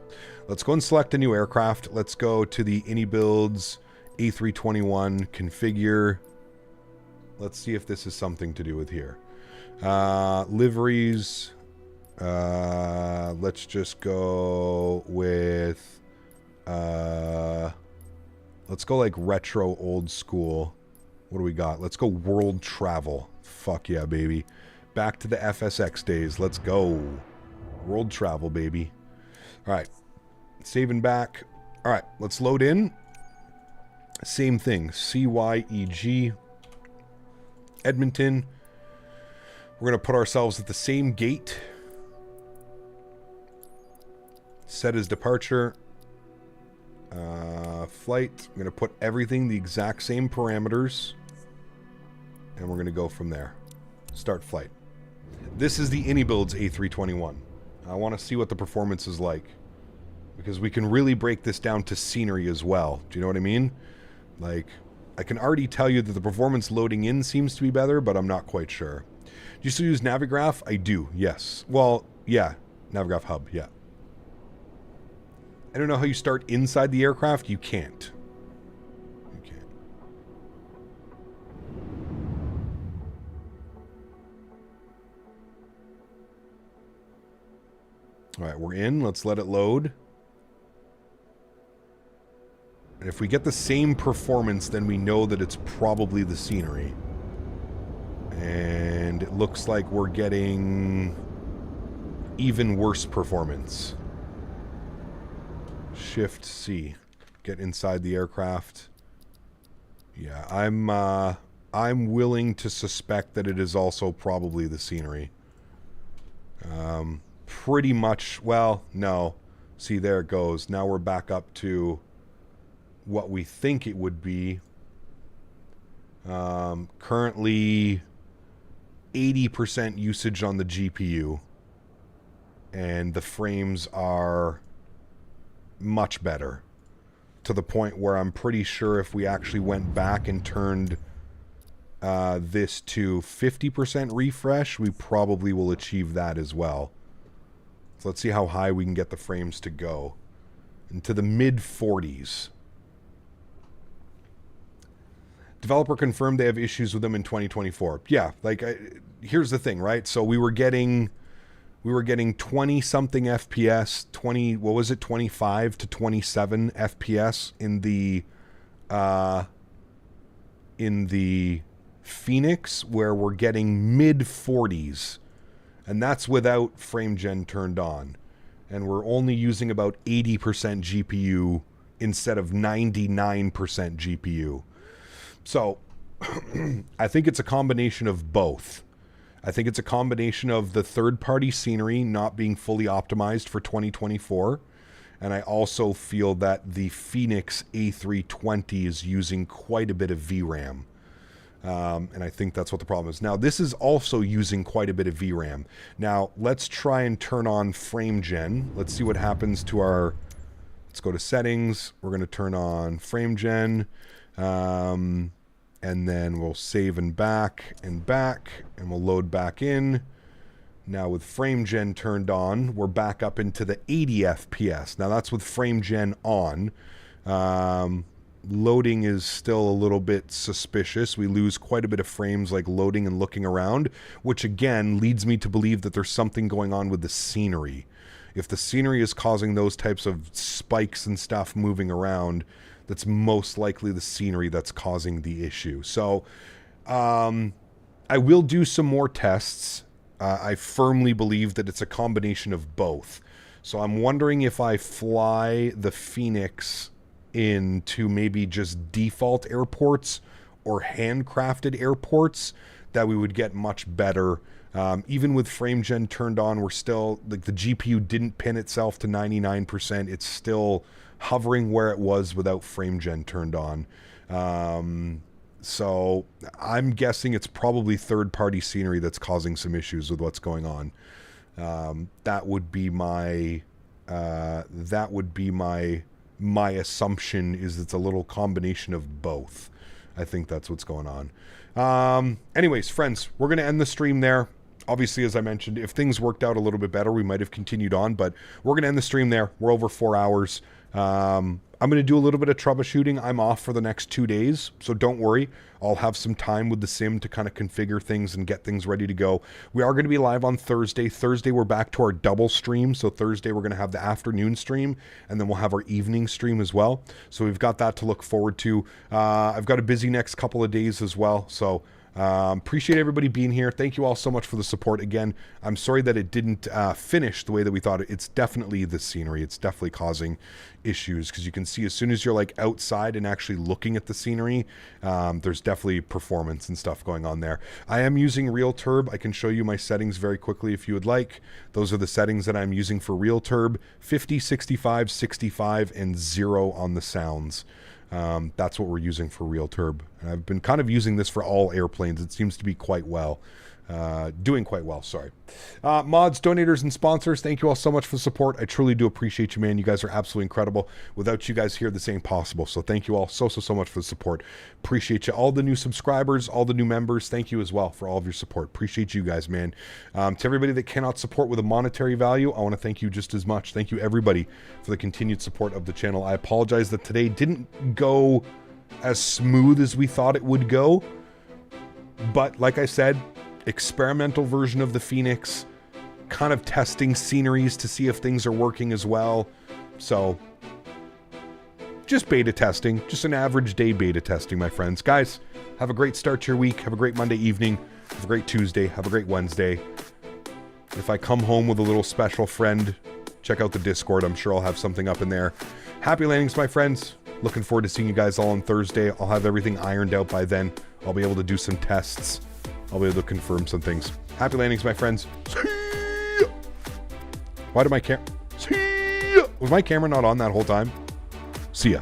let's go and select a new aircraft. Let's go to the AnyBuilds A321 configure. Let's see if this is something to do with here. Liveries. Let's just go with... let's go like retro old school. What do we got? Let's go world travel. Fuck yeah, baby. Back to the FSX days. Let's go. World travel, baby. All right. Saving back. All right. Let's load in. Same thing. CYEG. Edmonton. We're going to put ourselves at the same gate. Set as departure. Flight. I'm going to put everything the exact same parameters. And we're going to go from there. Start flight. This is the AnyBuilds A321. I want to see what the performance is like. Because we can really break this down to scenery as well. Do you know what I mean? Like, I can already tell you that the performance loading in seems to be better, but I'm not quite sure. Do you still use Navigraph? I do, yes. Well, yeah. Navigraph Hub, yeah. I don't know how you start inside the aircraft. You can't. You can't. All right, we're in. Let's let it load. And if we get the same performance, then we know that it's probably the scenery. And it looks like we're getting even worse performance. Shift C. Get inside the aircraft. Yeah, I'm willing to suspect that it is also probably the scenery. Pretty much, well, no. See, there it goes. Now we're back up to what we think it would be. Currently 80% usage on the GPU. And the frames are much better. To the point where I'm pretty sure if we actually went back and turned this to 50% refresh, we probably will achieve that as well. So let's see how high we can get the frames to go. Into the mid 40s. Developer confirmed they have issues with them in 2024. Yeah, like, here's the thing, right? So we were getting 20 something FPS, 20, what was it, 25 to 27 FPS in the Fenix, where we're getting mid 40s, and that's without frame gen turned on, and we're only using about 80% GPU instead of 99% GPU. So I think it's a combination of both. I think it's a combination of the third-party scenery not being fully optimized for 2024. And I also feel that the Fenix A320 is using quite a bit of VRAM. And I think that's what the problem is. Now, this is also using quite a bit of VRAM. Now, let's try and turn on frame gen. Let's see what happens to our... Let's go to settings. We're going to turn on frame gen. And then we'll save and back, and we'll load back in. Now with frame gen turned on, we're back up into the 80 FPS. Now that's with frame gen on. Loading is still a little bit suspicious. We lose quite a bit of frames like loading and looking around, which again leads me to believe that there's something going on with the scenery. If the scenery is causing those types of spikes and stuff moving around, that's most likely the scenery that's causing the issue. So I will do some more tests. I firmly believe that it's a combination of both. So I'm wondering if I fly the Fenix into maybe just default airports or handcrafted airports, that we would get much better. Even with frame gen turned on, we're still, like, the GPU didn't pin itself to 99%. It's still hovering where it was without frame gen turned on. So I'm guessing it's probably third-party scenery that's causing some issues with what's going on. That would be my my assumption, is it's a little combination of both. I think that's what's going on. Anyways, friends, we're going to end the stream there. Obviously, as I mentioned, if things worked out a little bit better, we might have continued on, but we're going to end the stream there. We're over 4 hours. I'm going to do a little bit of troubleshooting. I'm off for the next 2 days, so don't worry. I'll have some time with the sim to kind of configure things and get things ready to go. We are going to be live on Thursday. Thursday, we're back to our double stream. So Thursday, we're going to have the afternoon stream, and then we'll have our evening stream as well. So we've got that to look forward to. I've got a busy next couple of days as well, so appreciate everybody being here. Thank you all so much for the support. Again, I'm sorry that it didn't finish the way that we thought. It's definitely the scenery. It's definitely causing issues, because you can see as soon as you're like outside and actually looking at the scenery, there's definitely performance and stuff going on there. I am using RealTurb. I can show you my settings very quickly if you would like. Those are the settings that I'm using for RealTurb: 50, 65, 65, and 0 on the sounds. That's what we're using for RealTurb. And I've been kind of using this for all airplanes. It seems to be quite well. Doing quite well, sorry. Mods, donators, and sponsors, thank you all so much for the support. I truly do appreciate you, man. You guys are absolutely incredible. Without you guys here, this ain't possible. So thank you all so much for the support. Appreciate you. All the new subscribers, all the new members, thank you as well for all of your support. Appreciate you guys, man. To everybody that cannot support with a monetary value, I want to thank you just as much. Thank you, everybody, for the continued support of the channel. I apologize that today didn't go as smooth as we thought it would go. But like I said, experimental version of the Fenix, kind of testing sceneries to see if things are working as well. So just beta testing, just an average day beta testing, my friends. Guys, have a great start to your week. Have a great Monday evening. Have a great Tuesday. Have a great Wednesday. If I come home with a little special friend, check out the Discord. I'm sure I'll have something up in there. Happy landings, my friends. Looking forward to seeing you guys all on Thursday. I'll have everything ironed out by then. I'll be able to do some tests. I'll be able to confirm some things. Happy landings, my friends. See ya. Why did my camera... See ya. Was my camera not on that whole time? See ya.